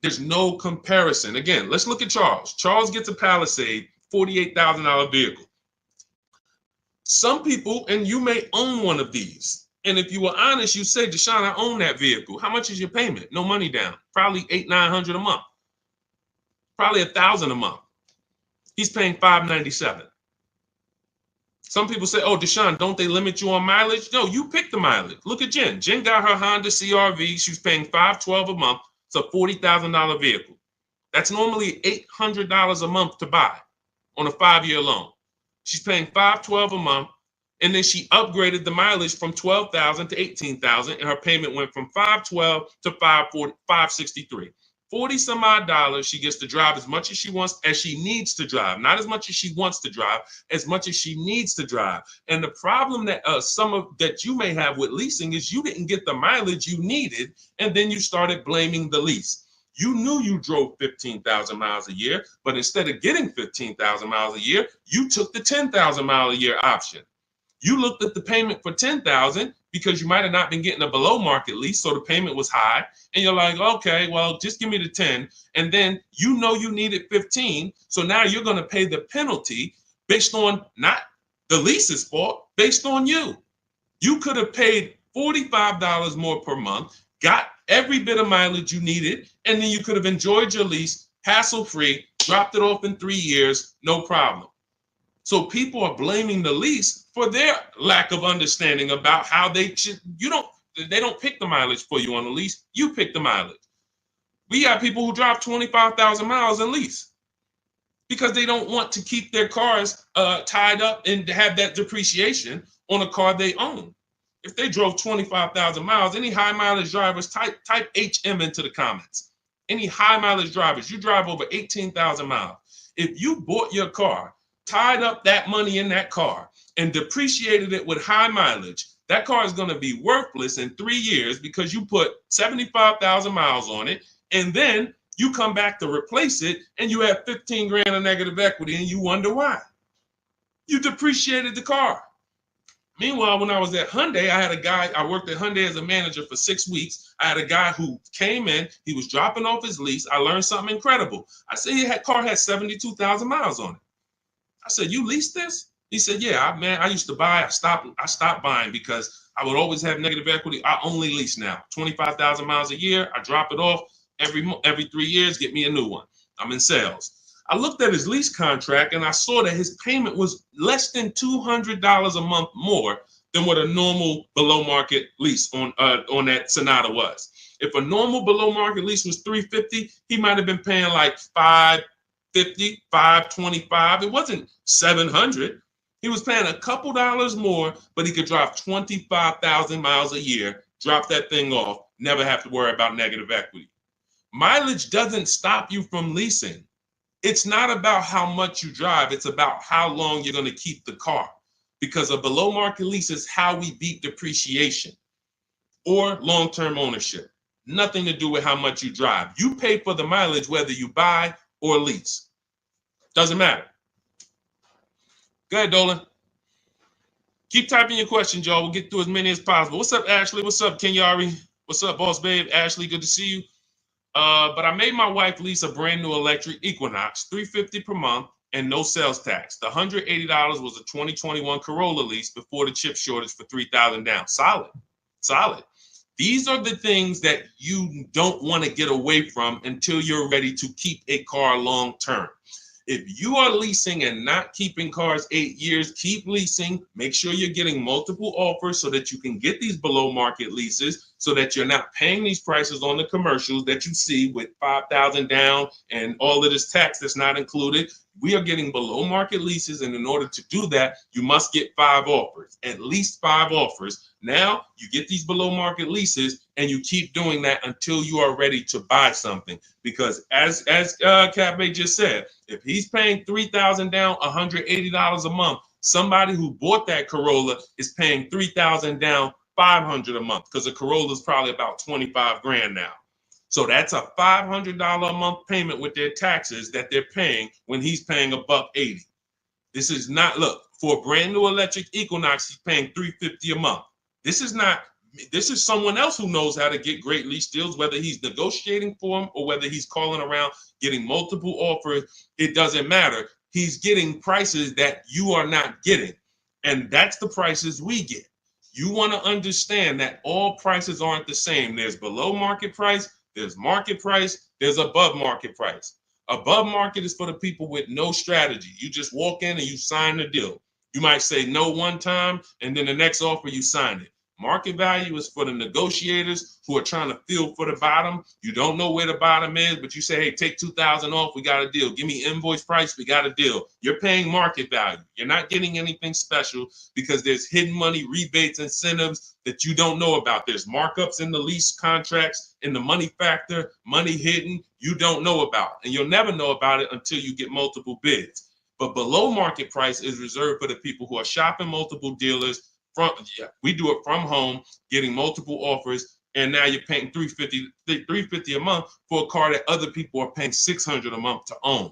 there's no comparison. Again, let's look at Charles. Charles gets a Palisade, $48,000 vehicle. Some people, and you may own one of these. And if you were honest, you say, Deshaun, I own that vehicle. How much is your payment? No money down. Probably $800-900 a month. Probably $1,000 a month. He's paying $597. Some people say, oh, Deshaun, don't they limit you on mileage? No, you pick the mileage. Look at Jen. Jen got her Honda CRV. She's paying $512 a month. It's a $40,000 vehicle. That's normally $800 a month to buy on a 5-year loan. She's paying $512 a month, and then she upgraded the mileage from $12,000 to $18,000, and her payment went from $512 to $563. 40 some odd dollars. She gets to drive as much as she wants, as she needs to drive, not as much as she wants to drive, as much as she needs to drive. And the problem that that you may have with leasing is you didn't get the mileage you needed, and then you started blaming the lease. You knew you drove 15,000 miles a year, but instead of getting 15,000 miles a year, you took the 10,000 mile a year option. You looked at the payment for 10,000 because you might have not been getting a below market lease, so the payment was high, and you're like, okay, well, just give me the 10, and then you know you needed 15, so now you're going to pay the penalty based on not the lease's fault, based on you. You could have paid $45 more per month, got every bit of mileage you needed, and then you could have enjoyed your lease hassle-free, dropped it off in 3 years, no problem. So people are blaming the lease for their lack of understanding about how they don't pick the mileage for you on the lease. You pick the mileage. We got people who drive 25,000 miles in lease because they don't want to keep their cars tied up and have that depreciation on a car they own. If they drove 25,000 miles, any high mileage drivers, type HM into the comments. Any high mileage drivers, you drive over 18,000 miles. If you bought your car, tied up that money in that car, and depreciated it with high mileage, that car is going to be worthless in 3 years because you put 75,000 miles on it, and then you come back to replace it, and you have 15 grand of negative equity, and you wonder why. You depreciated the car. Meanwhile, when I was at Hyundai, I worked at Hyundai as a manager for 6 weeks. I had a guy who came in, he was dropping off his lease. I learned something incredible. I said, car had 72,000 miles on it. I said, you leased this? He said, yeah, I used to buy. I stopped buying because I would always have negative equity. I only lease now. 25,000 miles a year. I drop it off every 3 years, get me a new one. I'm in sales. I looked at his lease contract and I saw that his payment was less than $200 a month more than what a normal below market lease on that Sonata was. If a normal below market lease was $350, he might have been paying like $550, $525. It wasn't $700. He was paying a couple dollars more, but he could drive 25,000 miles a year, drop that thing off, never have to worry about negative equity. Mileage doesn't stop you from leasing. It's not about how much you drive. It's about how long you're going to keep the car. because a below market lease is how we beat depreciation or long-term ownership. Nothing to do with how much you drive. You pay for the mileage whether you buy or lease. Doesn't matter. Go ahead, Dolan. Keep typing your questions, y'all. We'll get through as many as possible. What's up, Ashley? What's up, Kenyari? What's up, Boss Babe? Ashley, good to see you. But I made my wife lease a brand new electric Equinox, $350 per month, and no sales tax. The $180 was a 2021 Corolla lease before the chip shortage for $3,000 down. Solid, solid. These are the things that you don't want to get away from until you're ready to keep a car long term. If you are leasing and not keeping cars 8 years, keep leasing. Make sure you're getting multiple offers so that you can get these below market leases, so that you're not paying these prices on the commercials that you see with $5,000 down and all of this tax that's not included. We are getting below market leases, and in order to do that, you must get 5 offers, at least 5 offers. Now you get these below market leases, and you keep doing that until you are ready to buy something. Because as Cafe just said, if he's paying $3,000 down, $180 a month, somebody who bought that Corolla is paying $3,000 down, $500 a month, because a Corolla is probably about 25 grand now. So that's a $500 a month payment with their taxes that they're paying when he's paying $180. This is not, look, for a brand new electric Equinox, he's paying $350 a month. This is someone else who knows how to get great lease deals, whether he's negotiating for them or whether he's calling around getting multiple offers. It doesn't matter. He's getting prices that you are not getting. And that's the prices we get. You want to understand that all prices aren't the same. There's below market price, there's market price, there's above market price. Above market is for the people with no strategy. You just walk in and you sign the deal. You might say no one time, and then the next offer you sign it. Market value is for the negotiators who are trying to feel for the bottom. You don't know where the bottom is, but you say, hey, take $2,000 off, we got a deal. Give me invoice price, we got a deal. You're paying market value. You're not getting anything special because there's hidden money, rebates, incentives that you don't know about. There's markups in the lease contracts, in the money factor, money hidden, you don't know about. And you'll never know about it until you get multiple bids. But below market price is reserved for the people who are shopping multiple dealers. We do it from home, getting multiple offers, and now you're paying $350 a month for a car that other people are paying $600 a month to own.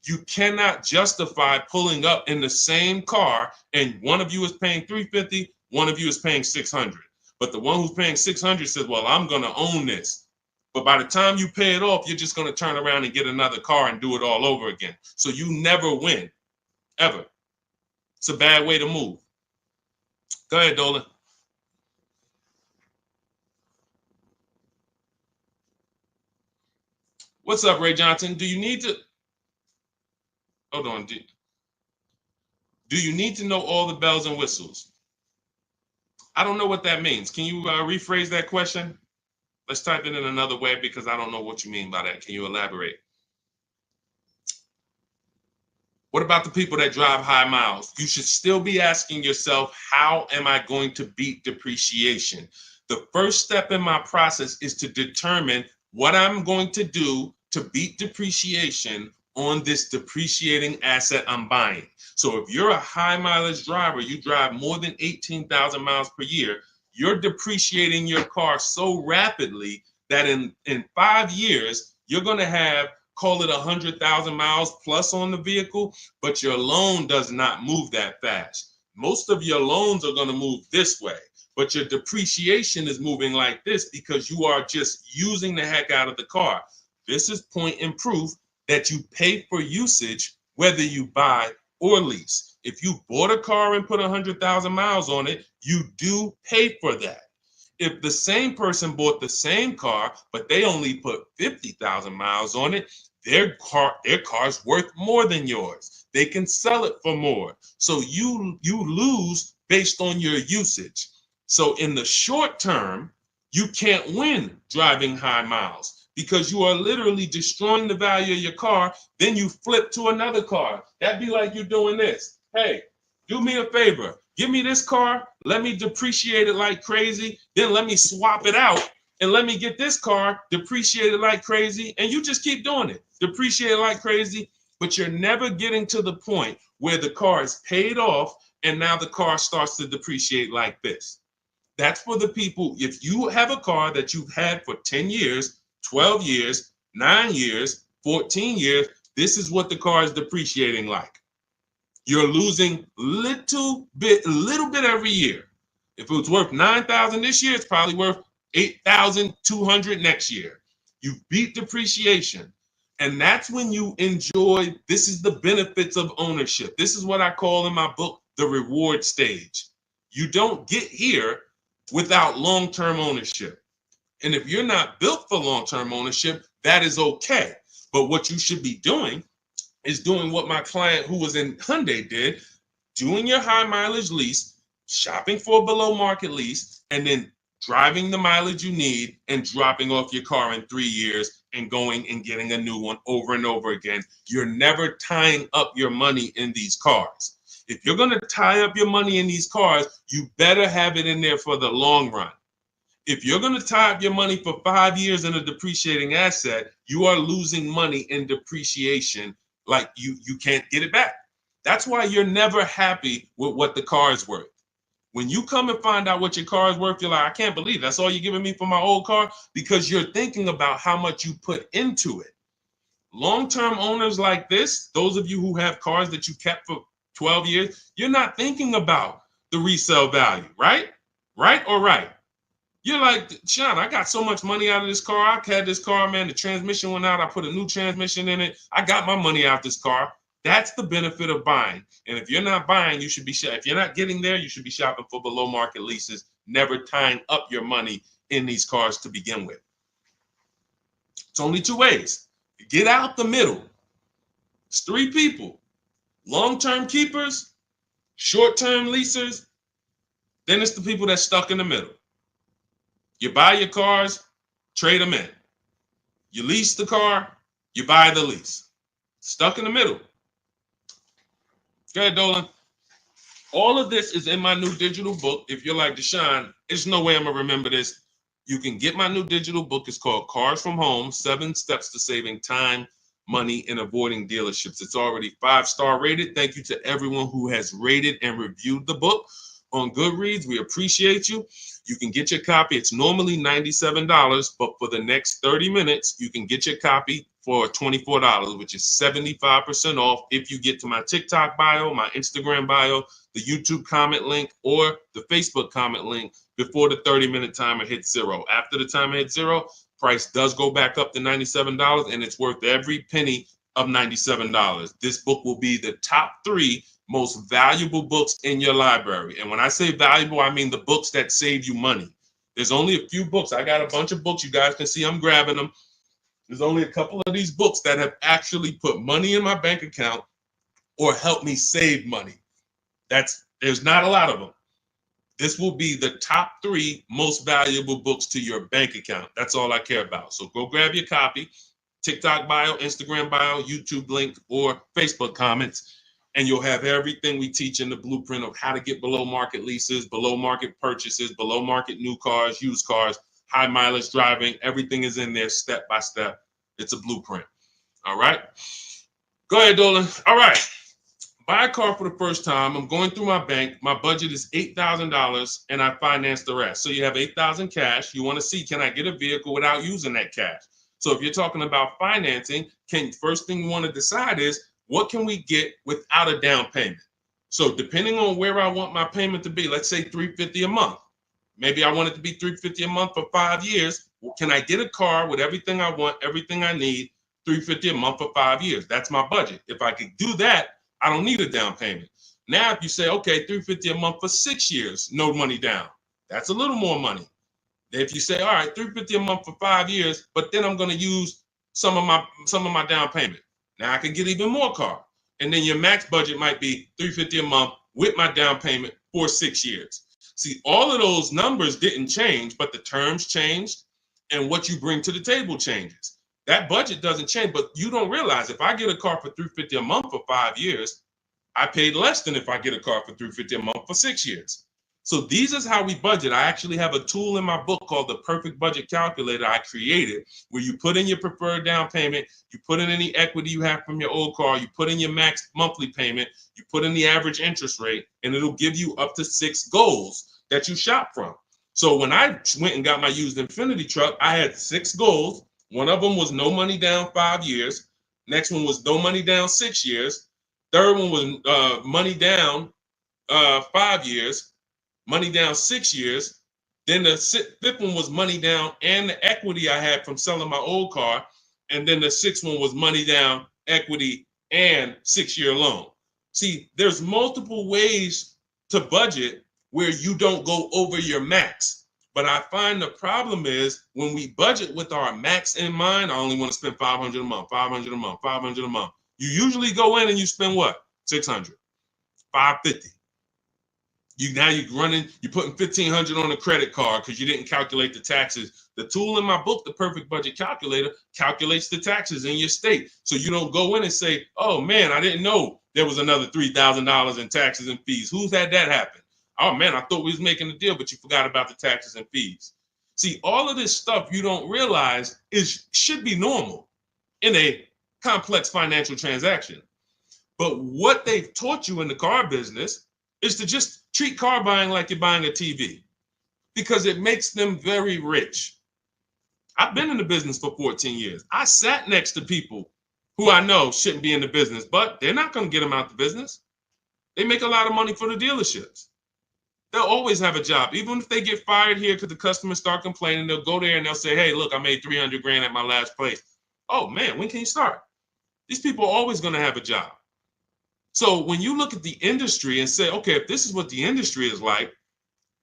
You cannot justify pulling up in the same car and one of you is paying $350, one of you is paying $600. But the one who's paying $600 says, well, I'm going to own this. But by the time you pay it off, you're just going to turn around and get another car and do it all over again. So you never win, ever. It's a bad way to move. Go ahead, Dolan. What's up, Ray Johnson? Do you need to... Hold on. Do you need to know all the bells and whistles? I don't know what that means. Can you rephrase that question? Let's type it in another way because I don't know what you mean by that. Can you elaborate? What about the people that drive high miles? You should still be asking yourself, how am I going to beat depreciation? The first step in my process is to determine what I'm going to do to beat depreciation on this depreciating asset I'm buying. So if you're a high mileage driver, you drive more than 18,000 miles per year, you're depreciating your car so rapidly that in 5 years, you're going to have, call it 100,000 miles plus on the vehicle, but your loan does not move that fast. Most of your loans are going to move this way, but your depreciation is moving like this because you are just using the heck out of the car. This is point and proof that you pay for usage, whether you buy or lease. If you bought a car and put 100,000 miles on it, you do pay for that. If the same person bought the same car, but they only put 50,000 miles on it, their car's worth more than yours. They can sell it for more. So you lose based on your usage. So in the short term, you can't win driving high miles because you are literally destroying the value of your car. Then you flip to another car. That'd be like you doing this. Hey, do me a favor. Give me this car, let me depreciate it like crazy, then let me swap it out and let me get this car depreciated like crazy, and you just keep doing it. Depreciate it like crazy, but you're never getting to the point where the car is paid off and now the car starts to depreciate like this. That's for the people. If you have a car that you've had for 10 years, 12 years, 9 years, 14 years, this is what the car is depreciating like. You're losing a little bit every year. If it was worth $9,000 this year, it's probably worth $8,200 next year. You beat depreciation. And that's when you enjoy, this is the benefits of ownership. This is what I call in my book, the reward stage. You don't get here without long-term ownership. And if you're not built for long-term ownership, that is okay. But what you should be doing is doing what my client who was in Hyundai did, doing your high mileage lease, shopping for a below market lease, and then driving the mileage you need and dropping off your car in 3 years and going and getting a new one over and over again. You're never tying up your money in these cars. If you're going to tie up your money in these cars, you better have it in there for the long run. If you're going to tie up your money for 5 years in a depreciating asset, you are losing money in depreciation. Like you can't get it back. That's why you're never happy with what the car is worth. When you come and find out what your car is worth, you're like, I can't believe that's all you're giving me for my old car, because you're thinking about how much you put into it. Long-term owners like this, those of you who have cars that you kept for 12 years, you're not thinking about the resale value, right? Right or right? You're like, Sean, I got so much money out of this car. I had this car, man. The transmission went out. I put a new transmission in it. I got my money out this car. That's the benefit of buying. And if you're not buying, you should be if you're not getting there, you should be shopping for below market leases, never tying up your money in these cars to begin with. It's only two ways. Get out the middle. It's three people: long-term keepers, short-term leasers. Then it's the people that's stuck in the middle. You buy your cars, trade them in. You lease the car, you buy the lease. Stuck in the middle. Go ahead, Dolan. All of this is in my new digital book. If you're like, Deshaun, there's no way I'm going to remember this. You can get my new digital book. It's called Cars from Home, 7 Steps to Saving Time, Money, and Avoiding Dealerships. It's already 5-star rated. Thank you to everyone who has rated and reviewed the book on Goodreads. We appreciate you. You can get your copy. It's normally $97, but for the next 30 minutes, you can get your copy for $24, which is 75% off if you get to my TikTok bio, my Instagram bio, the YouTube comment link, or the Facebook comment link before the 30-minute timer hits zero. After the timer hits zero, price does go back up to $97, and it's worth every penny of $97. This book will be the top 3 most valuable books in your library. And when I say valuable, I mean the books that save you money. There's only a few books. I got a bunch of books. You guys can see I'm grabbing them. There's only a couple of these books that have actually put money in my bank account or helped me save money. There's not a lot of them. This will be the top 3 most valuable books to your bank account. That's all I care about. So go grab your copy, TikTok bio, Instagram bio, YouTube link, or Facebook comments, and you'll have everything we teach in the blueprint of how to get below market leases, below market purchases, below market new cars, used cars, high mileage driving. Everything is in there step by step. It's a blueprint. All right. Go ahead, Dolan. All right. Buy a car for the first time. I'm going through my bank. My budget is $8,000 and I finance the rest. So you have $8,000 cash. You want to see, can I get a vehicle without using that cash? So if you're talking about financing, first thing you want to decide is, what can we get without a down payment? So depending on where I want my payment to be, let's say $350 a month. Maybe I want it to be $350 a month for 5 years. Well, can I get a car with everything I want, everything I need, $350 a month for 5 years? That's my budget. If I could do that, I don't need a down payment. Now, if you say, okay, $350 a month for 6 years, no money down, that's a little more money. If you say, all right, $350 a month for 5 years, but then I'm going to use some of my down payment. Now I can get even more car. And then your max budget might be $350 a month with my down payment for 6 years. See, all of those numbers didn't change, but the terms changed and what you bring to the table changes. That budget doesn't change, but you don't realize if I get a car for $350 a month for 5 years, I paid less than if I get a car for $350 a month for 6 years. So these is how we budget. I actually have a tool in my book called the Perfect Budget Calculator I created, where you put in your preferred down payment, you put in any equity you have from your old car, you put in your max monthly payment, you put in the average interest rate, and it'll give you up to 6 goals that you shop from. So when I went and got my used Infiniti truck, I had 6 goals. One of them was no money down 5 years. Next one was no money down 6 years. Third one was money down 5 years. Money down 6 years. Then the fifth one was money down and the equity I had from selling my old car. And then the sixth one was money down, equity, and 6-year loan. See, there's multiple ways to budget where you don't go over your max. But I find the problem is when we budget with our max in mind, I only want to spend $500 a month, $500 a month, $500 a month. You usually go in and you spend what? $600, $550. You're putting $1,500 on a credit card because you didn't calculate the taxes. The tool in my book, the Perfect Budget Calculator, calculates the taxes in your state. So you don't go in and say, oh man, I didn't know there was another $3,000 in taxes and fees. Who's had that happen? Oh man, I thought we was making a deal, but you forgot about the taxes and fees. See, all of this stuff you don't realize should be normal in a complex financial transaction. But what they've taught you in the car business is to just treat car buying like you're buying a TV, because it makes them very rich. I've been in the business for 14 years. I sat next to people who I know shouldn't be in the business, but they're not going to get them out the business. They make a lot of money for the dealerships. They'll always have a job. Even if they get fired here because the customers start complaining, they'll go there and they'll say, hey, look, I made 300 grand at my last place. Oh man, when can you start? These people are always going to have a job. So when you look at the industry and say, okay, if this is what the industry is like,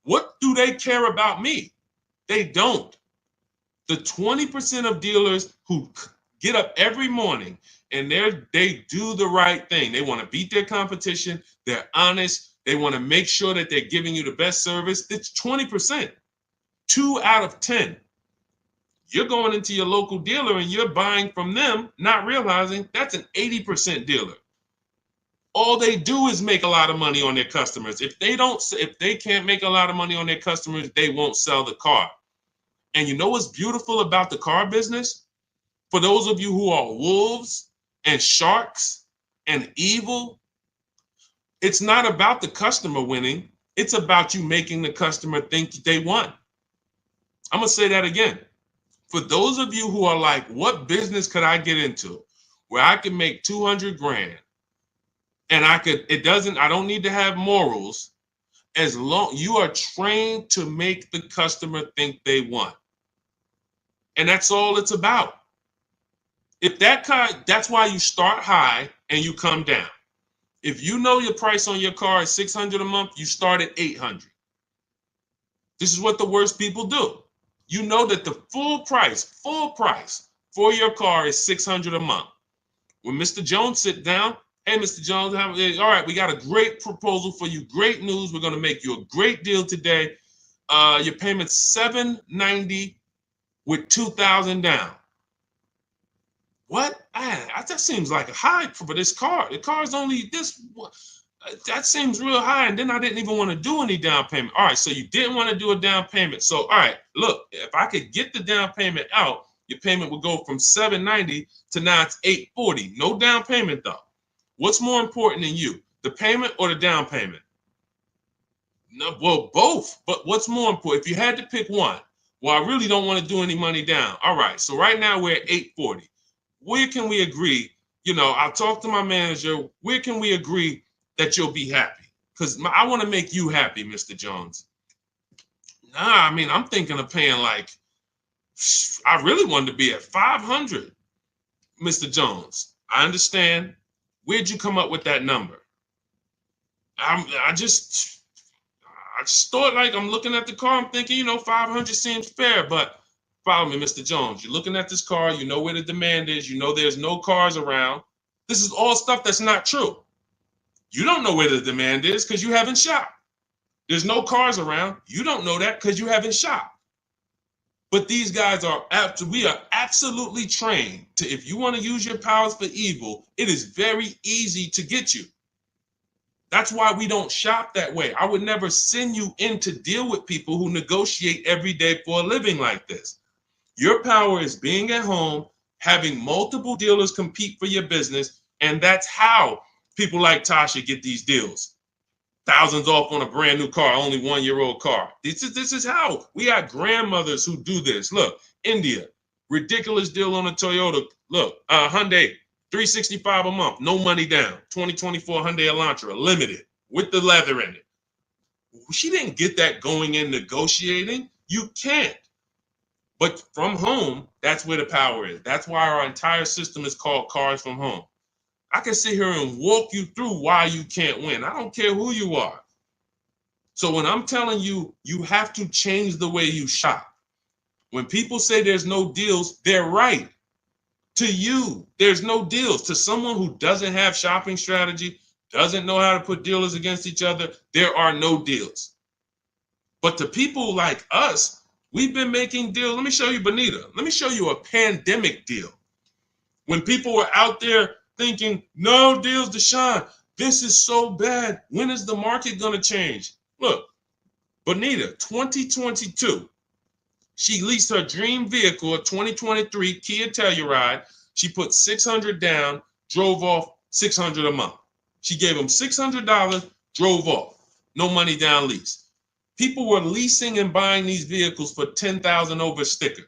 what do they care about me? They don't. The 20% of dealers who get up every morning and they do the right thing. They want to beat their competition. They're honest. They want to make sure that they're giving you the best service. It's 20%. 2 out of 10. You're going into your local dealer and you're buying from them, not realizing that's an 80% dealer. All they do is make a lot of money on their customers. If they can't make a lot of money on their customers, they won't sell the car. And you know what's beautiful about the car business? For those of you who are wolves and sharks and evil, it's not about the customer winning. It's about you making the customer think they won. I'm going to say that again. For those of you who are like, what business could I get into where I can make 200 grand? And I don't need to have morals, as long you are trained to make the customer think they won. And that's all it's about. If that's why you start high and you come down. If you know your price on your car is $600 a month, you start at $800. This is what the worst people do. You know that the full price for your car is $600 a month. When Mr. Jones sit down, hey, Mr. Jones, all right, we got a great proposal for you. Great news. We're going to make you a great deal today. Your payment's $790 with $2,000 down. What? That seems like a high for this car. The car's only this. That seems real high. And then I didn't even want to do any down payment. All right, so you didn't want to do a down payment. So, all right, look, if I could get the down payment out, your payment would go from $790 to now it's $840. No down payment, though. What's more important than you, the payment or the down payment? No, well, both. But what's more important? If you had to pick one, well, I really don't want to do any money down. All right, so right now we're at $840. Where can we agree? I'll talk to my manager. Where can we agree that you'll be happy? Because I want to make you happy, Mr. Jones. Nah, I mean, I'm thinking of paying I really wanted to be at $500, Mr. Jones. I understand. Where'd you come up with that number? I just thought, like, I'm looking at the car, I'm thinking, 500 seems fair, but follow me, Mr. Jones. You're looking at this car, you know where the demand is, you know there's no cars around. This is all stuff that's not true. You don't know where the demand is because you haven't shopped. There's no cars around. You don't know that because you haven't shopped. But these guys we are absolutely trained to, if you want to use your powers for evil, it is very easy to get you. That's why we don't shop that way. I would never send you in to deal with people who negotiate every day for a living like this. Your power is being at home, having multiple dealers compete for your business, and that's how people like Tasha get these deals. Thousands off on a brand new car, only 1-year-old car. This is how we got grandmothers who do this. Look, India, ridiculous deal on a Toyota. Look, Hyundai, $365 a month, no money down. 2024 Hyundai Elantra, limited with the leather in it. She didn't get that going in negotiating. You can't. But from home, that's where the power is. That's why our entire system is called Cars from Home. I can sit here and walk you through why you can't win. I don't care who you are. So when I'm telling you, you have to change the way you shop. When people say there's no deals, they're right. To you, there's no deals. To someone who doesn't have shopping strategy, doesn't know how to put dealers against each other, there are no deals. But to people like us, we've been making deals. Let me show you, Benita. Let me show you a pandemic deal. When people were out there thinking, no deals, Deshaun, this is so bad. When is the market going to change? Look, Benita, 2022, she leased her dream vehicle, a 2023 Kia Telluride. She put $600 down, drove off $600 a month. She gave him $600, drove off. No money down lease. People were leasing and buying these vehicles for $10,000 over sticker.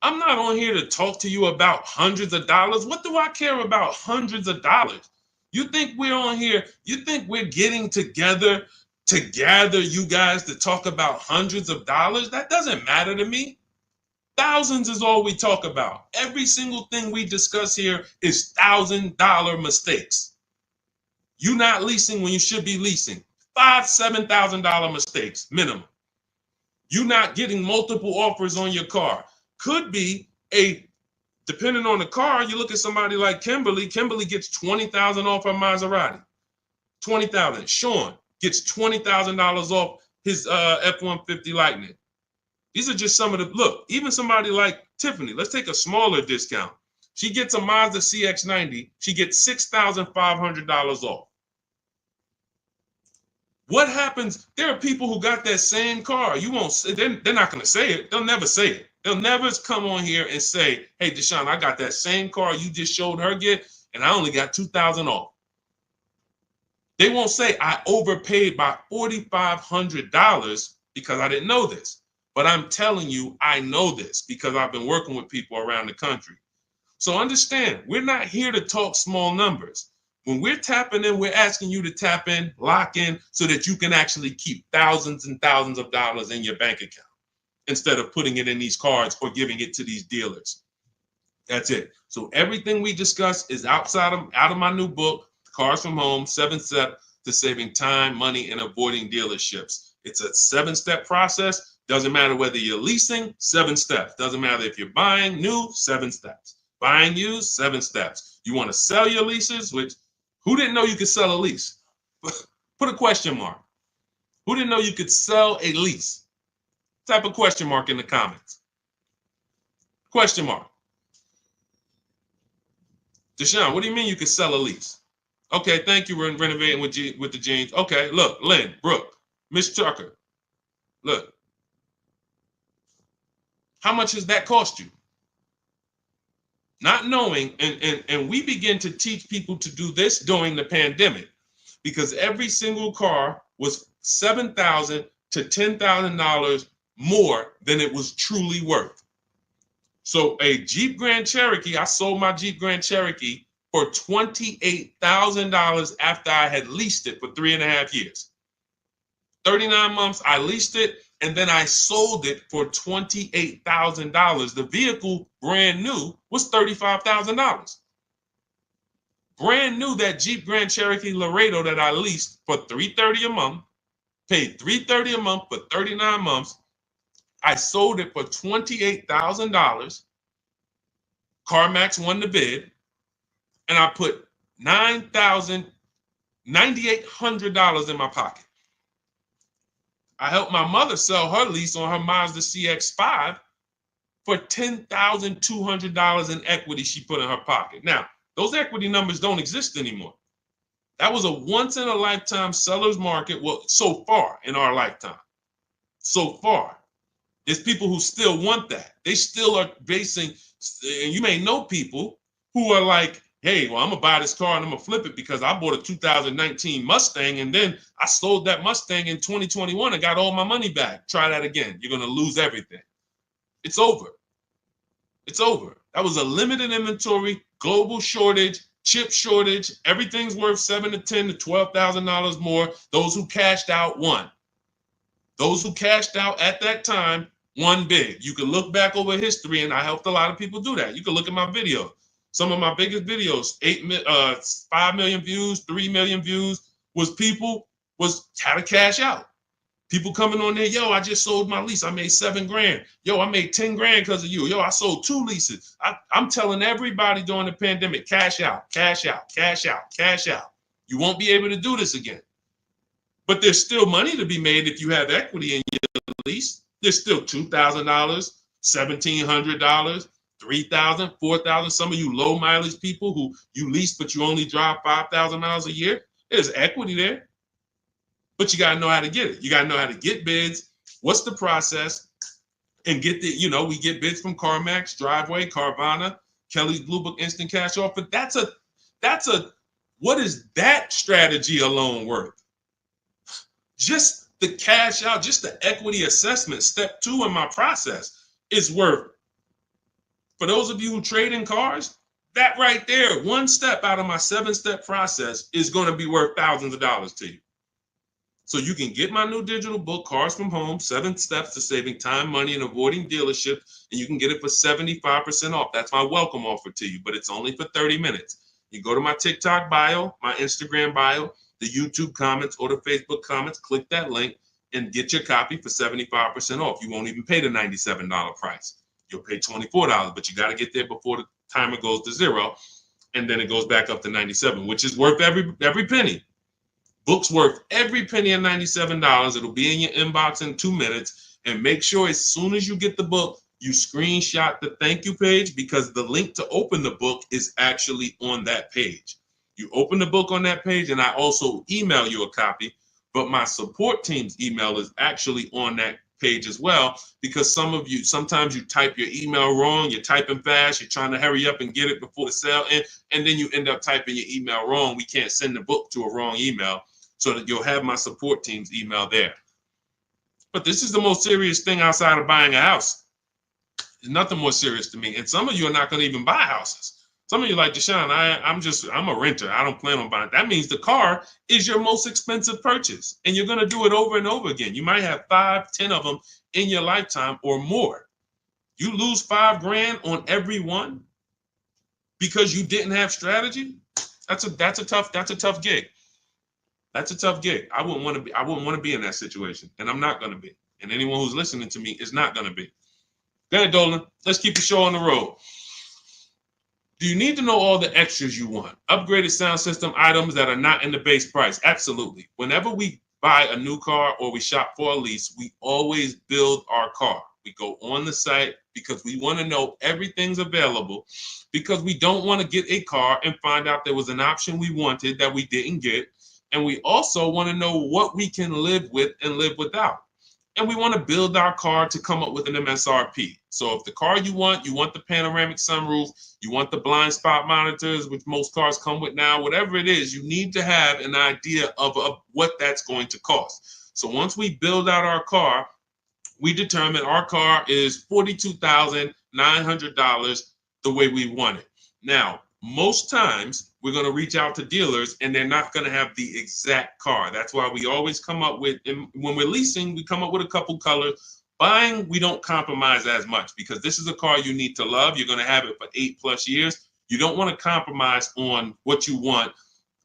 I'm not on here to talk to you about hundreds of dollars. What do I care about hundreds of dollars? You think we're on here? You think we're getting together to gather you guys to talk about hundreds of dollars? That doesn't matter to me. Thousands is all we talk about. Every single thing we discuss here is $1,000 mistakes. You not leasing when you should be leasing. $5,000, $7,000 mistakes minimum. You not getting multiple offers on your car. Could be depending on the car, you look at somebody like Kimberly. Kimberly gets $20,000 off her Maserati. $20,000. Sean gets $20,000 off his F-150 Lightning. These are just some of the, look, even somebody like Tiffany, let's take a smaller discount. She gets a Mazda CX-90. She gets $6,500 off. What happens? There are people who got that same car. You won't say, they're not going to say it. They'll never say it. They'll never come on here and say, hey, Deshaun, I got that same car you just showed her get, and I only got $2,000 off. They won't say I overpaid by $4,500 because I didn't know this. But I'm telling you, I know this because I've been working with people around the country. So understand, we're not here to talk small numbers. When we're tapping in, we're asking you to tap in, lock in, so that you can actually keep thousands and thousands of dollars in your bank account instead of putting it in these cards or giving it to these dealers. That's it. So everything we discuss is out of my new book, Cars from Home, 7 Steps to Saving Time, Money, and Avoiding Dealerships. It's a 7-step process. Doesn't matter whether you're leasing, 7 steps. Doesn't matter if you're buying new, 7 steps. Buying used, 7 steps. You want to sell your leases, which who didn't know you could sell a lease? Put a question mark. Who didn't know you could sell a lease? Type a question mark in the comments. Question mark. Deshaun, what do you mean you could sell a lease? Okay, thank you. We're renovating with the jeans. Okay, look, Lynn, Brooke, Miss Tucker. Look. How much does that cost you? Not knowing, and we begin to teach people to do this during the pandemic because every single car was $7,000 to $10,000 more than it was truly worth. So a Jeep Grand Cherokee, I sold my Jeep Grand Cherokee for $28,000 after I had leased it for 3.5 years. 39 months, I leased it, and then I sold it for $28,000. The vehicle, brand new, was $35,000. Brand new, that Jeep Grand Cherokee Laredo that I leased for $330 a month, paid $330 a month for 39 months. I sold it for $28,000. CarMax won the bid, and I put $9,800 in my pocket. I helped my mother sell her lease on her Mazda CX-5 for $10,200 in equity she put in her pocket. Now, those equity numbers don't exist anymore. That was a once in a lifetime seller's market. Well, so far in our lifetime, so far, there's people who still want that. They still are basing, and you may know people who are like, hey, well, I'm gonna buy this car and I'm gonna flip it because I bought a 2019 Mustang and then I sold that Mustang in 2021 and got all my money back. Try that again. You're gonna lose everything. It's over. It's over. That was a limited inventory, global shortage, chip shortage. Everything's worth $7,000 to $10,000 to $12,000 more. Those who cashed out won. Those who cashed out at that time won big. You can look back over history, and I helped a lot of people do that. You can look at my videos. Some of my biggest videos, 5 million views, 3 million views, was how to cash out. People coming on there, yo, I just sold my lease. I made $7,000. Yo, I made 10 grand because of you. Yo, I sold 2 leases. I'm telling everybody during the pandemic, cash out, cash out, cash out, cash out. You won't be able to do this again. But there's still money to be made if you have equity in your lease. There's still $2,000, $1,700, $3,000, $4,000. Some of you low mileage people who you lease, but you only drive 5,000 miles a year. There's equity there. But you got to know how to get it. You got to know how to get bids. What's the process? And get we get bids from CarMax, Driveway, Carvana, Kelly's Blue Book Instant Cash Offer. What is that strategy alone worth? Just the cash out, just the equity assessment, step 2 in my process is worth. For those of you who trade in cars, that right there, one step out of my 7-step process is going to be worth thousands of dollars to you. So you can get my new digital book, Cars from Home, 7 Steps to Saving Time, Money, and Avoiding Dealership, and you can get it for 75% off. That's my welcome offer to you, but it's only for 30 minutes. You go to my TikTok bio, my Instagram bio, the YouTube comments, or the Facebook comments, click that link, and get your copy for 75% off. You won't even pay the $97 price. You'll pay $24, but you got to get there before the timer goes to 0, and then it goes back up to $97, which is worth every penny. Book's worth every penny of $97. It'll be in your inbox in 2 minutes. And make sure as soon as you get the book, you screenshot the thank you page, because the link to open the book is actually on that page. You open the book on that page, and I also email you a copy, but my support team's email is actually on that page as well, because sometimes you type your email wrong, you're typing fast, you're trying to hurry up and get it before the sale, and then you end up typing your email wrong. We can't send the book to a wrong email, so that you'll have my support team's email there. But this is the most serious thing outside of buying a house. There's nothing more serious to me. And some of you are not going to even buy houses. Some of you like, Deshaun, I'm a renter. I don't plan on buying. That means the car is your most expensive purchase. And you're going to do it over and over again. You might have 5, 10 of them in your lifetime or more. You lose $5,000 on every one because you didn't have strategy. That's a tough gig. That's a tough gig. I wouldn't want to be in that situation. And I'm not going to be. And anyone who's listening to me is not going to be. Go ahead, Dolan. Let's keep the show on the road. Do you need to know all the extras you want? Upgraded sound system items that are not in the base price? Absolutely. Whenever we buy a new car or we shop for a lease, we always build our car. We go on the site because we want to know everything's available, because we don't want to get a car and find out there was an option we wanted that we didn't get. And we also want to know what we can live with and live without. And we want to build our car to come up with an MSRP. So if the car you want the panoramic sunroof, you want the blind spot monitors, which most cars come with now, whatever it is, you need to have an idea of what that's going to cost. So once we build out our car, we determine our car is $42,900 the way we want it. Now, most times we're going to reach out to dealers and they're not going to have the exact car. That's why we always come up with, and when we're leasing, we come up with a couple colors. Buying, we don't compromise as much, because this is a car you need to love. You're going to have it for 8+ years. You don't want to compromise on what you want,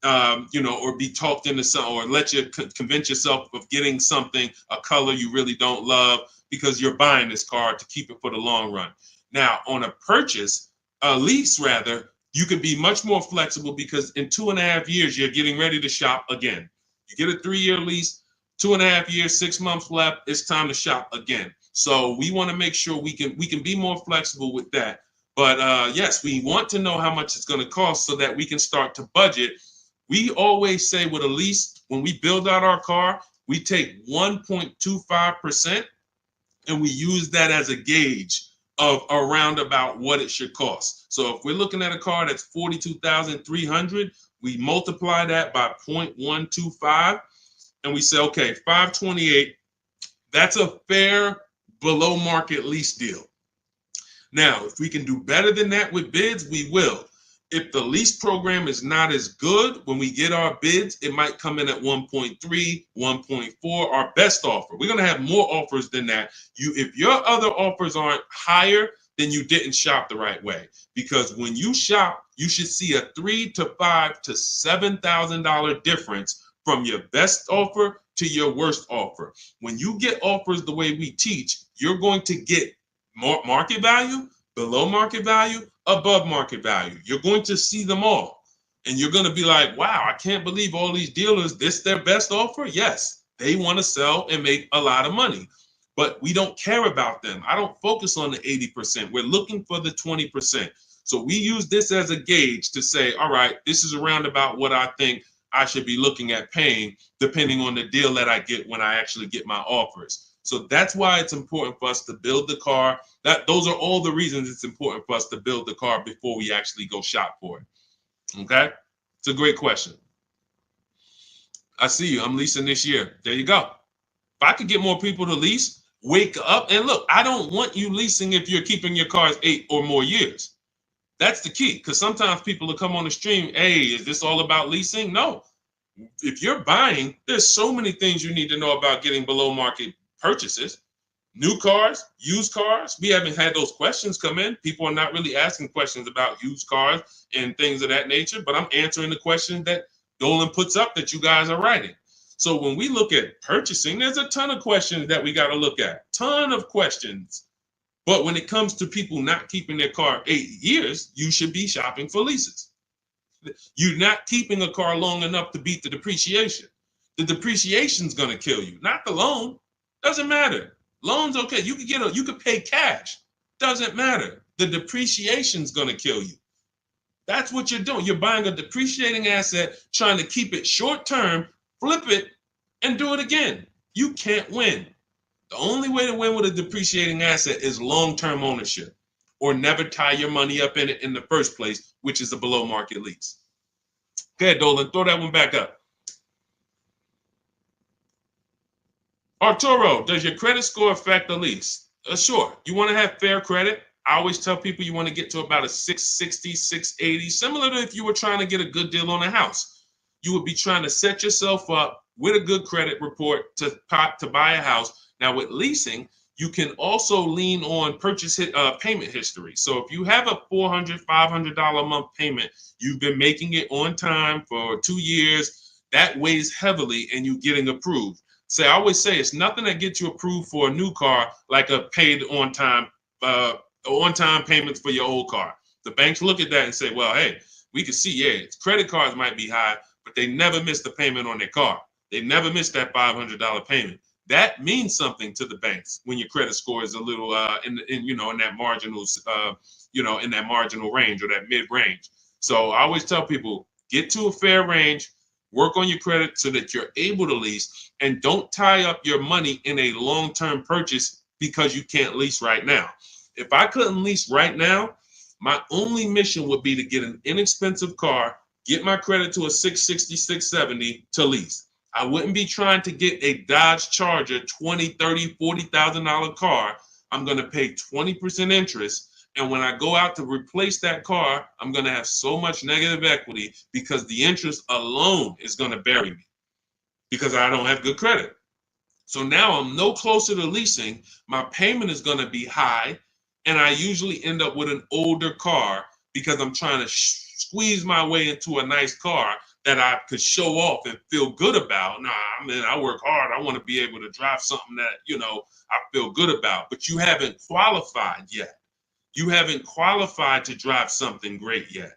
or be talked into something, or let you convince yourself of getting something, a color you really don't love, because you're buying this car to keep it for the long run. Now, on a lease rather, you can be much more flexible, because in 2.5 years, you're getting ready to shop again. You get a 3-year lease, 2.5 years, 6 months left, it's time to shop again. So we want to make sure we can be more flexible with that. But yes, we want to know how much it's going to cost so that we can start to budget We always say with a lease, when we build out our car, we take 1.25% and we use that as a gauge of around about what it should cost. So if we're looking at a car that's $42,300, we multiply that by 0.125 and we say, okay, 528, that's a fair below market lease deal. Now, if we can do better than that with bids, we will. If the lease program is not as good, when we get our bids, it might come in at 1.3, 1.4, our best offer. We're going to have more offers than that. If your other offers aren't higher, then you didn't shop the right way. Because when you shop, you should see a $3,000 to $5,000 to $7,000 difference from your best offer to your worst offer. When you get offers the way we teach, you're going to get more market value, below market value, above market value. You're going to see them all. And you're going to be like, wow, I can't believe all these dealers, this their best offer? Yes, they want to sell and make a lot of money. But we don't care about them. I don't focus on the 80%. We're looking for the 20%. So we use this as a gauge to say, all right, this is around about what I think I should be looking at paying, depending on the deal that I get when I actually get my offers. So that's why it's important for us to build the car. Those are all the reasons it's important for us to build the car before we actually go shop for it. Okay? It's a great question. I see you. I'm leasing this year. There you go. If I could get more people to lease, wake up and look. I don't want you leasing if you're keeping your cars 8 or more years. That's the key, because sometimes people will come on the stream, hey, is this all about leasing? No. If you're buying, there's so many things you need to know about getting below market purchases. New cars, used cars, we haven't had those questions come in. People are not really asking questions about used cars and things of that nature, but I'm answering the questions that Dolan puts up that you guys are writing. So when we look at purchasing, there's a ton of questions that we got to look at, ton of questions. But when it comes to people not keeping their car 8 years, you should be shopping for leases. You're not keeping a car long enough to beat the depreciation. The depreciation's going to kill you, not the loan. Doesn't matter. Loans, okay, you could pay cash. Doesn't matter. The depreciation's going to kill you. That's what you're doing. You're buying a depreciating asset, trying to keep it short term, flip it, and do it again. You can't win. The only way to win with a depreciating asset is long-term ownership, or never tie your money up in it in the first place, which is a below market lease. Go ahead, Dolan, throw that one back up. Arturo, does your credit score affect the lease? Sure. You want to have fair credit. I always tell people you want to get to about a 660, 680, similar to if you were trying to get a good deal on a house. You would be trying to set yourself up with a good credit report to buy a house. Now with leasing, you can also lean on payment history. So if you have a $400, $500 a month payment, you've been making it on time for 2 years, that weighs heavily in you getting approved. I always say it's nothing that gets you approved for a new car like a paid on-time payments for your old car. The banks look at that and say, well, hey, we can see, yeah, credit cards might be high, but they never miss the payment on their car. They never miss that $500 payment. That means something to the banks when your credit score is a little in that marginal range or that mid-range. So I always tell people, get to a fair range, work on your credit so that you're able to lease, and don't tie up your money in a long-term purchase because you can't lease right now. If I couldn't lease right now, my only mission would be to get an inexpensive car, get my credit to a 660, 670 to lease. I wouldn't be trying to get a Dodge Charger, $20,000, $30,000, $40,000 car. I'm going to pay 20% interest. And when I go out to replace that car, I'm going to have so much negative equity because the interest alone is going to bury me because I don't have good credit. So now I'm no closer to leasing. My payment is going to be high. And I usually end up with an older car because I'm trying to squeeze my way into a nice car that I could show off and feel good about. Nah, I mean, I work hard. I want to be able to drive something that, I feel good about. But you haven't qualified yet. You haven't qualified to drive something great yet.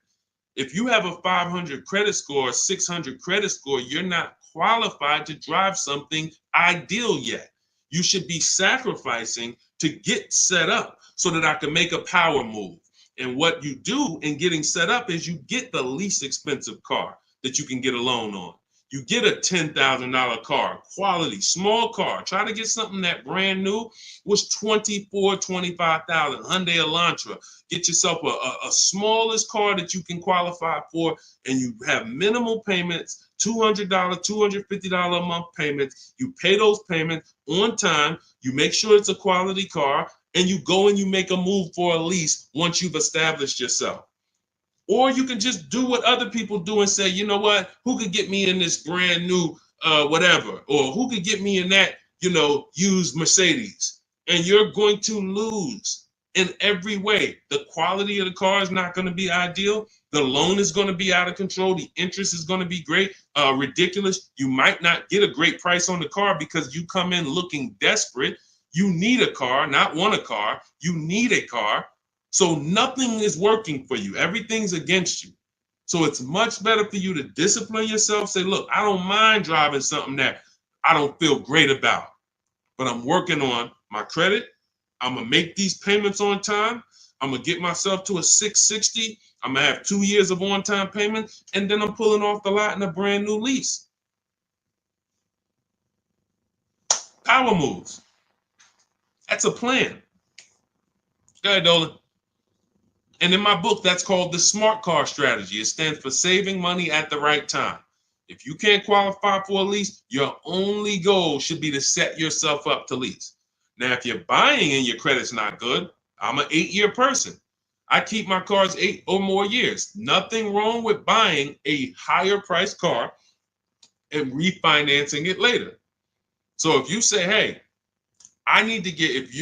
If you have a 500 credit score, 600 credit score, you're not qualified to drive something ideal yet. You should be sacrificing to get set up so that I can make a power move. And what you do in getting set up is you get the least expensive car. that you can get a loan on. You get a $10,000 car, quality, small car. Try to get something that brand new was $24,000, $25,000, Hyundai Elantra. Get yourself a smallest car that you can qualify for, and you have minimal payments, $200, $250 a month payments. You pay those payments on time. You make sure it's a quality car, and you go and you make a move for a lease once you've established yourself. Or you can just do what other people do and say, you know what, who could get me in this brand new whatever, or who could get me in that, used Mercedes? And you're going to lose in every way. The quality of the car is not going to be ideal. The loan is going to be out of control. The interest is going to be great, ridiculous. You might not get a great price on the car because you come in looking desperate. You need a car, not want a car. You need a car. So nothing is working for you. Everything's against you. So it's much better for you to discipline yourself. Say, look, I don't mind driving something that I don't feel great about, but I'm working on my credit. I'm going to make these payments on time. I'm going to get myself to a 660. I'm going to have 2 years of on-time payment, and then I'm pulling off the lot in a brand new lease. Power moves. That's a plan. Go ahead, Dolan. And in my book, that's called the SMART car strategy. It stands for saving money at the right time. If you can't qualify for a lease, your only goal should be to set yourself up to lease. Now, if you're buying and your credit's not good, I'm an 8-year person. I keep my cars 8 or more years. Nothing wrong with buying a higher priced car and refinancing it later. So if you say, hey, I need to get, if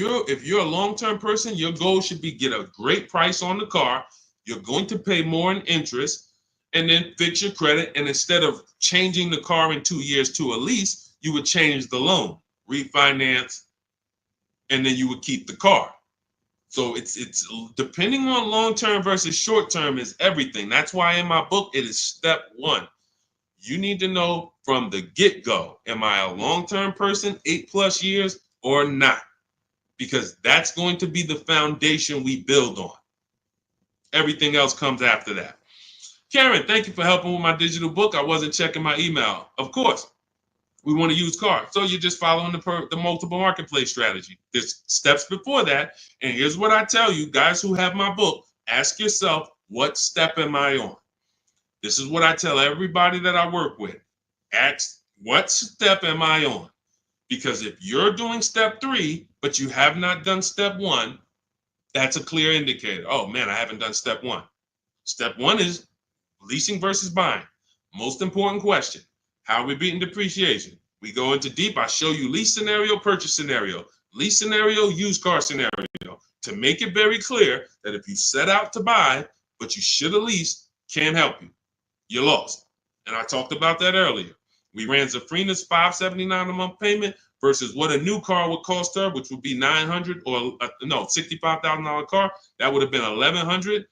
you're a long-term person, your goal should be get a great price on the car. You're going to pay more in interest and then fix your credit. And instead of changing the car in 2 years to a lease, you would change the loan, refinance, and then you would keep the car. So it's depending on long-term versus short-term is everything. That's why in my book, it is step 1. You need to know from the get-go, am I a long-term person, 8+ years, or not? Because that's going to be the foundation we build on. Everything else comes after that. Karen, thank you for helping with my digital book. I wasn't checking my email. Of course, we want to use cars. So you're just following the multiple marketplace strategy. There's steps before that. And here's what I tell you, guys who have my book, ask yourself, what step am I on? This is what I tell everybody that I work with. Ask, what step am I on? Because if you're doing step 3, but you have not done step 1, that's a clear indicator. Oh man, I haven't done step 1. Step 1 is leasing versus buying. Most important question. How are we beating depreciation? We go into deep. I show you lease scenario, purchase scenario, lease scenario, used car scenario, to make it very clear that if you set out to buy, but you should have leased, can't help you. You're lost. And I talked about that earlier. We ran Zafrina's $579 a month payment versus what a new car would cost her, which would be $900 or $65,000 car. That would have been $1,100.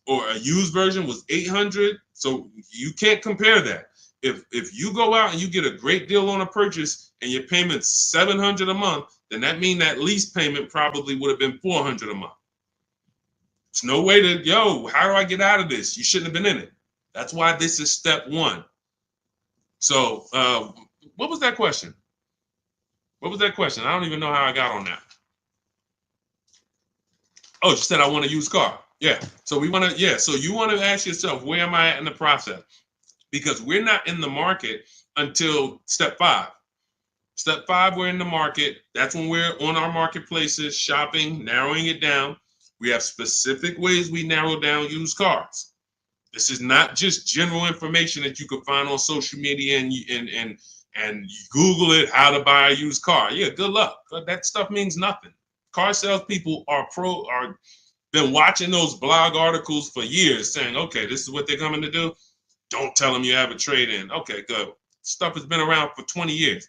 Or a used version was $800. So you can't compare that. If you go out and you get a great deal on a purchase and your payment's $700 a month, then that means that lease payment probably would have been $400 a month. There's no way to, how do I get out of this? You shouldn't have been in it. That's why this is step 1. So what was that question? What was that question? I don't even know how I got on that. Oh, you said I want a used car. Yeah. So so you want to ask yourself, where am I at in the process? Because we're not in the market until step 5. Step 5, we're in the market. That's when we're on our marketplaces, shopping, narrowing it down. We have specific ways we narrow down used cars. This is not just general information that you could find on social media and you Google it, how to buy a used car. Yeah, good luck. That stuff means nothing. Car salespeople are been watching those blog articles for years saying, okay, this is what they're coming to do. Don't tell them you have a trade-in. Okay, good. Stuff has been around for 20 years.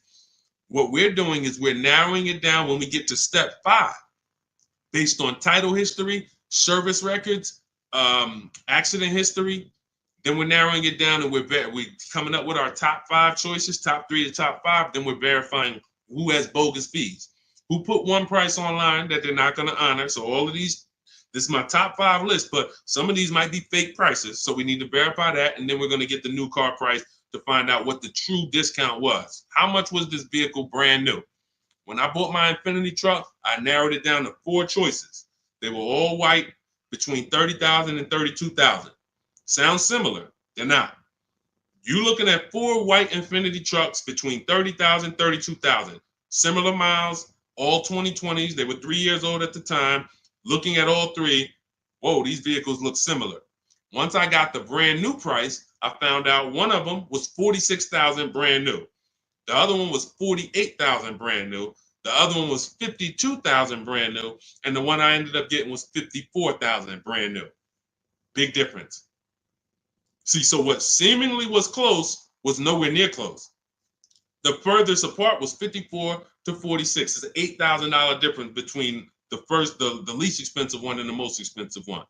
What we're doing is we're narrowing it down when we get to step 5, based on title history, service records, accident history. Then we're narrowing it down and we're coming up with our top 5 choices, top 3 to top 5. Then we're verifying who has bogus fees, who put one price online that they're not going to honor. So all of these This is my top 5 list, but some of these might be fake prices. So we need to verify that. And then we're going to get the new car price to find out what the true discount was. How much was this vehicle brand new? When I bought my Infiniti truck, I narrowed it down to 4 choices. They were all white, between $30,000 and $32,000. Sounds similar. They're not. You're looking at 4 white Infiniti trucks between $30,000 and $32,000. Similar miles, all 2020s. They were 3 years old at the time. Looking at all 3, whoa, these vehicles look similar. Once I got the brand new price, I found out one of them was $46,000 brand new. The other one was $48,000 brand new. The other one was $52,000 brand new. And the one I ended up getting was $54,000 brand new. Big difference. See, so what seemingly was close was nowhere near close. The furthest apart was 54 to 46. It's an $8,000 difference between the least expensive one and the most expensive one.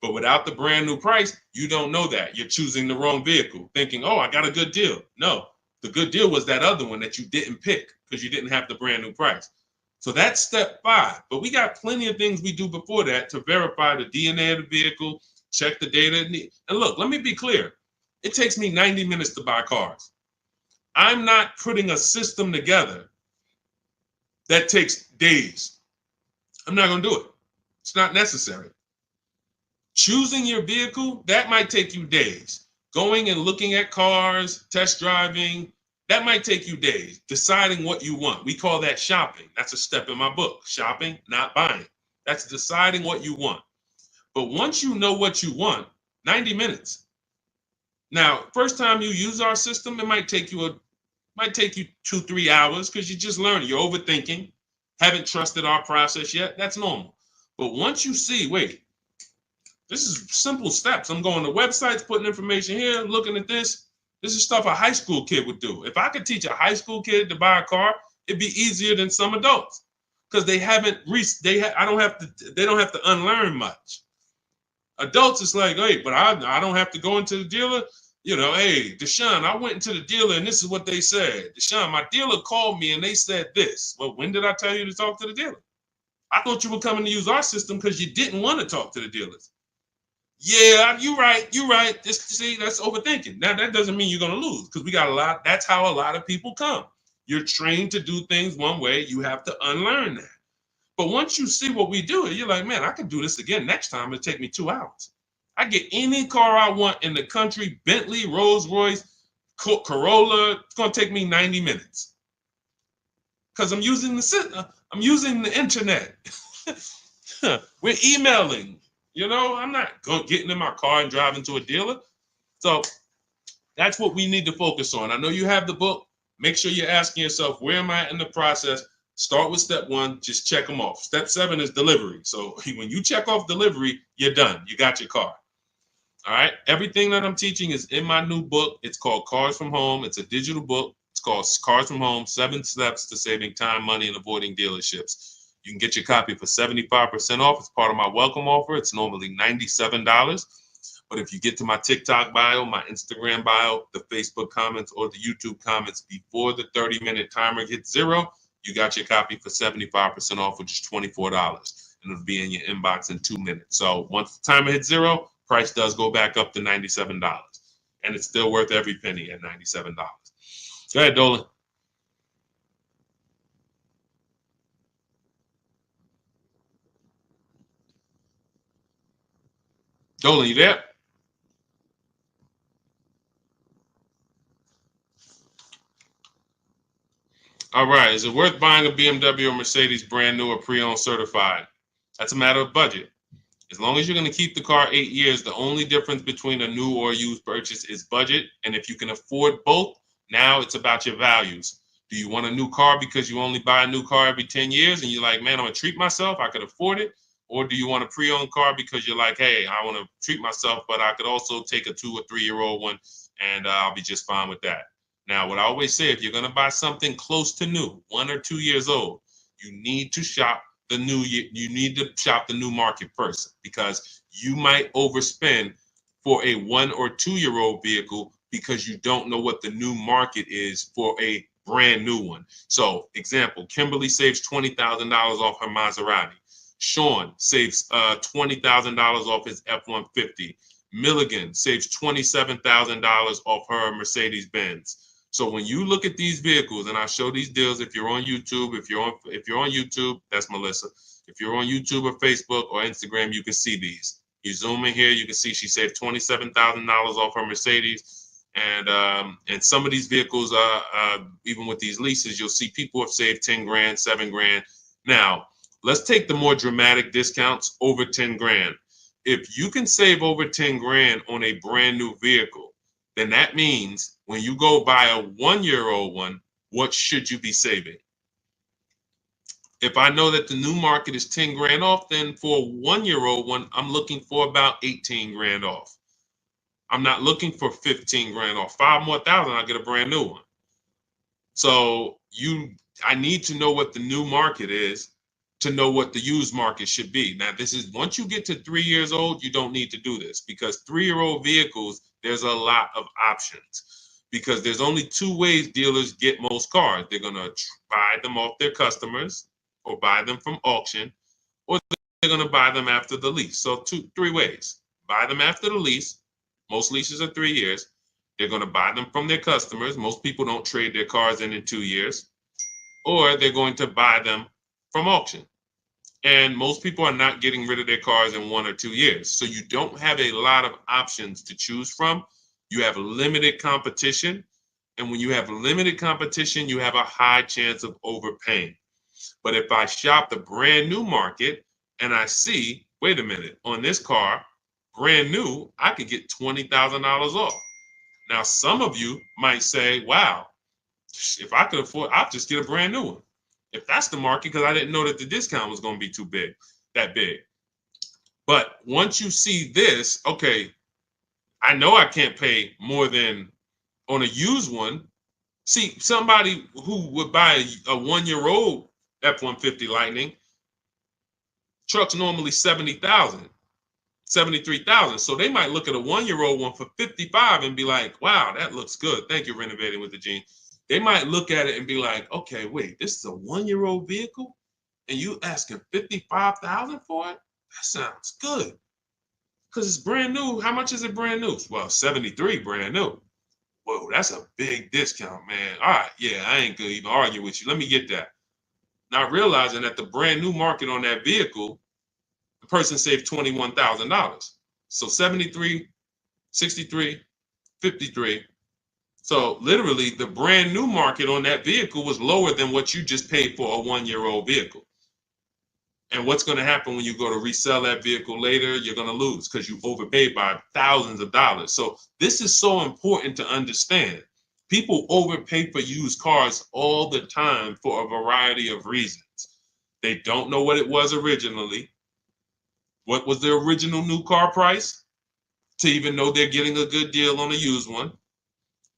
But without the brand new price, you don't know that. You're choosing the wrong vehicle, thinking, oh, I got a good deal. No, the good deal was that other one that you didn't pick because you didn't have the brand new price. So that's step 5. But we got plenty of things we do before that to verify the DNA of the vehicle, check the data. And look, let me be clear. It takes me 90 minutes to buy cars. I'm not putting a system together that takes days. I'm not going to do it. It's not necessary. Choosing your vehicle, that might take you days. Going and looking at cars, test driving, that might take you days. Deciding what you want. We call that shopping. That's a step in my book. Shopping, not buying. That's deciding what you want. But once you know what you want, 90 minutes. Now, first time you use our system, it might take you 2-3 hours because you're just learning. You're overthinking. Haven't trusted our process yet. That's normal. But once you see, wait, this is simple steps. I'm going to websites, putting information here, looking at this. This is stuff a high school kid would do. If I could teach a high school kid to buy a car, it'd be easier than some adults because they don't have to unlearn much. Adults, it's like, hey, but I don't have to go into the dealer. You know, hey, Deshaun, I went into the dealer and this is what they said. Deshaun, my dealer called me and they said this. Well, when did I tell you to talk to the dealer? I thought you were coming to use our system because you didn't want to talk to the dealers. Yeah, you're right. See, that's overthinking. Now, that doesn't mean you're going to lose because we got a lot. That's how a lot of people come. You're trained to do things one way. You have to unlearn that. But once you see what we do, you're like, man, I can do this again next time. It'll take me 2 hours. I get any car I want in the country, Bentley, Rolls Royce, Corolla. It's going to take me 90 minutes because I'm using the internet. We're emailing. You know, I'm not getting in my car and driving to a dealer. So that's what we need to focus on. I know you have the book. Make sure you're asking yourself, where am I in the process? Start with step 1, just check them off. Step 7 is delivery. So when you check off delivery, you're done. You got your car. All right. Everything that I'm teaching is in my new book. It's called Cars from Home. It's a digital book. It's called Cars from Home, 7 Steps to Saving Time, Money, and Avoiding Dealerships. You can get your copy for 75% off. It's part of my welcome offer. It's normally $97. But if you get to my TikTok bio, my Instagram bio, the Facebook comments, or the YouTube comments before the 30-minute timer hits 0, you got your copy for 75% off, which is $24. And it'll be in your inbox in 2 minutes. So once the timer hits 0, price does go back up to $97. And it's still worth every penny at $97. Go ahead, Dolan. Dolan, you there? All right. Is it worth buying a BMW or Mercedes brand new or pre-owned certified? That's a matter of budget. As long as you're going to keep the car 8 years, the only difference between a new or used purchase is budget. And if you can afford both, now it's about your values. Do you want a new car because you only buy a new car every 10 years and you're like, man, I'm going to treat myself, I could afford it? Or do you want a pre-owned car because you're like, hey, I want to treat myself, but I could also take a 2 or 3 year old one and I'll be just fine with that. Now, what I always say, if you're going to buy something close to new, 1 or 2 years old, you need to shop the new market first because you might overspend for a 1 or 2 year old vehicle because you don't know what the new market is for a brand new one. So, example, Kimberly saves $20,000 off her Maserati. Sean saves $20,000 off his F-150. Milligan saves $27,000 off her Mercedes-Benz. So when you look at these vehicles, and I show these deals, if you're on YouTube, if you're on YouTube, that's Melissa. If you're on YouTube or Facebook or Instagram, you can see these. You zoom in here, you can see she saved $27,000 off her Mercedes. And some of these vehicles, even with these leases, you'll see people have saved 10 grand, 7 grand. Now, let's take the more dramatic discounts over 10 grand. If you can save over 10 grand on a brand new vehicle, then that means when you go buy a 1-year-old one, what should you be saving? If I know that the new market is 10 grand off, then for a 1-year-old one, I'm looking for about 18 grand off. I'm not looking for 15 grand off. 5 more thousand, I'll get a brand new one. So I need to know what the new market is to know what the used market should be. Now, this is once you get to 3 years old, you don't need to do this, because 3-year-old vehicles, there's a lot of options, because there's only 2 ways dealers get most cars. They're going to buy them off their customers or buy them from auction, or they're going to buy them after the lease. So 3 ways. Buy them after the lease. Most leases are 3 years. They're going to buy them from their customers. Most people don't trade their cars in 2 years. Or they're going to buy them from auction. And most people are not getting rid of their cars in 1 or 2 years. So you don't have a lot of options to choose from. You have limited competition. And when you have limited competition, you have a high chance of overpaying. But if I shop the brand new market and I see, wait a minute, on this car, brand new, I could get $20,000 off. Now, some of you might say, wow, if I could afford, I'll just get a brand new one. If that's the market, because I didn't know that the discount was going to be that big. But once you see this, okay, I know I can't pay more than on a used one. See, somebody who would buy a 1-year-old F-150 Lightning, truck's normally 70,000, 73,000. So they might look at a 1-year-old one for 55 and be like, wow, that looks good. Thank you, Renovating with the Gene. They might look at it and be like, okay, wait, this is a 1-year-old vehicle and you asking 55,000 for it? That sounds good. Because it's brand new. How much is it brand new? Well, 73 brand new. Whoa, that's a big discount, man. All right, yeah, I ain't gonna even argue with you. Let me get that. Not realizing that the brand new market on that vehicle, the person saved $21,000. So 73, 63, 53. So literally the brand new market on that vehicle was lower than what you just paid for a 1-year-old vehicle. And what's going to happen when you go to resell that vehicle later? You're going to lose because you overpaid by thousands of dollars. So this is so important to understand. People overpay for used cars all the time for a variety of reasons. They don't know what it was originally. What was the original new car price to even know they're getting a good deal on a used one?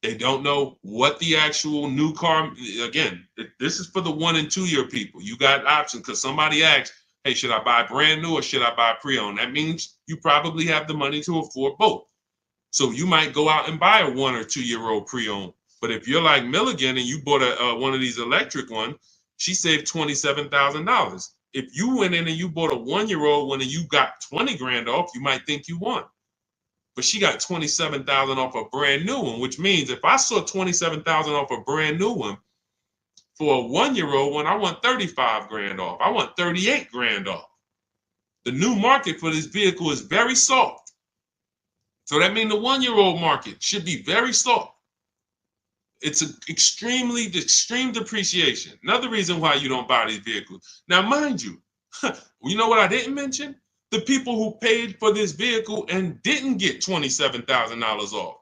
They don't know what the actual new car, again, this is for the 1 and 2 year people. You got options because somebody asked, hey, should I buy brand new or should I buy pre-owned? That means you probably have the money to afford both. So you might go out and buy a 1 or 2 year old pre-owned. But if you're like Milligan and you bought one of these electric ones, she saved $27,000. If you went in and you bought a 1-year-old one and you got 20 grand off, you might think you won. But she got 27,000 off a brand new one, which means if I saw 27,000 off a brand new one, for a 1-year-old one, I want 35 grand off. I want 38 grand off. The new market for this vehicle is very soft. So that means the 1-year-old market should be very soft. It's an extreme depreciation. Another reason why you don't buy these vehicles. Now, mind you, you know what I didn't mention? The people who paid for this vehicle and didn't get $27,000 off.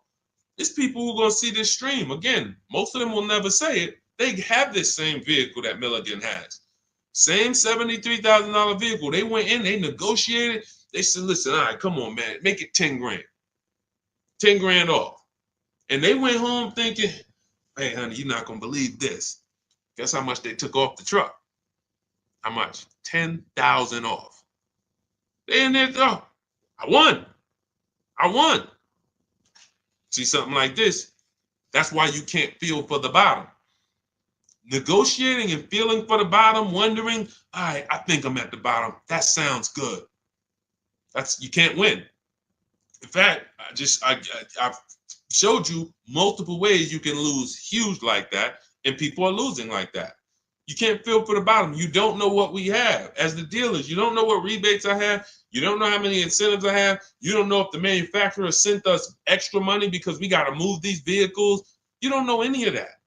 It's people who are going to see this stream. Again, most of them will never say it. They have this same vehicle that Milligan has. Same $73,000 vehicle. They went in, they negotiated. They said, listen, all right, come on, man, make it 10 grand. 10 grand off. And they went home thinking, hey, honey, you're not going to believe this. Guess how much they took off the truck? How much? 10,000 off. They in there, oh, I won. See something like this? That's why you can't feel for the bottom. Negotiating and feeling for the bottom, wondering, all right, I think I'm at the bottom. That sounds good. You can't win. In fact, I've showed you multiple ways you can lose huge like that, and people are losing like that. You can't feel for the bottom. You don't know what we have as the dealers. You don't know what rebates I have. You don't know how many incentives I have. You don't know if the manufacturer sent us extra money because we got to move these vehicles. You don't know any of that.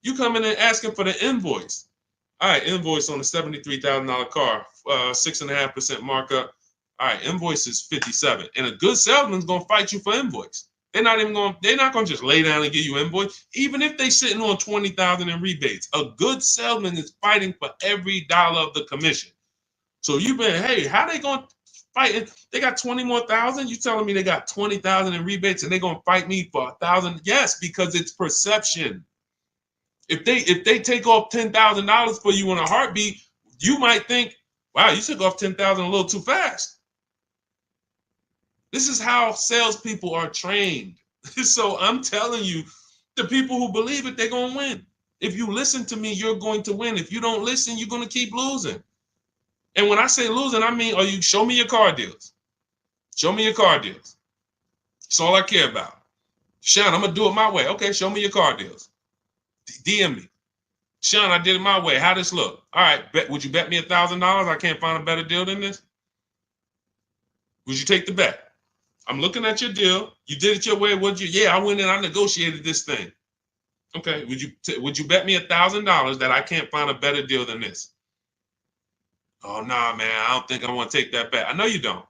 You come in and asking for the invoice. All right, invoice on a $73,000 car, 6.5% markup. All right, invoice is 57, and a good salesman's gonna fight you for invoice. They're not gonna just lay down and give you invoice, even if they sitting on 20,000 in rebates. A good salesman is fighting for every dollar of the commission. So you've been, hey, how they gonna fight? They got 20 more thousand. You telling me they got 20,000 in rebates and they gonna fight me for 1,000? Yes, because it's perception. If they take off $10,000 for you in a heartbeat, you might think, wow, you took off 10,000 a little too fast. This is how salespeople are trained. So I'm telling you, the people who believe it, they're going to win. If you listen to me, you're going to win. If you don't listen, you're going to keep losing. And when I say losing, I mean, show me your car deals. Show me your car deals. That's all I care about. Sean, I'm going to do it my way. Okay, show me your car deals. DM me. Sean, I did it my way. How this look? All right, would you bet me $1,000? I can't find a better deal than this. Would you take the bet? I'm looking at your deal. You did it your way. Yeah, I went in. I negotiated this thing. Okay. Would you bet me $1,000 that I can't find a better deal than this? Oh, nah, man. I don't think I want to take that bet. I know you don't,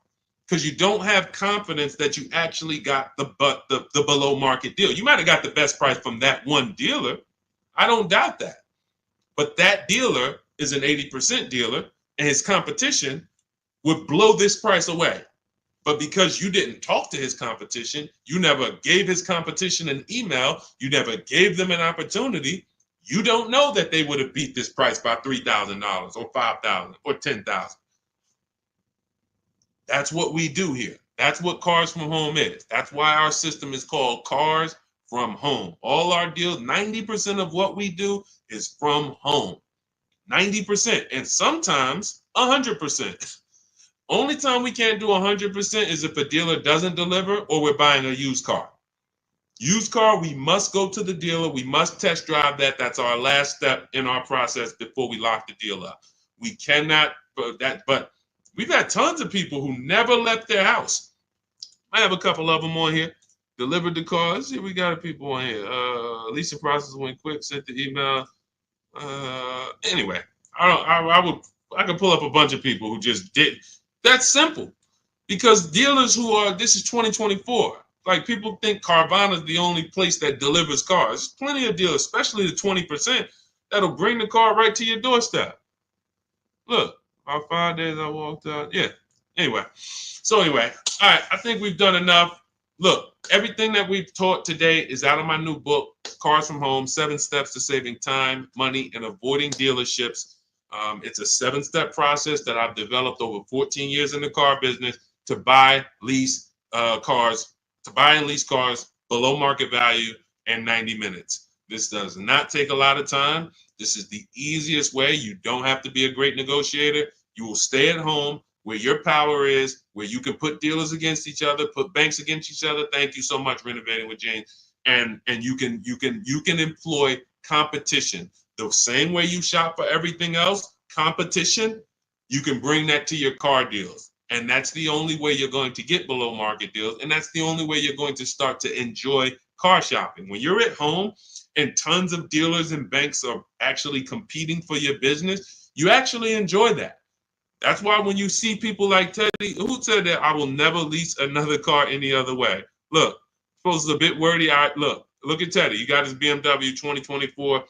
because you don't have confidence that you actually got the below market deal. You might have got the best price from that one dealer. I don't doubt that. But that dealer is an 80% dealer, and his competition would blow this price away. But because you didn't talk to his competition, you never gave his competition an email, you never gave them an opportunity, you don't know that they would have beat this price by $3,000 or $5,000 or $10,000. That's what we do here. That's what Cars from Home is. That's why our system is called Cars from Home. All our deals, 90% of what we do is from home. 90%, and sometimes 100%. Only time we can't do 100% is if a dealer doesn't deliver or we're buying a used car. Used car, we must go to the dealer. We must test drive that. That's our last step in our process before we lock the deal up. We cannot, but we've had tons of people who never left their house. I have a couple of them on here. Delivered the car. Let's see, we got people on here. Leasing process went quick. Sent the email. Anyway, I could pull up a bunch of people who just did. That's simple, because dealers this is 2024. Like, people think Carvana is the only place that delivers cars. There's plenty of dealers, especially the 20%, that'll bring the car right to your doorstep. Look, about 5 days I walked out. Yeah. Anyway, all right. I think we've done enough. Look, everything that we've taught today is out of my new book, Cars from Home, 7 Steps to Saving Time, Money, and Avoiding Dealerships. It's a 7-step process that I've developed over 14 years in the car business to buy, lease cars, to buy and lease cars below market value in 90 minutes. This does not take a lot of time. This is the easiest way. You don't have to be a great negotiator. You will stay at home where your power is, where you can put dealers against each other, put banks against each other. Thank you so much, Renovating with James. And you can employ competition. The same way you shop for everything else, competition, you can bring that to your car deals. And that's the only way you're going to get below market deals. And that's the only way you're going to start to enjoy car shopping. When you're at home and tons of dealers and banks are actually competing for your business, you actually enjoy that. That's why when you see people like Teddy, who said that I will never lease another car any other way. Look, suppose it's a bit wordy. Look at Teddy. You got his BMW 2024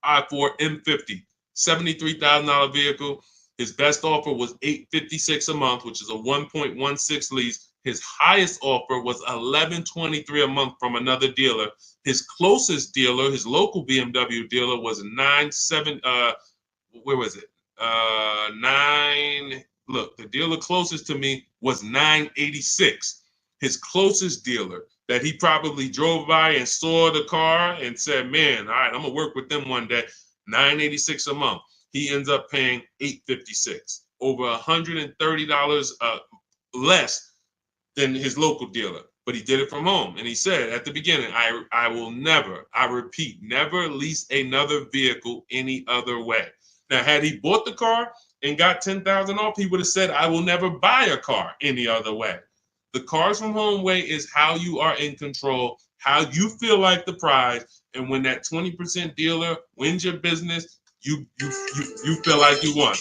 i4 M50, $73,000 vehicle. His best offer was $856 a month, which is a 1.16 lease. His highest offer was $1,123 a month from another dealer. His closest dealer, his local BMW dealer, was where was it? Look, the dealer closest to me was $986. His closest dealer that he probably drove by and saw the car and said, man, all right, I'm gonna work with them one day. $986 a month. He ends up paying $856, over $130 less than his local dealer. But he did it from home. And he said at the beginning, I will never, I repeat, never lease another vehicle any other way. Now, had he bought the car and got $10,000 off, he would have said, I will never buy a car any other way. The Cars from Home way is how you are in control, how you feel like the prize. And when that 20% dealer wins your business, you feel like you won.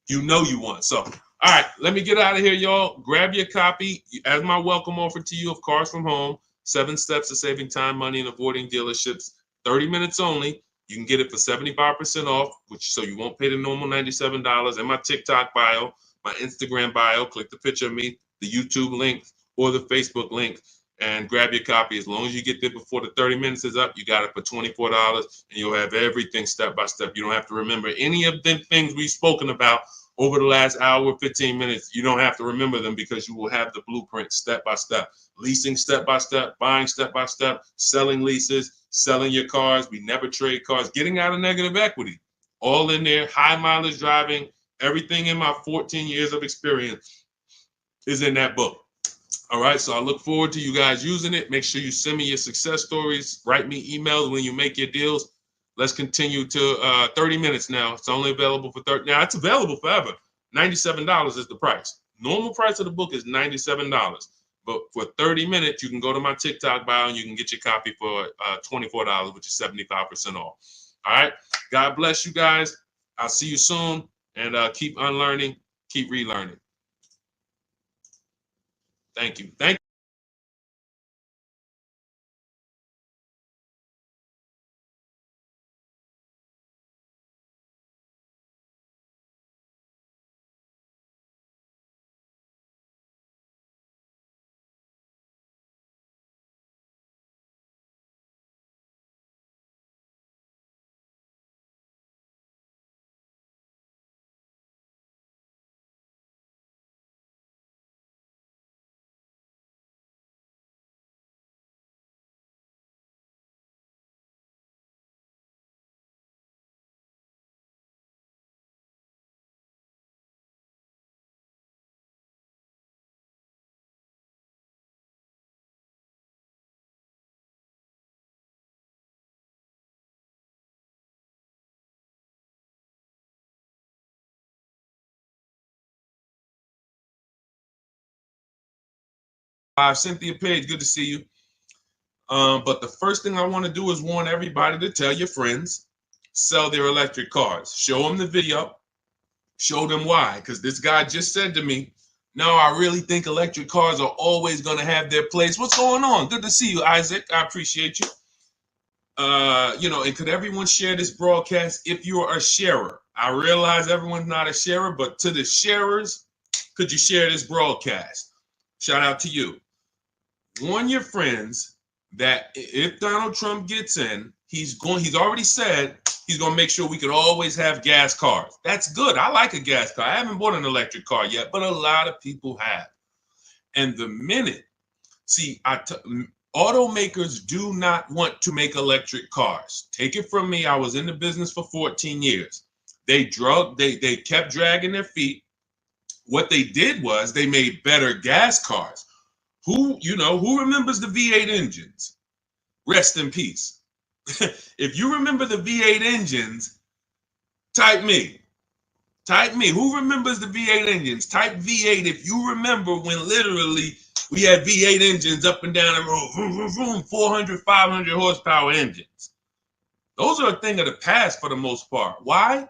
You know you won. So, all right, let me get out of here, y'all. Grab your copy as my welcome offer to you of Cars from Home, 7 Steps to Saving Time, Money, and Avoiding Dealerships. 30 minutes only. You can get it for 75% off, so you won't pay the normal $97. In my TikTok bio, my Instagram bio, click the picture of me, the YouTube link, or the Facebook link, and grab your copy. As long as you get there before the 30 minutes is up, you got it for $24, and you'll have everything step by step. You don't have to remember any of the things we've spoken about over the last hour, 15 minutes. You don't have to remember them because you will have the blueprint step by step. Leasing step by step, buying step by step, selling leases, selling your cars. We never trade cars, getting out of negative equity. All in there, high mileage driving, everything in my 14 years of experience is in that book. All right, so I look forward to you guys using it. Make sure you send me your success stories. Write me emails when you make your deals. Let's continue to 30 minutes now. It's only available for 30. Now, it's available forever. $97 is the price. Normal price of the book is $97. But for 30 minutes, you can go to my TikTok bio and you can get your copy for $24, which is 75% off. All right. God bless you guys. I'll see you soon. And keep unlearning, keep relearning. Thank you. Thank you. Cynthia Page, good to see you. But the first thing I want to do is warn everybody to tell your friends, sell their electric cars. Show them the video. Show them why. Because this guy just said to me, no, I really think electric cars are always going to have their place. What's going on? Good to see you, Isaac. I appreciate you. And could everyone share this broadcast if you're a sharer? I realize everyone's not a sharer, but to the sharers, could you share this broadcast? Shout out to you. Warn your friends that if Donald Trump gets in, he's already said he's going to make sure we could always have gas cars. That's good. I like a gas car. I haven't bought an electric car yet, but a lot of people have. And the minute, automakers do not want to make electric cars. Take it from me. I was in the business for 14 years. They kept dragging their feet. What they did was they made better gas cars. Who remembers the V8 engines? Rest in peace. If you remember the V8 engines, type me. Who remembers the V8 engines? Type V8 if you remember when literally we had V8 engines up and down the road, 400, 500 horsepower engines. Those are a thing of the past for the most part. Why?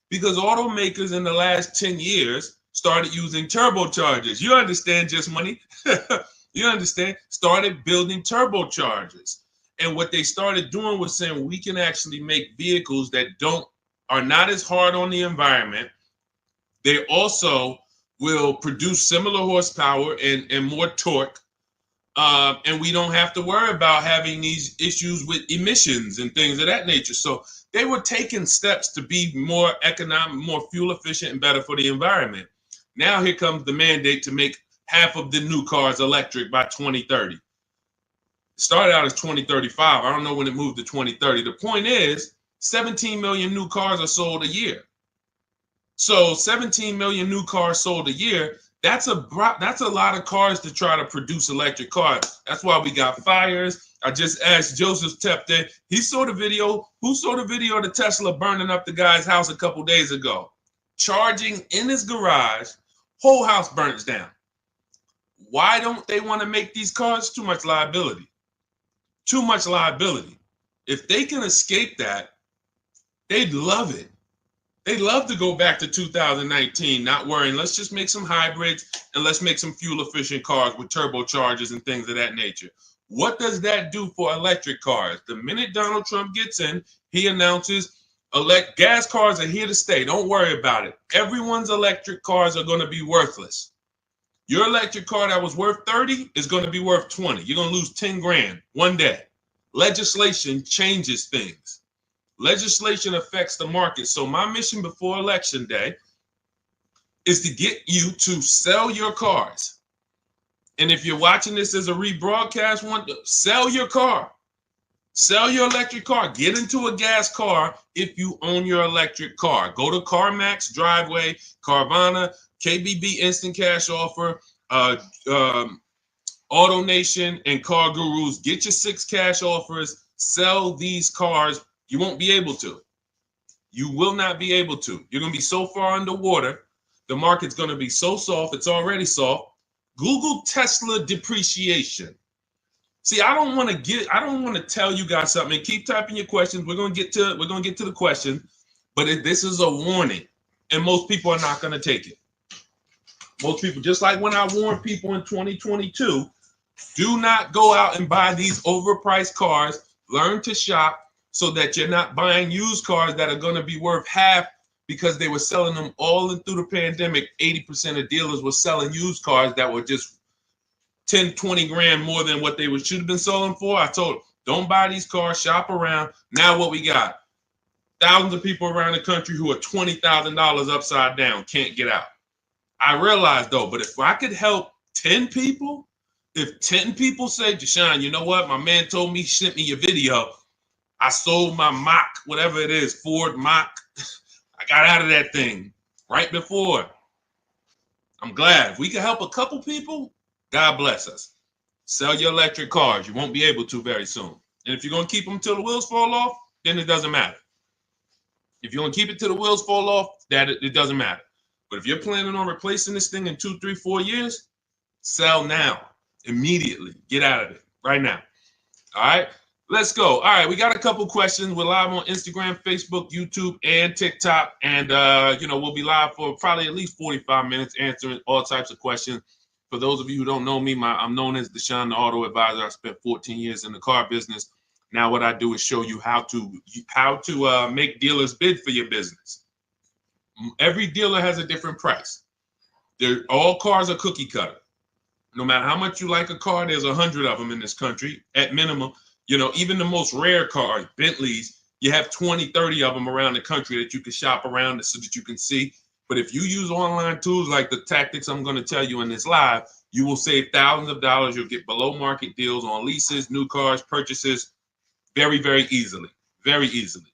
Because automakers in the last 10 years started using turbochargers. You understand, Just Money? You understand? Started building turbochargers. And what they started doing was saying we can actually make vehicles that are not as hard on the environment. They also will produce similar horsepower and more torque. And we don't have to worry about having these issues with emissions and things of that nature. So they were taking steps to be more economic, more fuel efficient, and better for the environment. Now here comes the mandate to make half of the new cars electric by 2030. It started out as 2035. I don't know when it moved to 2030. The point is, 17 million new cars are sold a year. So 17 million new cars sold a year. That's a lot of cars to try to produce electric cars. That's why we got fires. I just asked Joseph Tepte. He saw the video. Who saw the video of the Tesla burning up the guy's house a couple days ago? Charging in his garage, whole house burns down. Why don't they want to make these cars? Too much liability. Too much liability. If they can escape that, they'd love it. They'd love to go back to 2019, not worrying. Let's just make some hybrids and let's make some fuel-efficient cars with turbochargers and things of that nature. What does that do for electric cars? The minute Donald Trump gets in, he announces gas cars are here to stay. Don't worry about it. Everyone's electric cars are going to be worthless. Your electric car that was worth 30 is going to be worth 20. You're going to lose 10 grand one day. Legislation changes things. Legislation affects the market. So my mission before Election Day is to get you to sell your cars. And if you're watching this as a rebroadcast, sell your car. Sell your electric car. Get into a gas car if you own your electric car. Go to CarMax, Driveway, Carvana, KBB Instant Cash Offer, AutoNation, and Car Gurus. Get your 6 cash offers. Sell these cars. You won't be able to. You will not be able to. You're going to be so far underwater. The market's going to be so soft. It's already soft. Google Tesla depreciation. See, I don't want to tell you guys something. Keep typing your questions. We're going to get to the question, but this is a warning, and most people are not going to take it. Most people, just like when I warned people in 2022, do not go out and buy these overpriced cars. Learn to shop so that you're not buying used cars that are going to be worth half because they were selling them all through the pandemic. 80% of dealers were selling used cars that were just 10, 20 grand more than what they should have been selling for. I told them, don't buy these cars, shop around. Now what we got? Thousands of people around the country who are $20,000 upside down, can't get out. I realize though, but if I could help 10 people, if 10 people say, Deshaun, you know what? My man told me, he sent me your video. I sold my Mach, whatever it is, Ford Mach. I got out of that thing right before. I'm glad. If we can help a couple people, God bless us. Sell your electric cars. You won't be able to very soon. And if you're going to keep them till the wheels fall off, then it doesn't matter. If you're going to keep it till the wheels fall off, it doesn't matter. But if you're planning on replacing this thing in 2, 3, 4 years, sell now, immediately. Get out of it right now. All right. Let's go. All right, we got a couple questions. We're live on Instagram, Facebook, YouTube, and TikTok. And, we'll be live for probably at least 45 minutes answering all types of questions. For those of you who don't know me, I'm known as Deshaun, the Auto Advisor. I spent 14 years in the car business. Now what I do is show you how to make dealers bid for your business. Every dealer has a different price. All cars are cookie cutter. No matter how much you like a car, there's 100 of them in this country at minimum. Even the most rare cars, Bentleys, you have 20, 30 of them around the country that you can shop around so that you can see. But if you use online tools like the tactics I'm going to tell you in this live, you will save thousands of dollars. You'll get below market deals on leases, new cars, purchases very, very easily. Very easily.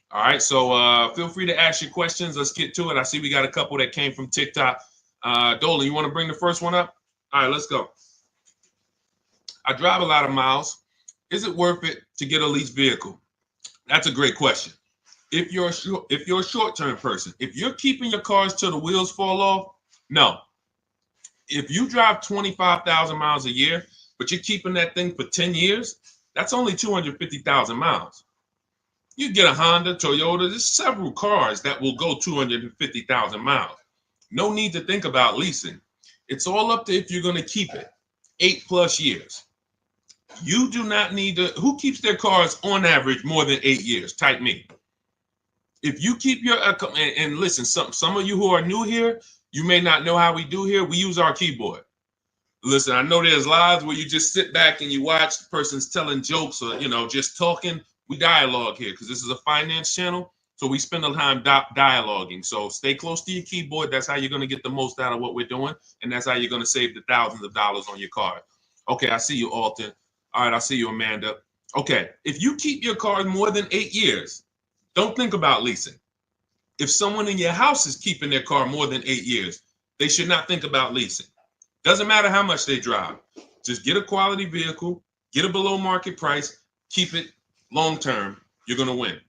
All right. So feel free to ask your questions. Let's get to it. I see we got a couple that came from TikTok. Dolan, you want to bring the first one up? All right, let's go. I drive a lot of miles. Is it worth it to get a leased vehicle? That's a great question. If you're a short-term person, if you're keeping your cars till the wheels fall off, no. If you drive 25,000 miles a year, but you're keeping that thing for 10 years, that's only 250,000 miles. You get a Honda, Toyota, there's several cars that will go 250,000 miles. No need to think about leasing. It's all up to if you're going to keep it 8+ years. You do not need to. Who keeps their cars on average more than 8 years? Type me. If you keep your and listen, some of you who are new here, you may not know how we do here. We use our keyboard. Listen, I know there's lives where you just sit back and you watch the person's telling jokes or just talking. We dialogue here because this is a finance channel, so we spend a time dialoguing. So stay close to your keyboard. That's how you're going to get the most out of what we're doing, and that's how you're going to save the thousands of dollars on your car. Okay, I see you, Alton. All right, I see you, Amanda. Okay, if you keep your car more than 8 years, Don't think about leasing. If someone in your house is keeping their car more than 8 years, they should not think about leasing. Doesn't matter how much they drive. Just get a quality vehicle, get a below market price, keep it long term. You're going to win.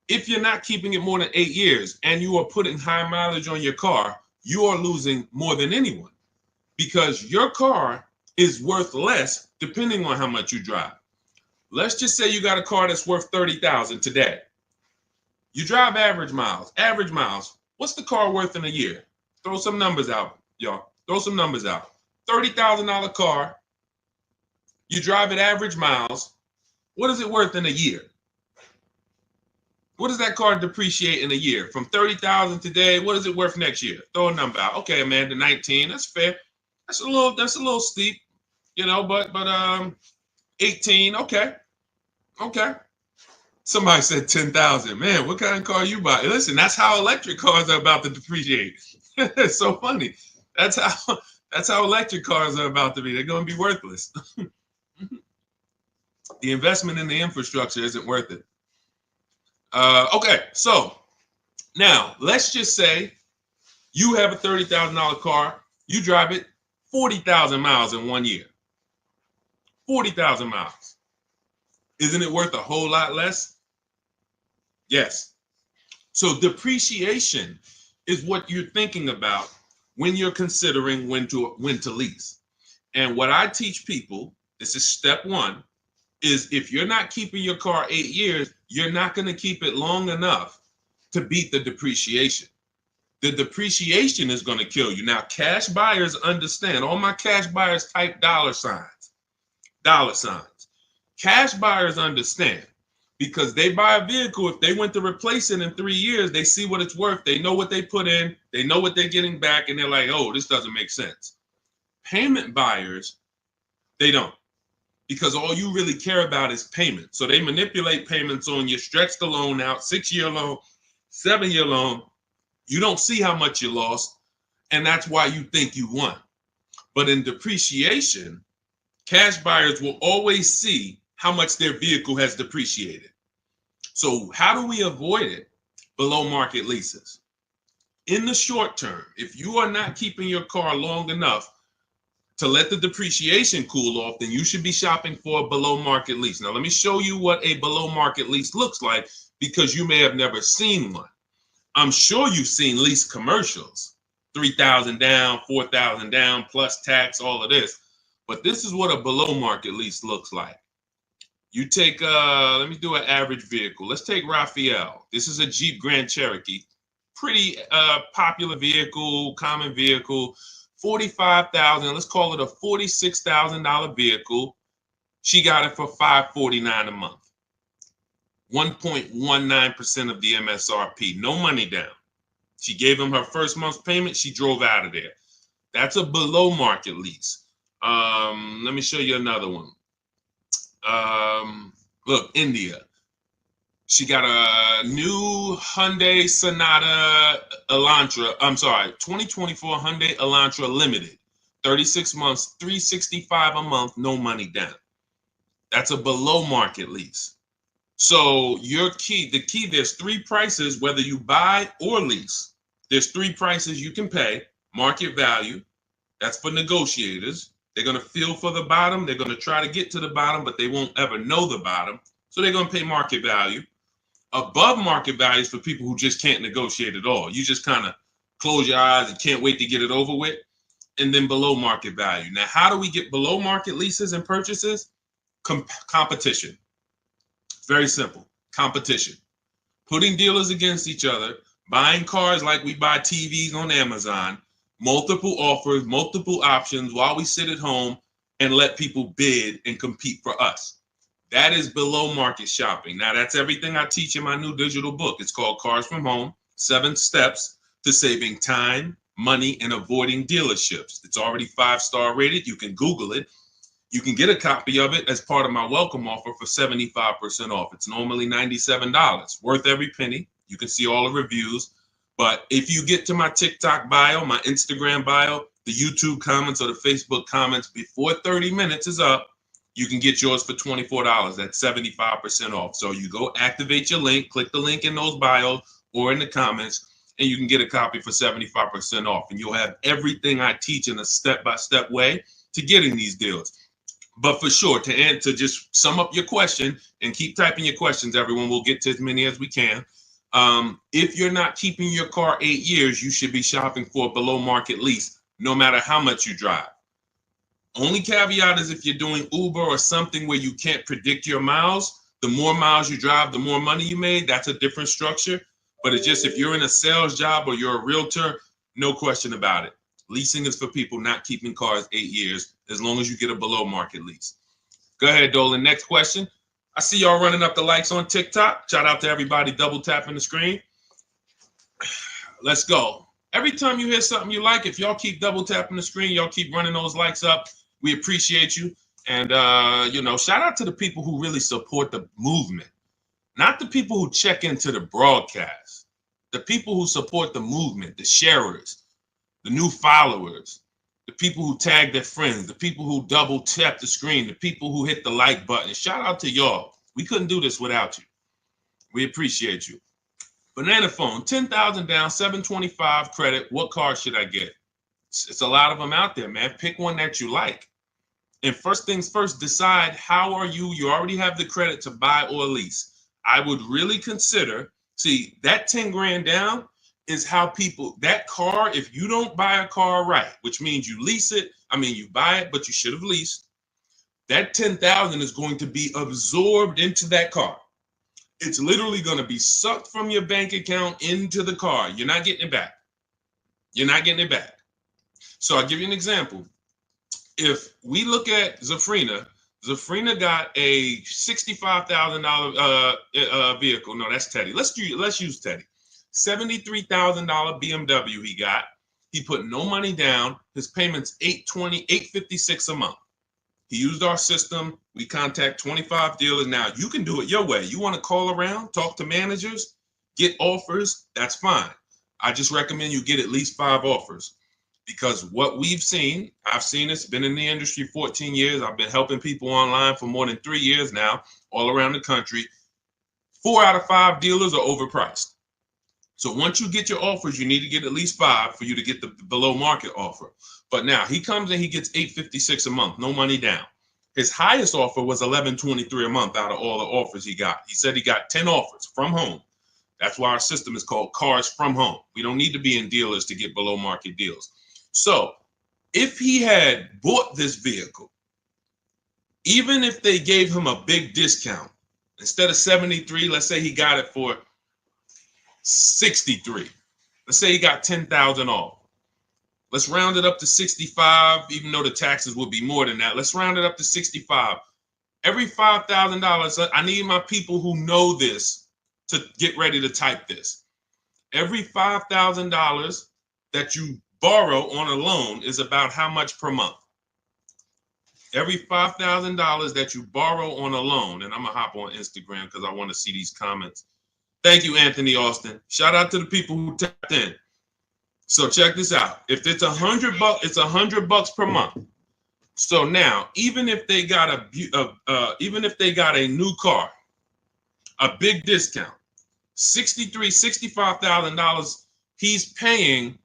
If you're not keeping it more than 8 years and you are putting high mileage on your car, you are losing more than anyone because your car is worth less depending on how much you drive. Let's just say you got a car that's worth $30,000 today. You drive average miles. Average miles. What's the car worth in a year? Throw some numbers out, y'all. Throw some numbers out. $30,000 car. You drive at average miles. What is it worth in a year? What does that car depreciate in a year? From 30,000 today, what is it worth next year? Throw a number out. Okay, Amanda, 19. That's fair. That's a little steep, but 18. Okay. Somebody said 10,000. Man, what kind of car you buy? Listen, that's how electric cars are about to depreciate. It's so funny. That's how electric cars are about to be. They're going to be worthless. The investment in the infrastructure isn't worth it. Okay, so now let's just say you have a $30,000 car. You drive it 40,000 miles in 1 year. 40,000 miles. Isn't it worth a whole lot less? Yes. So depreciation is what you're thinking about when you're considering when to lease. And what I teach people, this is step one, is if you're not keeping your car 8 years, you're not going to keep it long enough to beat the depreciation. The depreciation is going to kill you. Now, cash buyers understand. All my cash buyers type dollar signs. Dollar signs. Cash buyers understand because they buy a vehicle. If they went to replace it in 3 years, they see what it's worth. They know what they put in. They know what they're getting back. And they're like, oh, this doesn't make sense. Payment buyers, they don't. Because all you really care about is payment. So they manipulate payments on you, stretch the loan out, 6-year loan, 7-year loan. You don't see how much you lost, and that's why you think you won. But in depreciation, cash buyers will always see how much their vehicle has depreciated. So how do we avoid it? Below market leases. In the short term, if you are not keeping your car long enough to let the depreciation cool off, then you should be shopping for a below market lease. Now, let me show you what a below market lease looks like because you may have never seen one. I'm sure you've seen lease commercials, 3,000 down, 4,000 down, plus tax, all of this. But this is what a below market lease looks like. You take, let me do an average vehicle. Let's take Raphael. This is a Jeep Grand Cherokee. Pretty popular vehicle, common vehicle. 45,000, let's call it a $46,000 vehicle. She got it for $549 a month. 1.19% of the MSRP, no money down. She gave him her first month's payment. She drove out of there. That's a below market lease. Let me show you another one. Look, India. She got a new Hyundai Sonata Elantra. 2024 Hyundai Elantra Limited. 36 months, $365 a month, no money down. That's a below market lease. So the key, there's 3 prices, whether you buy or lease. There's 3 prices you can pay. Market value, that's for negotiators. They're going to feel for the bottom. They're going to try to get to the bottom, but they won't ever know the bottom. So they're going to pay market value. Above market values for people who just can't negotiate at all. You just kind of close your eyes and can't wait to get it over with. And then below market value. Now, how do we get below market leases and purchases? Competition. Very simple. Competition. Putting dealers against each other, buying cars like we buy TVs on Amazon, multiple offers, multiple options while we sit at home and let people bid and compete for us. That is below market shopping. Now, that's everything I teach in my new digital book. It's called Cars from Home, 7 Steps to Saving Time, Money, and Avoiding Dealerships. It's already 5-star rated. You can Google it. You can get a copy of it as part of my welcome offer for 75% off. It's normally $97, worth every penny. You can see all the reviews. But if you get to my TikTok bio, my Instagram bio, the YouTube comments or the Facebook comments before 30 minutes is up, you can get yours for $24. That's 75% off. So you go activate your link, click the link in those bios or in the comments, and you can get a copy for 75% off. And you'll have everything I teach in a step-by-step way to getting these deals. But for sure, to just sum up your question and keep typing your questions, everyone, we'll get to as many as we can. If you're not keeping your car 8 years, you should be shopping for a below market lease, no matter how much you drive. Only caveat is if you're doing Uber or something where you can't predict your miles, the more miles you drive, the more money you made. That's a different structure. But it's just if you're in a sales job or you're a realtor, no question about it. Leasing is for people not keeping cars 8 years, as long as you get a below market lease. Go ahead, Dolan. Next question. I see y'all running up the likes on TikTok. Shout out to everybody double tapping the screen. Let's go. Every time you hear something you like, if y'all keep double tapping the screen, y'all keep running those likes up. We appreciate you. And, shout out to the people who really support the movement, not the people who check into the broadcast, the people who support the movement, the sharers, the new followers, the people who tag their friends, the people who double tap the screen, the people who hit the like button. Shout out to y'all. We couldn't do this without you. We appreciate you. Banana phone, 10,000 down, 725 credit. What car should I get? It's a lot of them out there, man. Pick one that you like. And first things first, decide how are you already have the credit to buy or lease. I would really consider, see, that 10 grand down is how people, that car, if you don't buy a car right, which means you lease it, you buy it, but you should have leased, that 10,000 is going to be absorbed into that car. It's literally going to be sucked from your bank account into the car. You're not getting it back. You're not getting it back. So I'll give you an example. If we look at Zafrina got a $65,000 vehicle. No, that's Teddy. Let's use Teddy. $73,000 BMW he got. He put no money down. His payment's $856 a month. He used our system. We contact 25 dealers. Now you can do it your way. You want to call around, talk to managers, get offers. That's fine. I just recommend you get at least 5 offers. Because what we've seen, I've seen this, been in the industry 14 years. I've been helping people online for more than 3 years now, all around the country. 4 out of 5 dealers are overpriced. So once you get your offers, you need to get at least 5 for you to get the below market offer. But now he comes and he gets $856 a month, no money down. His highest offer was $1123 a month out of all the offers he got. He said he got 10 offers from home. That's why our system is called Cars from Home. We don't need to be in dealers to get below market deals. So if he had bought this vehicle, even if they gave him a big discount, instead of 73, let's say he got it for 63. Let's say he got 10,000 off. Let's round it up to 65, even though the taxes would be more than that. Let's round it up to 65. Every $5,000, I need my people who know this to get ready to type this. Every $5,000 that you borrow on a loan is about how much per month? Every $5,000 that you borrow on a loan, and I'm going to hop on Instagram because I want to see these comments. Thank you, Anthony Austin. Shout out to the people who tapped in. So check this out. If it's $100, it's $100 per month. So now, even if they got a new car, a big discount, $65,000, he's paying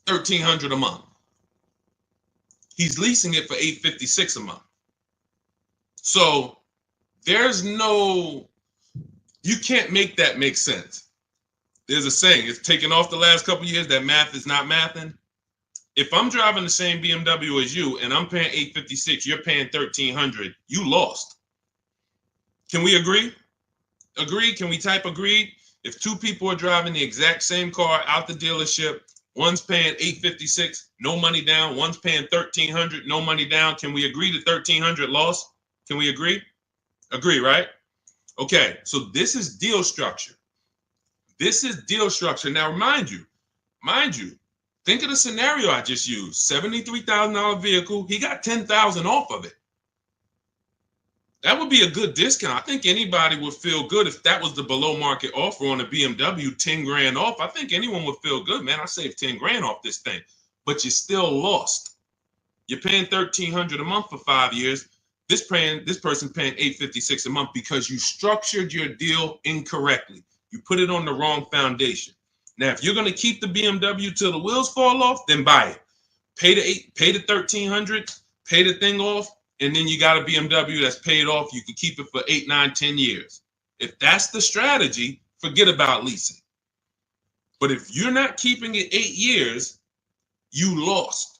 $1,300 a month. He's leasing it for $856 a month. So you can't make that make sense. There's a saying, it's taken off the last couple of years that math is not mathing. If I'm driving the same BMW as you and I'm paying $856, you're paying $1,300, you lost. Can we agree? Agree? Can we type agreed? If 2 people are driving the exact same car out the dealership, one's paying $856, no money down. One's paying $1,300, no money down. Can we agree to $1,300 loss? Can we agree? Agree, right? Okay, so this is deal structure. This is deal structure. Now, mind you, think of the scenario I just used. $73,000 vehicle. He got $10,000 off of it. That would be a good discount. I think anybody would feel good if that was the below market offer on a BMW, 10 grand off. I think anyone would feel good, man. I saved 10 grand off this thing, but you still lost. You're paying $1,300 a month for 5 years. This person paying $856 a month because you structured your deal incorrectly. You put it on the wrong foundation. Now, if you're going to keep the BMW till the wheels fall off, then buy it. Pay the $1,300, pay the thing off, and then you got a BMW that's paid off. You can keep it for 8, 9, 10 years. If that's the strategy, forget about leasing. But if you're not keeping it 8 years, you lost.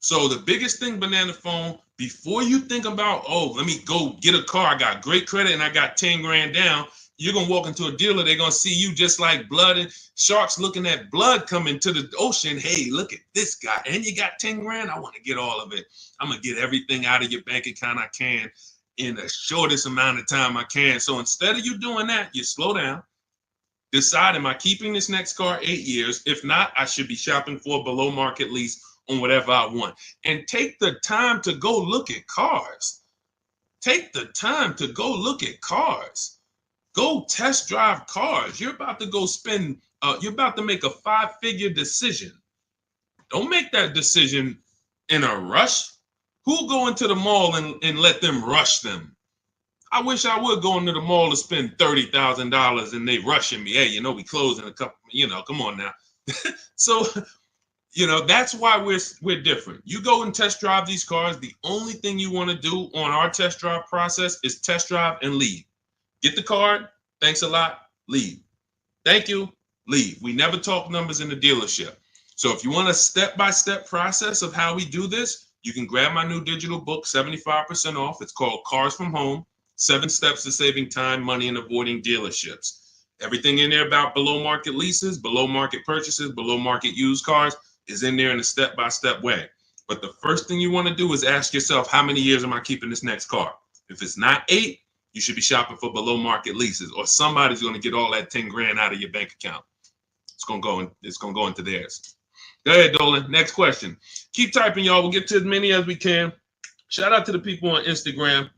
So the biggest thing, Banana Phone, before you think about, oh, let me go get a car, I got great credit and I got 10 grand down, you're going to walk into a dealer, they're going to see you just like blood and sharks looking at blood coming to the ocean. Hey, look at this guy. And you got 10 grand? I want to get all of it. I'm going to get everything out of your bank account I can in the shortest amount of time I can. So instead of you doing that, you slow down. Decide, am I keeping this next car 8 years? If not, I should be shopping for a below market lease on whatever I want. And take the time to go look at cars. Take the time to go look at cars. Go test drive cars. You're about to go spend, you're about to make a 5-figure decision. Don't make that decision in a rush. Who'll go into the mall and let them rush them? I wish I would go into the mall to spend $30,000 and they rushing me. Hey, we close in a couple, come on now. So, that's why we're different. You go and test drive these cars. The only thing you want to do on our test drive process is test drive and leave. Get the card. Thanks a lot. Leave. Thank you. Leave. We never talk numbers in the dealership. So if you want a step-by-step process of how we do this, you can grab my new digital book, 75% off. It's called Cars from Home, 7 Steps to Saving Time, Money, and Avoiding Dealerships. Everything in there about below market leases, below market purchases, below market used cars is in there in a step-by-step way. But the first thing you want to do is ask yourself, how many years am I keeping this next car? If it's not 8, you should be shopping for below market leases, or somebody's going to get all that 10 grand out of your bank account. It's going to go into theirs. Go ahead, Dolan. Next question. Keep typing, y'all. We'll get to as many as we can. Shout out to the people on Instagram.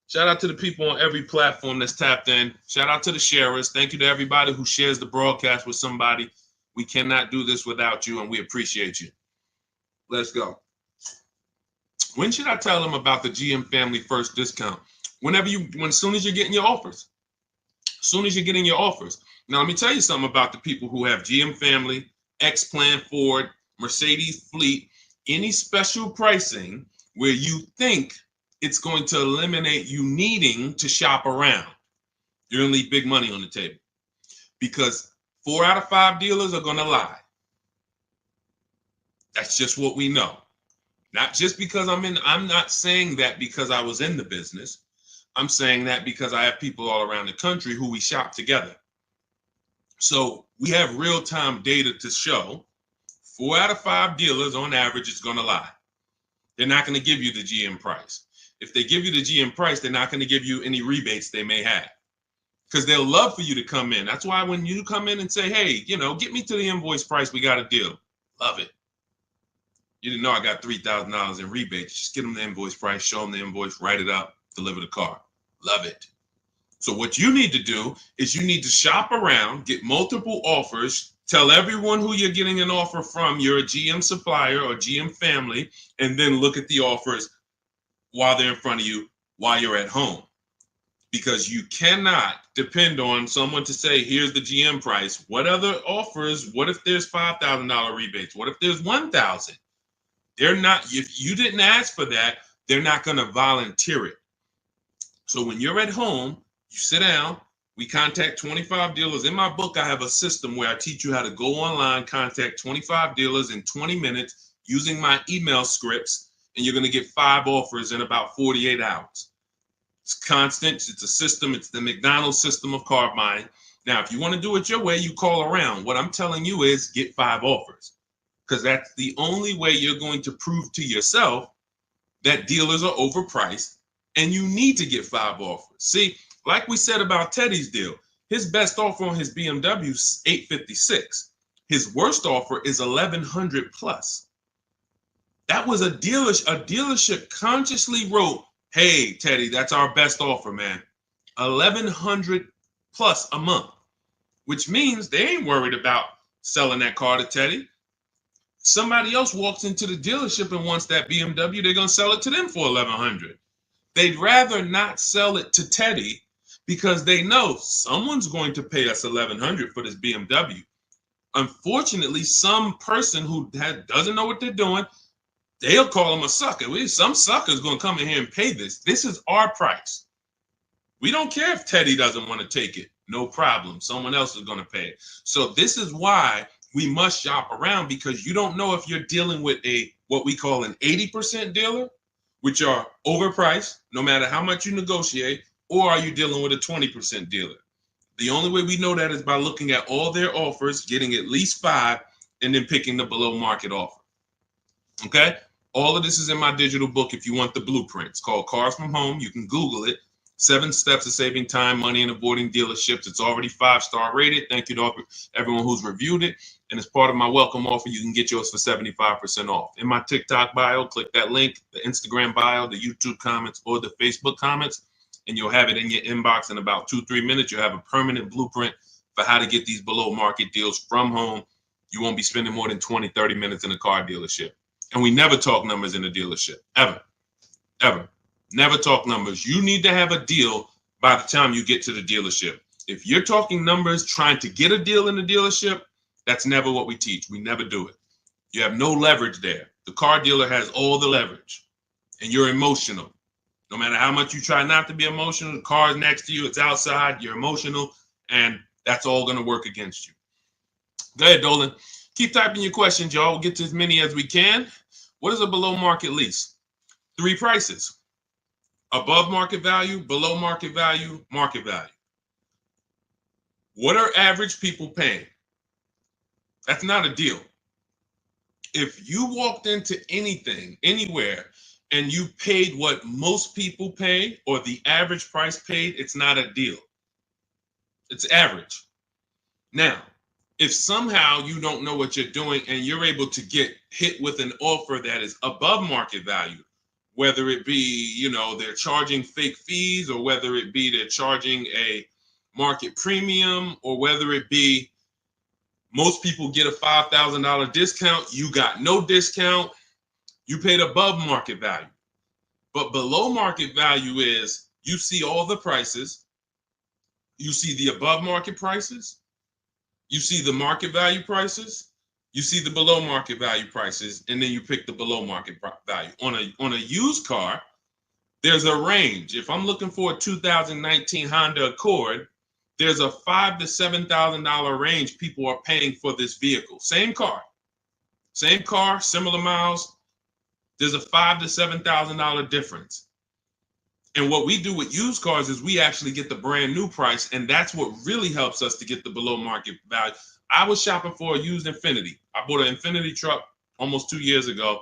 Shout out to the people on every platform that's tapped in. Shout out to the sharers. Thank you to everybody who shares the broadcast with somebody. We cannot do this without you, and we appreciate you. Let's go. When should I tell them about the GM Family First discount? As soon as you're getting your offers. As soon as you're getting your offers. Now, let me tell you something about the people who have GM Family, X-Plan Ford, Mercedes Fleet, any special pricing where you think it's going to eliminate you needing to shop around. You're going to leave big money on the table because 4 out of 5 dealers are going to lie. That's just what we know. Not just because I'm not saying that because I was in the business. I'm saying that because I have people all around the country who we shop together. So we have real-time data to show 4 out of 5 dealers on average is going to lie. They're not going to give you the GM price. If they give you the GM price, they're not going to give you any rebates they may have because they'll love for you to come in. That's why when you come in and say, hey, get me to the invoice price, we got a deal. Love it. You didn't know I got $3,000 in rebates. Just get them the invoice price, show them the invoice, write it up, deliver the car. Love it. So what you need to do is you need to shop around, get multiple offers, tell everyone who you're getting an offer from, you're a GM supplier or GM family, and then look at the offers while they're in front of you, while you're at home. Because you cannot depend on someone to say, here's the GM price. What other offers? What if there's $5,000 rebates? What if there's $1,000? They're not, if you didn't ask for that, they're not going to volunteer it. So when you're at home, you sit down, we contact 25 dealers. In my book, I have a system where I teach you how to go online, contact 25 dealers in 20 minutes using my email scripts, and you're going to get 5 offers in about 48 hours. It's constant. It's a system. It's the McDonald's system of car buying. Now, if you want to do it your way, you call around. What I'm telling you is get 5 offers because that's the only way you're going to prove to yourself that dealers are overpriced and you need to get 5 offers. See, like we said about Teddy's deal, his best offer on his BMW is $856. His worst offer is $1,100 plus. That was a dealership consciously wrote, hey, Teddy, that's our best offer, man. $1,100 plus a month, which means they ain't worried about selling that car to Teddy. Somebody else walks into the dealership and wants that BMW, they're going to sell it to them for $1,100. They'd rather not sell it to Teddy because they know someone's going to pay us $1,100 for this BMW. Unfortunately, some person who doesn't know what they're doing, they'll call them a sucker. Some sucker's going to come in here and pay this. This is our price. We don't care if Teddy doesn't want to take it. No problem. Someone else is going to pay it. So this is why we must shop around, because you don't know if you're dealing with what we call an 80% dealer, which are overpriced no matter how much you negotiate, or are you dealing with a 20% dealer? The only way we know that is by looking at all their offers, getting at least 5, and then picking the below market offer. Okay? All of this is in my digital book if you want the blueprint. It's called Cars from Home. You can Google it. 7 steps of saving time, money, and avoiding dealerships. It's already 5-star rated. Thank you to everyone who's reviewed it. And as part of my welcome offer, you can get yours for 75% off. In my TikTok bio, click that link, the Instagram bio, the YouTube comments, or the Facebook comments, and you'll have it in your inbox in about 2-3 minutes. You'll have a permanent blueprint for how to get these below market deals from home. You won't be spending more than 20-30 minutes in a car dealership. And we never talk numbers in a dealership, ever, ever. Never talk numbers. You need to have a deal by the time you get to the dealership. If you're talking numbers, trying to get a deal in the dealership, that's never what we teach. We never do it. You have no leverage there. The car dealer has all the leverage, and you're emotional. No matter how much you try not to be emotional, the car's next to you, it's outside, you're emotional, and that's all going to work against you. Go ahead, Dolan. Keep typing your questions, y'all. We'll get to as many as we can. What is a below market lease? 3 prices. Above market value, below market value, market value. What are average people paying? That's not a deal. If you walked into anything, anywhere, and you paid what most people pay or the average price paid, it's not a deal. It's average. Now, if somehow you don't know what you're doing and you're able to get hit with an offer that is above market value, whether it be, they're charging fake fees, or whether it be they're charging a market premium, or whether it be most people get a $5,000 discount, you got no discount, you paid above market value. But below market value is you see all the prices, you see the above market prices, you see the market value prices, you see the below market value prices, and then you pick the below market value. On a used car, there's a range. If I'm looking for a 2019 Honda Accord, there's a $5,000 to $7,000 range people are paying for this vehicle. Same car, similar miles. There's a $5,000 to $7,000 difference. And what we do with used cars is we actually get the brand new price, and that's what really helps us to get the below market value. I was shopping for a used Infiniti. I bought an Infiniti truck almost 2 years ago.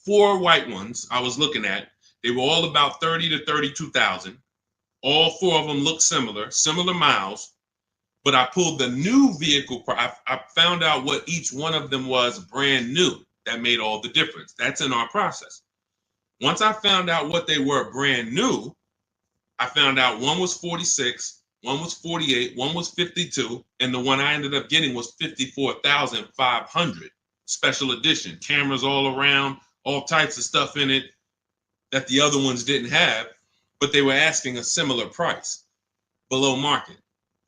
4 white ones I was looking at. They were all about 30 to 32,000. All 4 of them looked similar miles. But I pulled the new vehicle. I found out what each one of them was brand new. That made all the difference. That's in our process. Once I found out what they were brand new, I found out one was 46, one was 48, one was 52, and the one I ended up getting was 54,500 special edition. Cameras all around, all types of stuff in it that the other ones didn't have, but they were asking a similar price, below market.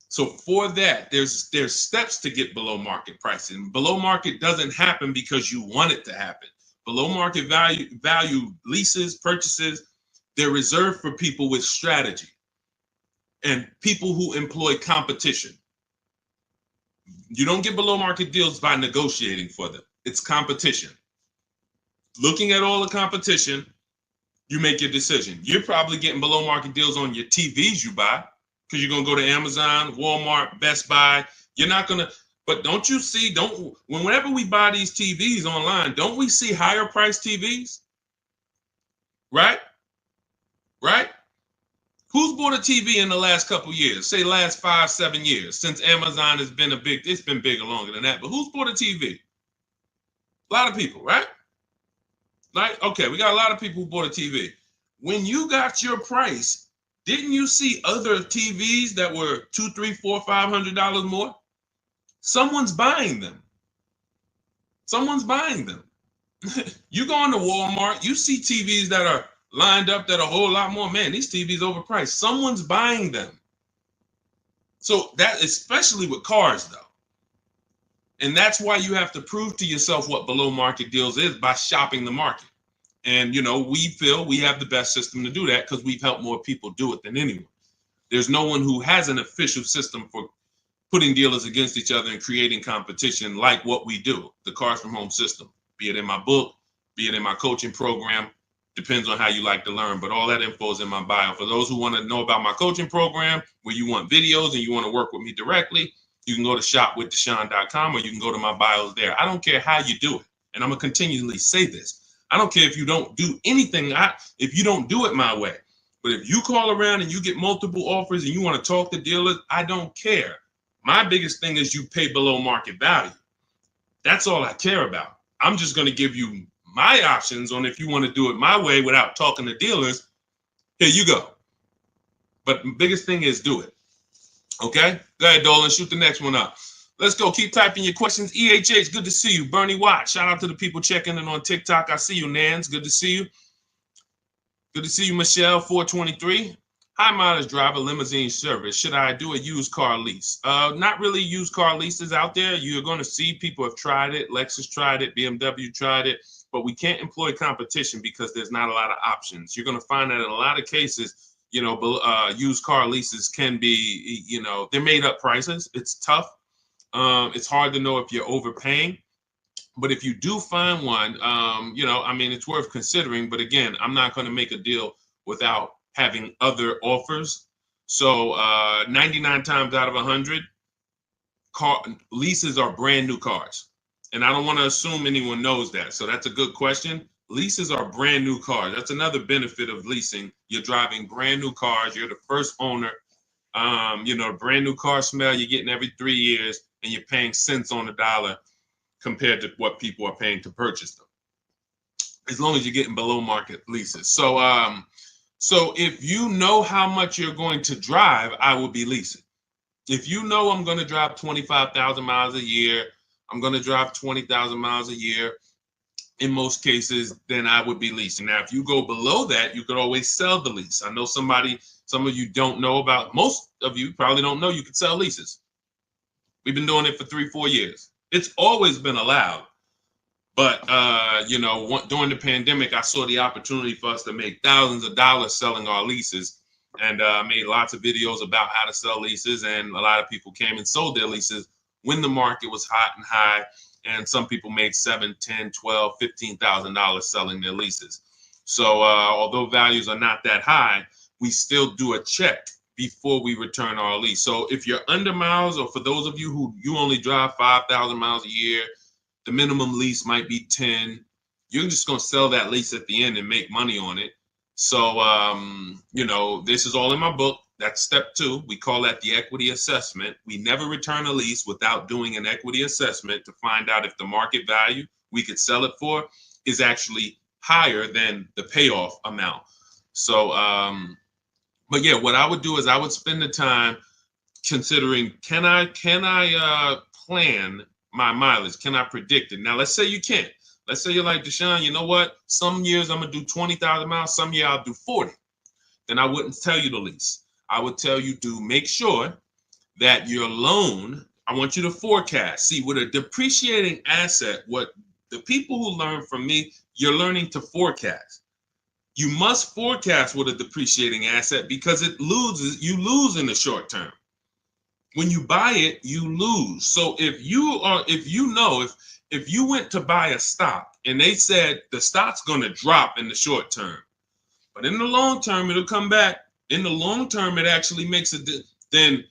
So for that, there's steps to get below market pricing. Below market doesn't happen because you want it to happen. Below market value leases, purchases, they're reserved for people with strategy and people who employ competition. You don't get below market deals by negotiating for them. It's competition. Looking at all the competition, you make your decision. You're probably getting below market deals on your TVs you buy, because you're going to go to Amazon, Walmart, Best Buy. You're not going to, but don't you see, whenever we buy these TVs online, don't we see higher priced TVs? Right? Right? Who's bought a TV in the last couple years? Say last 5-7 years, since Amazon has been it's been bigger longer than that, but who's bought a TV? A lot of people, right? Like, okay, we got a lot of people who bought a TV. When you got your price, didn't you see other TVs that were $200, $300, $400, $500 more? Someone's buying them. Someone's buying them. You go into Walmart, you see TVs that are lined up that are a whole lot more. Man, these TVs overpriced. Someone's buying them. So that, especially with cars though. And that's why you have to prove to yourself what below market deals is by shopping the market. And, we feel we have the best system to do that because we've helped more people do it than anyone. There's no one who has an official system for putting dealers against each other and creating competition like what we do, the Cars from Home system, be it in my book, be it in my coaching program, depends on how you like to learn. But all that info is in my bio. For those who want to know about my coaching program, where you want videos and you want to work with me directly, you can go to shopwithdeshaun.com or you can go to my bios there. I don't care how you do it. And I'm going to continually say this. I don't care if you don't do anything, if you don't do it my way. But if you call around and you get multiple offers and you want to talk to dealers, I don't care. My biggest thing is you pay below market value. That's all I care about. I'm just going to give you my options on if you want to do it my way without talking to dealers. Here you go. But the biggest thing is do it. Okay? Go ahead, Dolan. Shoot the next one up. Let's go. Keep typing your questions. EHH, good to see you. Bernie Watt, shout out to the people checking in on TikTok. I see you, Nans. Good to see you. Good to see you, Michelle, 423. High mileage driver, limousine service. Should I do a used car lease? Not really used car leases out there. You're going to see people have tried it. Lexus tried it. BMW tried it. But we can't employ competition because there's not a lot of options. You're going to find that in a lot of cases, used car leases can be, they're made up prices. It's tough. It's hard to know if you're overpaying. But if you do find one, it's worth considering. But again, I'm not going to make a deal without having other offers. So 99 times out of 100, leases are brand new cars. And I don't want to assume anyone knows that. So that's a good question. Leases are brand new cars. That's another benefit of leasing. You're driving brand new cars. You're the first owner. Brand new car smell you're getting every 3 years, and you're paying cents on the dollar compared to what people are paying to purchase them, as long as you're getting below market leases. So if you know how much you're going to drive, I will be leasing. If you know I'm going to drive 25,000 miles a year, I'm going to drive 20,000 miles a year, in most cases, then I would be leasing. Now, if you go below that, you could always sell the lease. I know some of you don't know about, most of you probably don't know you could sell leases. We've been doing it for 3-4 years. It's always been allowed. But, during the pandemic, I saw the opportunity for us to make thousands of dollars selling our leases. And made lots of videos about how to sell leases. And a lot of people came and sold their leases when the market was hot and high. And some people made $7,000, $10,000, $12,000, $15,000 selling their leases. So although values are not that high, we still do a check before we return our lease. So if you're under miles, or for those of you who you only drive 5,000 miles a year, the minimum lease might be 10. You're just going to sell that lease at the end and make money on it. So, this is all in my book. That's step 2. We call that the equity assessment. We never return a lease without doing an equity assessment to find out if the market value we could sell it for is actually higher than the payoff amount. So, but yeah, what I would do is I would spend the time considering, can I plan my mileage? Can I predict it? Now, let's say you can't. Let's say you're like, Deshaun, you know what? Some years I'm going to do 20,000 miles. Some year I'll do 40. Then I wouldn't tell you to lease. I would tell you to make sure that your loan, I want you to forecast. See, with a depreciating asset, what the people who learn from me, you're learning to forecast. You must forecast with a depreciating asset because you lose in the short term. When you buy it, you lose. So if you went to buy a stock and they said the stock's going to drop in the short term, but in the long term, it'll come back. In the long term, it actually makes then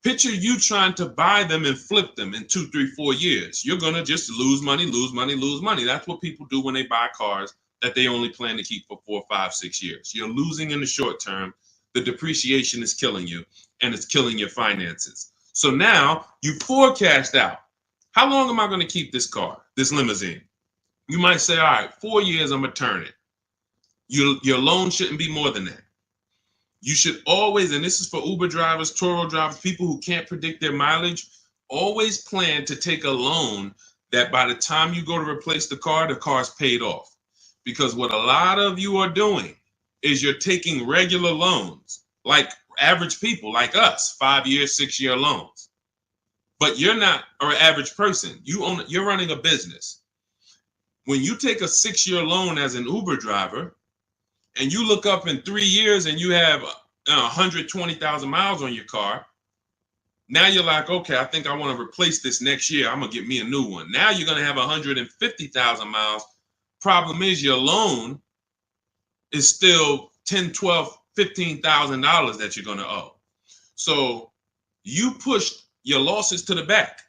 picture you trying to buy them and flip them in 2, 3, 4 years. You're going to just lose money, lose money, lose money. That's what people do when they buy cars that they only plan to keep for 4, 5, 6 years. You're losing in the short term. The depreciation is killing you, and it's killing your finances. So now you forecast out. How long am I going to keep this car, this limousine? You might say, all right, 4 years, I'm going to turn it. Your loan shouldn't be more than that. You should always, and this is for Uber drivers, Turo drivers, people who can't predict their mileage, always plan to take a loan that by the time you go to replace the car's paid off. Because what a lot of you are doing is you're taking regular loans, like average people like us, 5-year, 6-year loans. But you're not an average person. You're running a business. When you take a 6-year loan as an Uber driver and you look up in 3 years and you have 120,000 miles on your car, now you're like, okay, I think I want to replace this next year. I'm going to get me a new one. Now you're going to have 150,000 miles. Problem is your loan is still $10, $12, $15,000 that you're going to owe. So you pushed your losses to the back.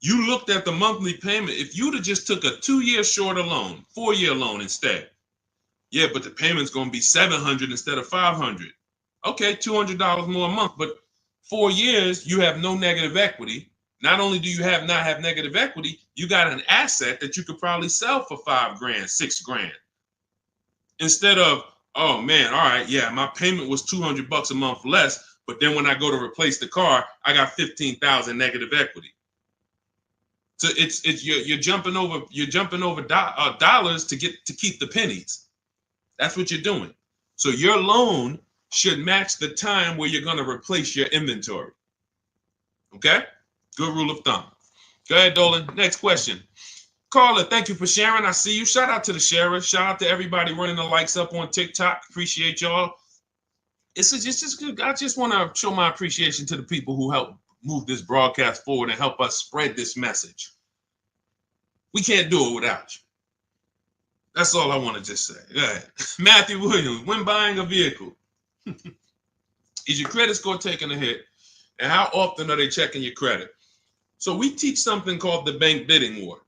You looked at the monthly payment. If you'd have just took a 2-year shorter loan, 4-year loan instead, yeah, but the payment's going to be $700 instead of $500. Okay, $200 more a month, but 4 years, you have no negative equity. Not only do you not have negative equity, you got an asset that you could probably sell for $5,000, $6,000. Instead of, oh man, all right, yeah, my payment was $200 a month less, but then when I go to replace the car, I got 15,000 negative equity. So you're jumping over dollars to keep the pennies. That's what you're doing. So your loan should match the time where you're going to replace your inventory. Okay? Good rule of thumb. Go ahead, Dolan. Next question. Carla, thank you for sharing. I see you. Shout out to the sharers. Shout out to everybody running the likes up on TikTok. Appreciate y'all. It's just good. I just want to show my appreciation to the people who help move this broadcast forward and help us spread this message. We can't do it without you. That's all I want to just say. Go ahead. Matthew Williams, when buying a vehicle, is your credit score taking a hit? And how often are they checking your credit? So we teach something called the bank bidding war.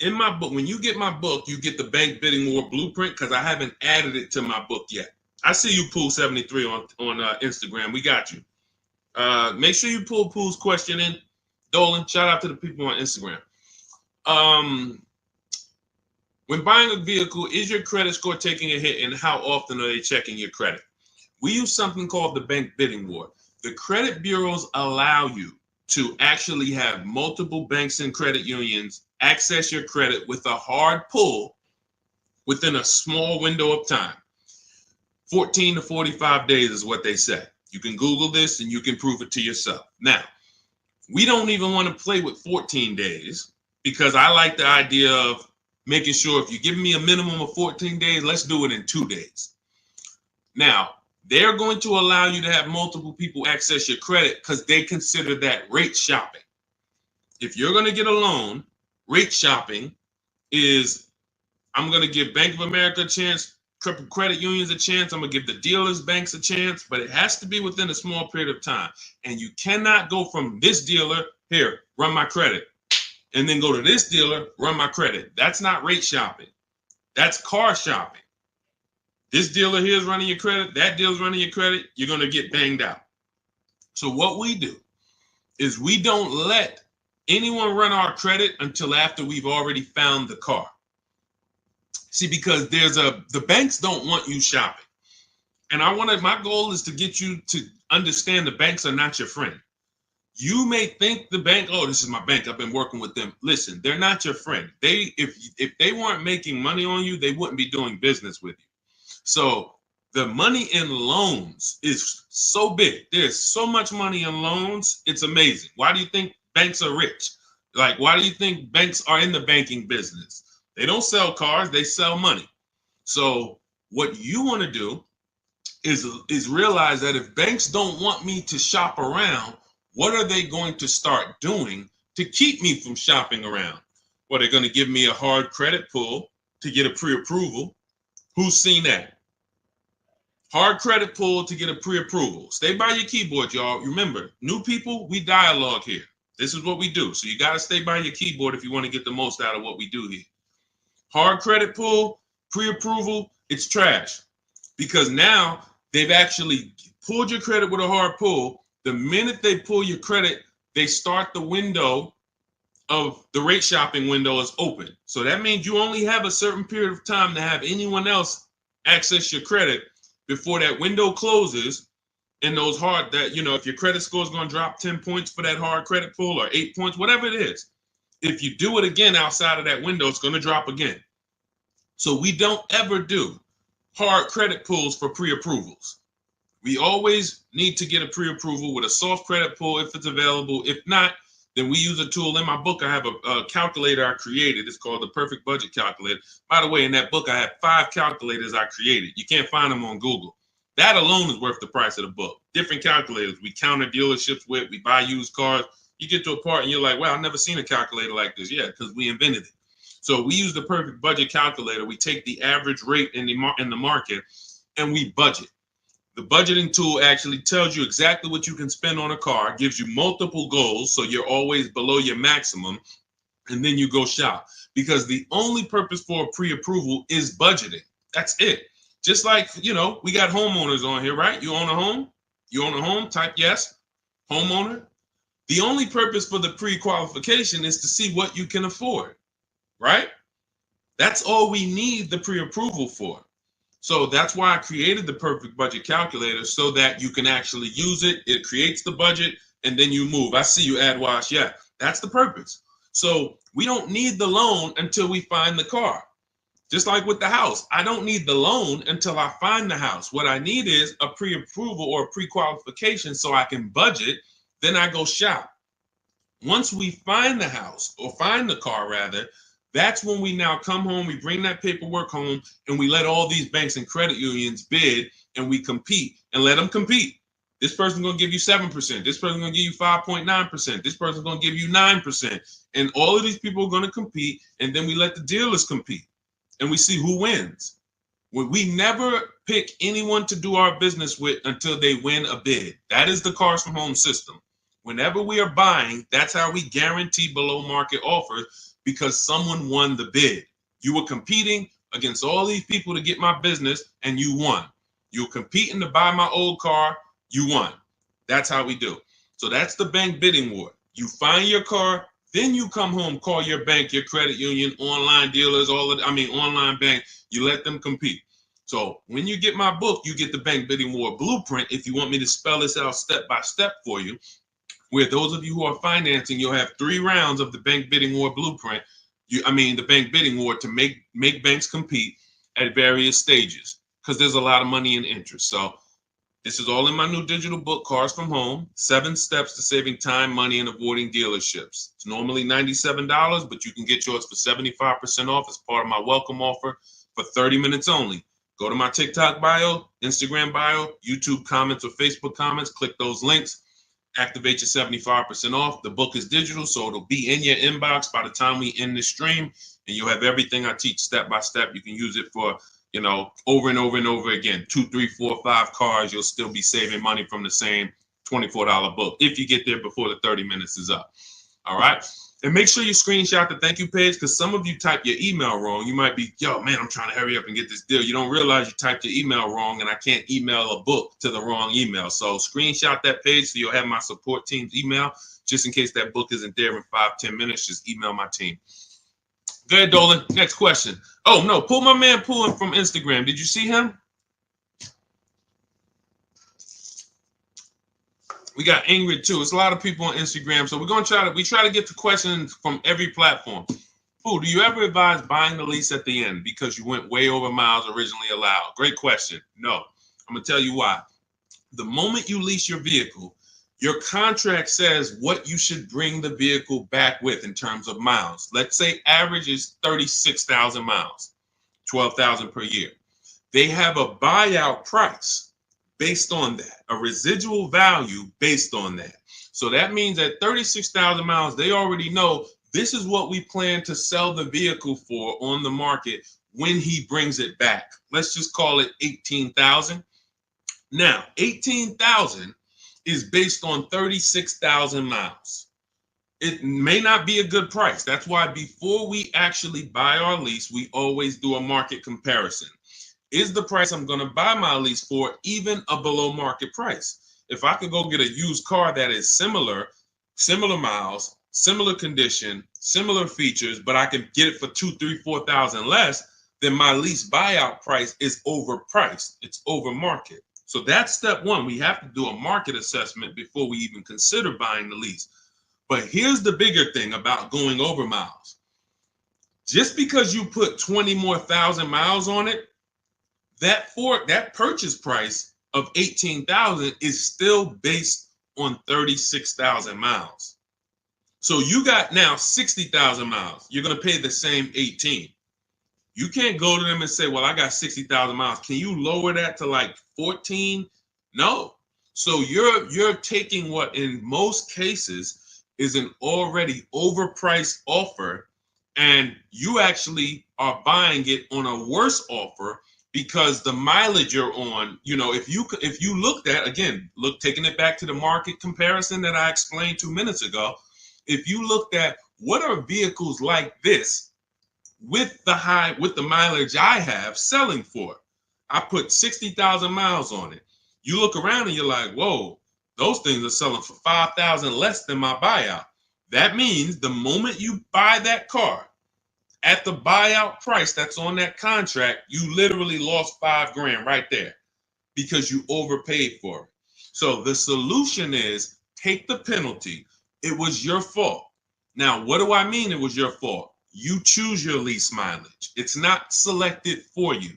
In my book, when you get my book, you get the bank bidding war blueprint because I haven't added it to my book yet. I see you, Pool73 on Instagram. We got you. Make sure you pull Pool's question in. Dolan, shout out to the people on Instagram. When buying a vehicle, is your credit score taking a hit, and how often are they checking your credit? We use something called the bank bidding war. The credit bureaus allow you to actually have multiple banks and credit unions access your credit with a hard pull within a small window of time. 14 to 45 days is what they say. You can Google this and you can prove it to yourself. Now, we don't even want to play with 14 days because I like the idea of making sure if you give me a minimum of 14 days, let's do it in 2 days. Now, they're going to allow you to have multiple people access your credit because they consider that rate shopping. If you're going to get a loan, rate shopping is, I'm going to give Bank of America a chance, credit unions a chance, I'm going to give the dealers, banks a chance, but it has to be within a small period of time. And you cannot go from this dealer, here, run my credit, and then go to this dealer, run my credit. That's not rate shopping. That's car shopping. This dealer here is running your credit, that dealer's running your credit, you're going to get banged out. So what we do is we don't let anyone run our credit until after we've already found the car. See, because the banks don't want you shopping. And my goal is to get you to understand the banks are not your friend. You may think the bank, oh, this is my bank, I've been working with them. Listen, they're not your friend. If they weren't making money on you, they wouldn't be doing business with you. So the money in loans is so big. There's so much money in loans. It's amazing. Why do you think banks are rich? Like, why do you think banks are in the banking business? They don't sell cars, they sell money. So what you want to do is realize that if banks don't want me to shop around, what are they going to start doing to keep me from shopping around? Well, they're going to give me a hard credit pull to get a pre-approval. Who's seen that? Hard credit pull to get a pre-approval. Stay by your keyboard, y'all. Remember, new people, we dialogue here. This is what we do. So you got to stay by your keyboard if you want to get the most out of what we do here. Hard credit pull, pre-approval, it's trash. Because now they've actually pulled your credit with a hard pull. The minute they pull your credit, they start the window of the rate shopping window is open. So that means you only have a certain period of time to have anyone else access your credit before that window closes. And those hard, that, if your credit score is going to drop 10 points for that hard credit pull or 8 points, whatever it is, If you do it again outside of that window, it's going to drop again. So we don't ever do hard credit pulls for pre-approvals. We always need to get a pre-approval with a soft credit pull if it's available. If not, then we use a tool. In my book, I have a calculator I created. It's called the Perfect Budget Calculator. By the way, in that book, I have 5 calculators I created. You can't find them on Google. That alone is worth the price of the book. Different calculators. We counter dealerships with. We buy used cars. You get to a part and you're like, well, I've never seen a calculator like this. Yeah, because we invented it. So we use the Perfect Budget Calculator. We take the average rate in the market and we budget. The budgeting tool actually tells you exactly what you can spend on a car, gives you multiple goals, so you're always below your maximum, and then you go shop. Because the only purpose for a pre-approval is budgeting. That's it. Just like, you know, we got homeowners on here, right? You own a home? You own a home? Type yes. Homeowner. The only purpose for the pre-qualification is to see what you can afford, right? That's all we need the pre-approval for. So that's why I created the Perfect Budget Calculator, so that you can actually use it. It creates the budget and then you move. I see you, AdWash. Yeah, that's the purpose. So we don't need the loan until we find the car. Just like with the house, I don't need the loan until I find the house. What I need is a pre-approval or a pre-qualification so I can budget. Then I go shop. Once we find the house, or find the car rather, that's when we now come home, we bring that paperwork home, and we let all these banks and credit unions bid, and we compete and let them compete. This person's going to give you 7%. This person's going to give you 5.9%. This person's going to give you 9%. And all of these people are going to compete, and then we let the dealers compete, and we see who wins. We never pick anyone to do our business with until they win a bid. That is the Cars from Home system. Whenever we are buying, that's how we guarantee below market offers, because someone won the bid. You were competing against all these people to get my business, and you won. You were competing to buy my old car, you won. That's how we do. So that's the bank bidding war. You find your car, then you come home, call your bank, your credit union, online dealers, online bank, you let them compete. So when you get my book, you get the bank bidding war blueprint. If you want me to spell this out step by step for you, where those of you who are financing, you'll have 3 rounds of the bank bidding war blueprint. The bank bidding war to make banks compete at various stages, because there's a lot of money and interest. So this is all in my new digital book, Cars from Home, 7 Steps to Saving Time, Money, and Avoiding Dealerships. It's normally $97, but you can get yours for 75% off as part of my welcome offer for 30 minutes only. Go to my TikTok bio, Instagram bio, YouTube comments, or Facebook comments, click those links. Activate your 75% off. The book is digital, so it'll be in your inbox by the time we end this stream, and you'll have everything I teach step by step. You can use it for, over and over and over again. 2, 3, 4, 5 cars. You'll still be saving money from the same $24 book if you get there before the 30 minutes is up. All right. And make sure you screenshot the thank you page, because some of you type your email wrong. You might be, yo, man, I'm trying to hurry up and get this deal. You don't realize you typed your email wrong, and I can't email a book to the wrong email. So screenshot that page so you'll have my support team's email, just in case that book isn't there in 5-10 minutes. Just email my team. Go ahead, Dolan. Next question. Oh, no, pull my man Pulling from Instagram. Did you see him? We got Ingrid too. It's a lot of people on Instagram, so we're gonna try to get to questions from every platform. Do you ever advise buying the lease at the end because you went way over miles originally allowed? Great question. No, I'm gonna tell you why. The moment you lease your vehicle, your contract says what you should bring the vehicle back with in terms of miles. Let's say average is 36,000 miles, 12,000 per year. They have a buyout price based on that, a residual value based on that. So that means at 36,000 miles, they already know this is what we plan to sell the vehicle for on the market when he brings it back. Let's just call it 18,000. Now, 18,000 is based on 36,000 miles. It may not be a good price. That's why before we actually buy our lease, we always do a market comparison. Is the price I'm going to buy my lease for even a below market price? If I could go get a used car that is similar miles, similar condition, similar features, but I can get it for 2, 3, 4,000 less, then my lease buyout price is overpriced. It's over market. So that's step one. We have to do a market assessment before we even consider buying the lease. But here's the bigger thing about going over miles. Just because you put 20 more thousand miles on it, that purchase price of 18,000 is still based on 36,000 miles. So you got now 60,000 miles. You're going to pay the same 18. You can't go to them and say, well, I got 60,000 miles. Can you lower that to like 14? No. So you're taking what in most cases is an already overpriced offer, and you actually are buying it on a worse offer because the mileage you're on, if you looked at, again, taking it back to the market comparison that I explained 2 minutes ago, if you looked at what are vehicles like this with the mileage I have selling for, I put 60,000 miles on it. You look around and you're like, whoa, those things are selling for 5,000 less than my buyout. That means the moment you buy that car at the buyout price that's on that contract, you literally lost $5,000 right there because you overpaid for it. So the solution is take the penalty. It was your fault. Now, what do I mean it was your fault? You choose your lease mileage. It's not selected for you.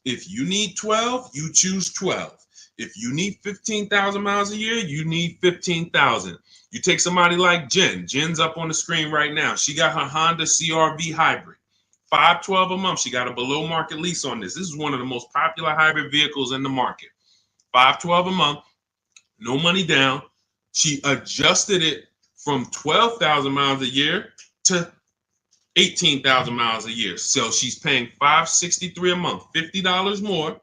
If you need 12, you choose 12. If you need 15,000 miles a year, you need 15,000. You take somebody like Jen. Jen's up on the screen right now. She got her Honda CR-V hybrid. $512 a month. She got a below market lease on this. This is one of the most popular hybrid vehicles in the market. $512 a month, no money down. She adjusted it from 12,000 miles a year to 18,000 miles a year. So she's paying $563 a month, $50 more,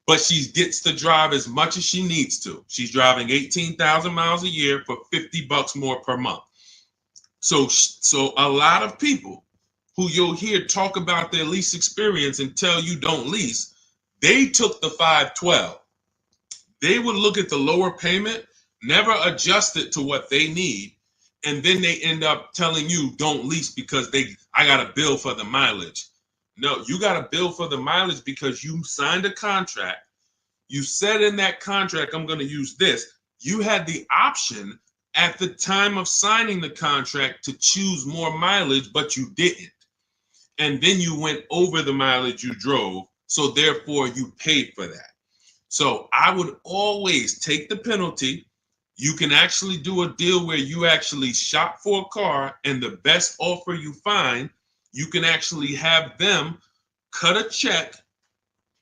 but she gets to drive as much as she needs to. She's driving 18,000 miles a year for $50 more per month. So a lot of people who you'll hear talk about their lease experience and tell you don't lease, they took the 512. They would look at the lower payment, never adjust it to what they need, and then they end up telling you don't lease because I got a bill for the mileage. No, you got a bill for the mileage because you signed a contract. You said in that contract, I'm going to use this. You had the option at the time of signing the contract to choose more mileage, but you didn't. And then you went over the mileage you drove. So therefore you paid for that. So I would always take the penalty. You can actually do a deal where you actually shop for a car, and the best offer you find, you can actually have them cut a check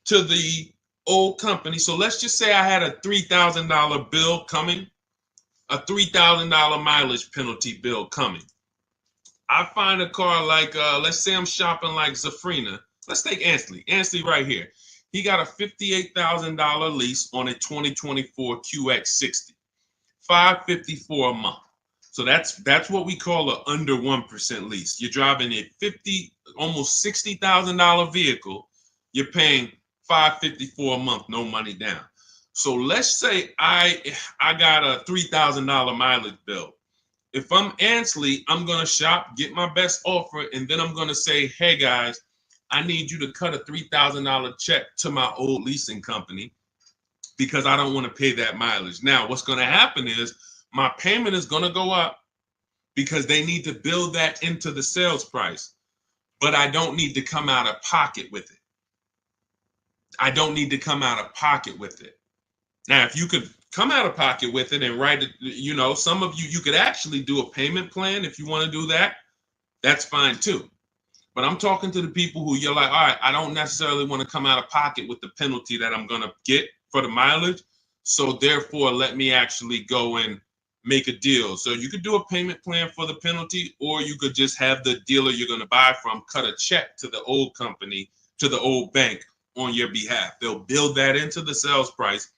to the old company. So let's just say I had a $3,000 bill coming, a $3,000 mileage penalty bill coming. I find a car like, let's say I'm shopping like Zafrina. Let's take Ansley. Ansley right here. He got a $58,000 lease on a 2024 QX60. $554 a month. So that's what we call an under 1% lease. You're driving a almost $60,000 vehicle. You're paying $554 a month, no money down. So let's say I got a $3,000 mileage bill. If I'm Ansley, I'm gonna shop, get my best offer, and then I'm gonna say, hey guys, I need you to cut a $3,000 check to my old leasing company, because I don't want to pay that mileage. Now, what's going to happen is my payment is going to go up because they need to build that into the sales price, but I don't need to come out of pocket with it. I don't need to come out of pocket with it. Now, if you could come out of pocket with it and write it, some of you could actually do a payment plan if you want to do that. That's fine too. But I'm talking to the people who you're like, all right, I don't necessarily want to come out of pocket with the penalty that I'm going to get for the mileage. So therefore, let me actually go and make a deal. So you could do a payment plan for the penalty, or you could just have the dealer you're going to buy from cut a check to the old company, to the old bank on your behalf. They'll build that into the sales price,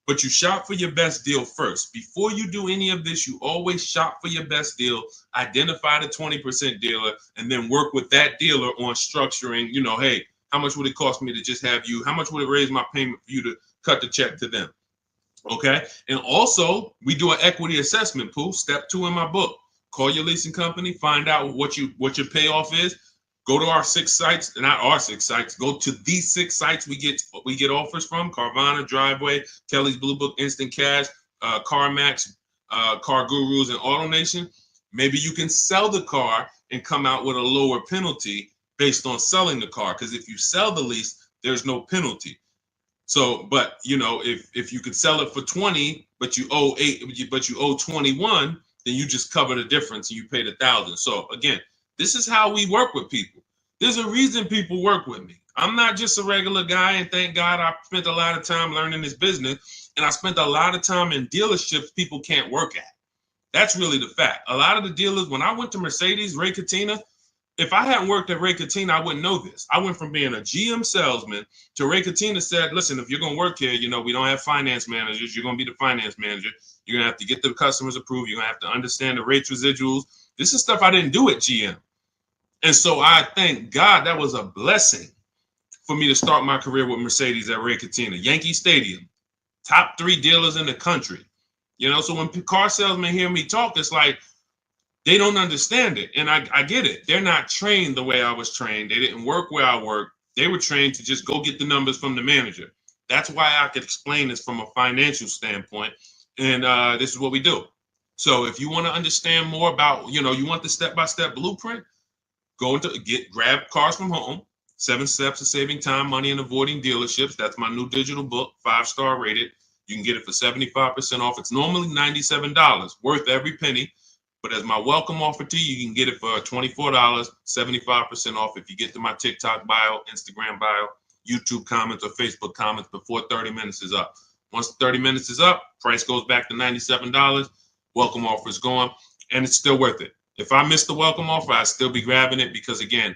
but you shop for your best deal first. Before you do any of this, you always shop for your best deal, identify the 20% dealer, and then work with that dealer on structuring, hey, how much would it cost me to just have you? How much would it raise my payment for you to cut the check to them? Okay. And also, we do an equity assessment, Pooh. Step 2 in my book. Call your leasing company, find out what your payoff is. Go to our 6 sites, not our 6 sites. Go to these 6 sites we get offers from: Carvana, Driveway, Kelly's Blue Book, Instant Cash, CarMax, Car Gurus and AutoNation, maybe you can sell the car and come out with a lower penalty based on selling the car. Because if you sell the lease, there's no penalty. So, but you know, if you could sell it for 20, but you owe 8, but you owe 21, then you just cover the difference and you pay the 1,000. So again, this is how we work with people. There's a reason people work with me. I'm not just a regular guy, and thank God I spent a lot of time learning this business, and I spent a lot of time in dealerships people can't work at. That's really the fact. A lot of the dealers, when I went to Mercedes, Ray Catena, if I hadn't worked at Ray Catena, I wouldn't know this. I went from being a GM salesman to Ray Catena said, listen, if you're going to work here, you know, we don't have finance managers. You're going to be the finance manager. You're going to have to get the customers approved. You're going to have to understand the rates, residuals. This is stuff I didn't do at GM. And so I thank God that was a blessing for me to start my career with Mercedes at Ray Catena. Yankee Stadium, top 3 dealers in the country. You know, so when car salesmen hear me talk, it's like, they don't understand it. And I get it. They're not trained the way I was trained. They didn't work where I worked. They were trained to just go get the numbers from the manager. That's why I could explain this from a financial standpoint. And this is what we do. So if you want to understand more about, you know, you want the step-by-step blueprint, grab Cars from Home, 7 Steps of Saving Time, Money, and Avoiding Dealerships. That's my new digital book, 5-star rated. You can get it for 75% off. It's normally $97, worth every penny. But as my welcome offer to you, you can get it for $24, 75% off if you get to my TikTok bio, Instagram bio, YouTube comments, or Facebook comments before 30 minutes is up. Once 30 minutes is up, price goes back to $97. Welcome offer is gone, and it's still worth it. If I miss the welcome offer, I'd still be grabbing it because, again,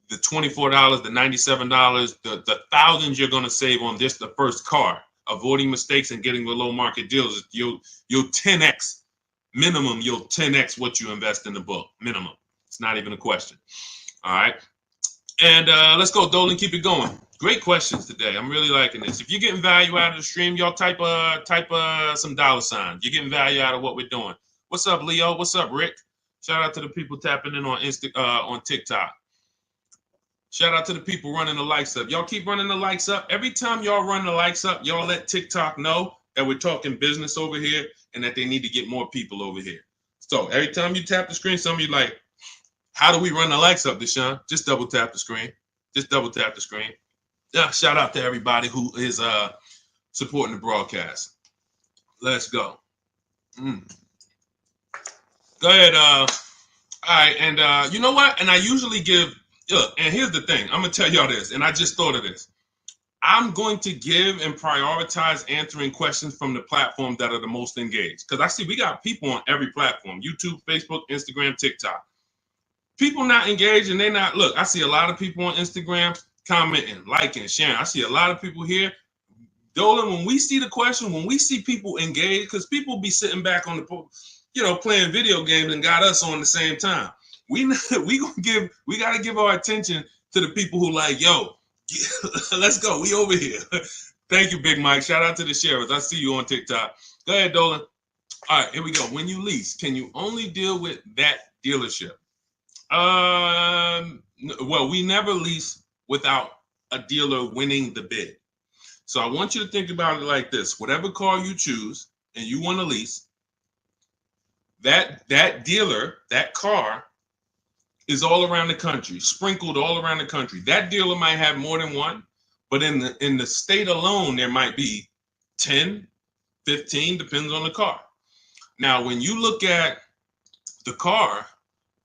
the $24, the $97, the thousands you're going to save on just the first car, avoiding mistakes and getting below market deals, you'll 10x. Minimum, you'll 10x what you invest in the book. Minimum. It's not even a question. All right. And let's go, Dolan. Keep it going. Great questions today. I'm really liking this. If you're getting value out of the stream, y'all type some dollar signs. You're getting value out of what we're doing. What's up, Leo? What's up, Rick? Shout out to the people tapping in on TikTok. Shout out to the people running the likes up. Y'all keep running the likes up. Every time y'all run the likes up, y'all let TikTok know that we're talking business over here and that they need to get more people over here. So every time you tap the screen, some of you like, how do we run the likes up, Deshaun? Just double tap the screen. Just double tap the screen. Yeah, shout out to everybody who is supporting the broadcast. Let's go. Go ahead. All right, and you know what? And I usually give, look, and here's the thing. I'm going to tell y'all this, and I just thought of this. I'm going to give and prioritize answering questions from the platforms that are the most engaged. Because I see we got people on every platform, YouTube, Facebook, Instagram, TikTok. People not engaged and they not, look, I see a lot of people on Instagram commenting, liking, sharing. I see a lot of people here. Dolan, when we see the question, when we see people engaged, because people be sitting back on the, you know, playing video games and got us on the same time. We got to give our attention to the people who like, yo, let's go. We over here. Thank you, Big Mike. Shout out to the sharers. I see you on TikTok. Go ahead, Dolan. All right, here we go. When you lease, can you only deal with that dealership? Well, we never lease without a dealer winning the bid. So I want you to think about it like this. Whatever car you choose and you want to lease, that dealer, that car is all around the country, sprinkled all around the country. That dealer might have more than one, but in the state alone, there might be 10, 15, depends on the car. Now, when you look at the car,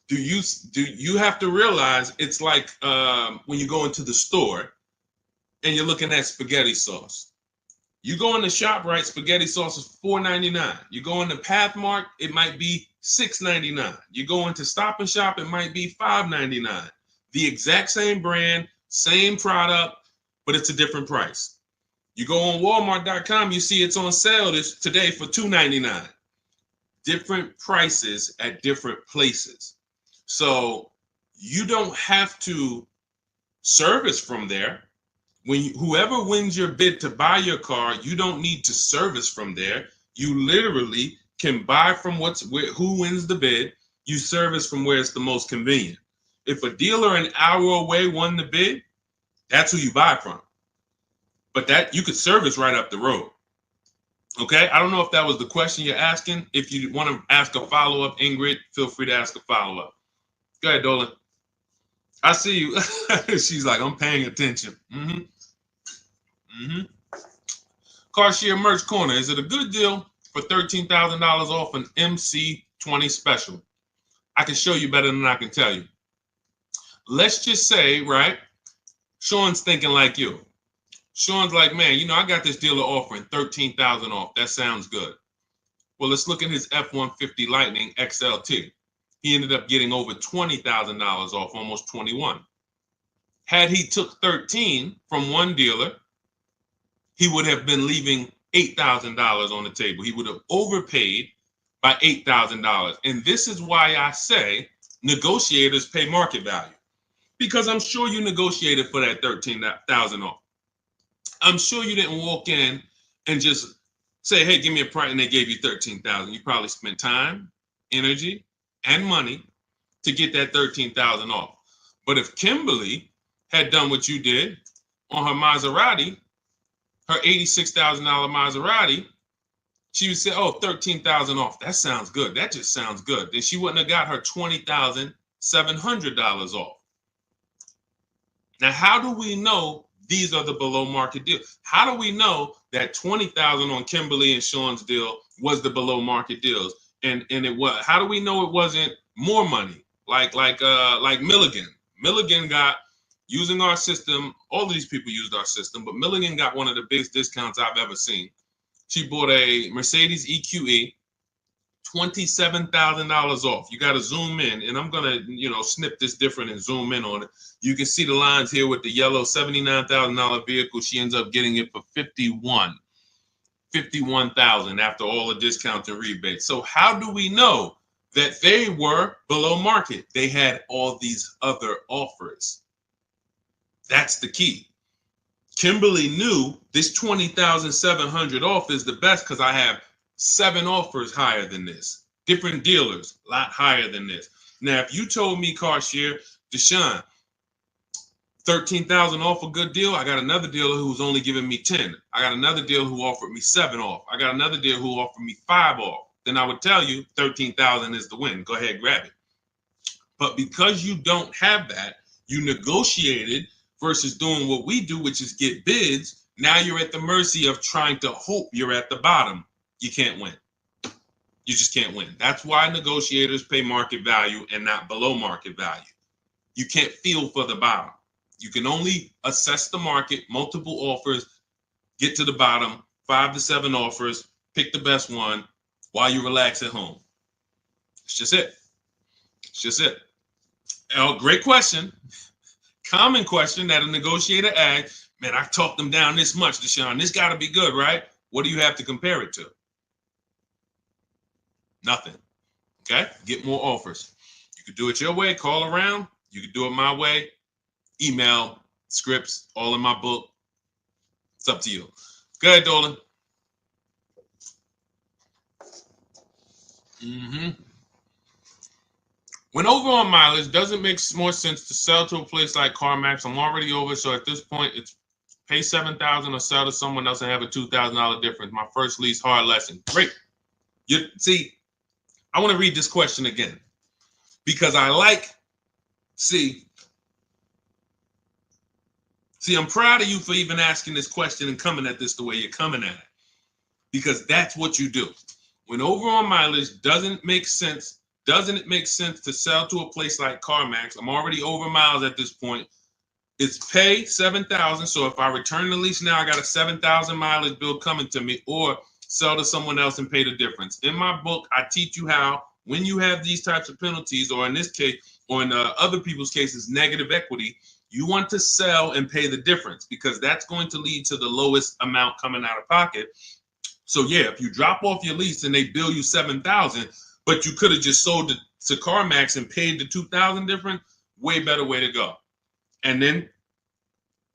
do you have to realize it's like when you go into the store and you're looking at spaghetti sauce. You go in the ShopRite, spaghetti sauce is $4.99. You go into Pathmark, it might be $6.99. You go into Stop and Shop, it might be $5.99. The exact same brand, same product, but it's a different price. You go on Walmart.com, you see it's on sale today for $2.99. Different prices at different places. So you don't have to service from there. Whoever wins your bid to buy your car, you don't need to service from there. You literally can buy from who wins the bid. You service from where it's the most convenient. If a dealer an hour away won the bid, that's who you buy from. But that you could service right up the road. Okay, I don't know if that was the question you're asking. If you want to ask a follow-up, Ingrid, feel free to ask a follow-up. Go ahead, Dolan. I see you. She's like, I'm paying attention. Car Merch Corner. Is it a good deal for $13,000 off an MC20 special? I can show you better than I can tell you. Let's just say, right, Sean's thinking like you. Sean's like, man, I got this dealer offering $13,000 off. That sounds good. Well, let's look at his F-150 Lightning XLT. He ended up getting over $20,000 off, almost 21. Had he took 13 from one dealer, he would have been leaving $8,000 on the table. He would have overpaid by $8,000. And this is why I say negotiators pay market value, because I'm sure you negotiated for that $13,000 off. I'm sure you didn't walk in and just say, hey, give me a price, and they gave you $13,000. You probably spent time, energy, and money to get that $13,000 off. But if Kimberly had done what you did on her Maserati, her $86,000 Maserati, she would say, oh, $13,000 off. That sounds good. That just sounds good. Then she wouldn't have got her $20,700 off. Now, how do we know these are the below market deals? How do we know that $20,000 on Kimberly and Sean's deal was the below market deals? And it was. How do we know it wasn't more money? Like Milligan. Milligan got, using our system, all of these people used our system, but Milligan got one of the biggest discounts I've ever seen. She bought a Mercedes EQE, $27,000 off. You got to zoom in, and I'm gonna, snip this different and zoom in on it. You can see the lines here with the yellow $79,000 vehicle. She ends up getting it for $51,000 after all the discounts and rebates. So how do we know that they were below market? They had all these other offers. That's the key. Kimberly knew this $20,700 off is the best because I have 7 offers higher than this. Different dealers, a lot higher than this. Now, if you told me, CarShare, Deshaun, $13,000 off a good deal, I got another dealer who's only giving me 10. I got another dealer who offered me 7 off. I got another dealer who offered me 5 off. Then I would tell you $13,000 is the win. Go ahead, grab it. But because you don't have that, you negotiated versus doing what we do, which is get bids. Now you're at the mercy of trying to hope you're at the bottom. You can't win. You just can't win. That's why negotiators pay market value and not below market value. You can't feel for the bottom. You can only assess the market, multiple offers, get to the bottom, 5 to 7 offers, pick the best one while you relax at home. It's just it. It's just it. Oh, great question. Common question that a negotiator asks, man, I talked them down this much, Deshaun. This got to be good, right? What do you have to compare it to? Nothing. Okay? Get more offers. You could do it your way, call around. You could do it my way. Email, scripts, all in my book. It's up to you. Go ahead, Dolan. When over on mileage, does it make more sense to sell to a place like CarMax? I'm already over, so at this point, it's pay $7,000 or sell to someone else and have a $2,000 difference. My first lease, hard lesson. Great. See, I want to read this question again because see, I'm proud of you for even asking this question and coming at this the way you're coming at it, because that's what you do. When over on mileage, doesn't it make sense to sell to a place like CarMax? I'm already over miles at this point. It's pay $7,000. So if I return the lease now, I got a 7,000 mileage bill coming to me, or sell to someone else and pay the difference. In my book, I teach you how, when you have these types of penalties, or in this case, or in other people's cases, negative equity, you want to sell and pay the difference, because that's going to lead to the lowest amount coming out of pocket. So yeah, if you drop off your lease and they bill you $7,000, but you could have just sold it to CarMax and paid the $2,000 difference, way better way to go. And then,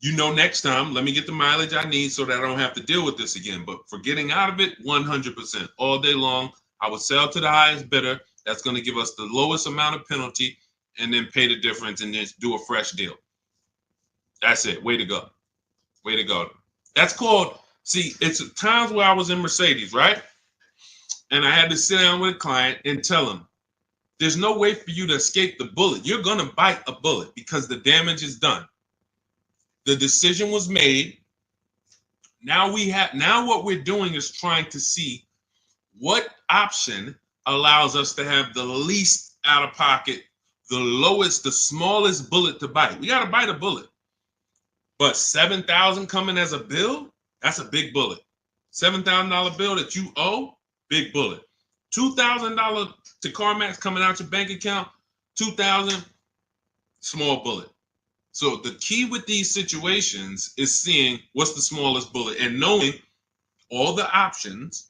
next time, let me get the mileage I need so that I don't have to deal with this again. But for getting out of it, 100%. All day long, I would sell to the highest bidder. That's going to give us the lowest amount of penalty, and then pay the difference and then do a fresh deal. That's it. Way to go. Way to go. That's called See, it's times where I was in Mercedes, right? And I had to sit down with a client and tell him, there's no way for you to escape the bullet. You're going to bite a bullet because the damage is done. The decision was made. Now what we're doing is trying to see what option allows us to have the least out of pocket, the lowest, the smallest bullet to bite. We got to bite a bullet. But $7,000 coming as a bill, that's a big bullet. $7,000 bill that you owe, big bullet. $2,000 to CarMax coming out your bank account, $2,000, small bullet. So the key with these situations is seeing what's the smallest bullet and knowing all the options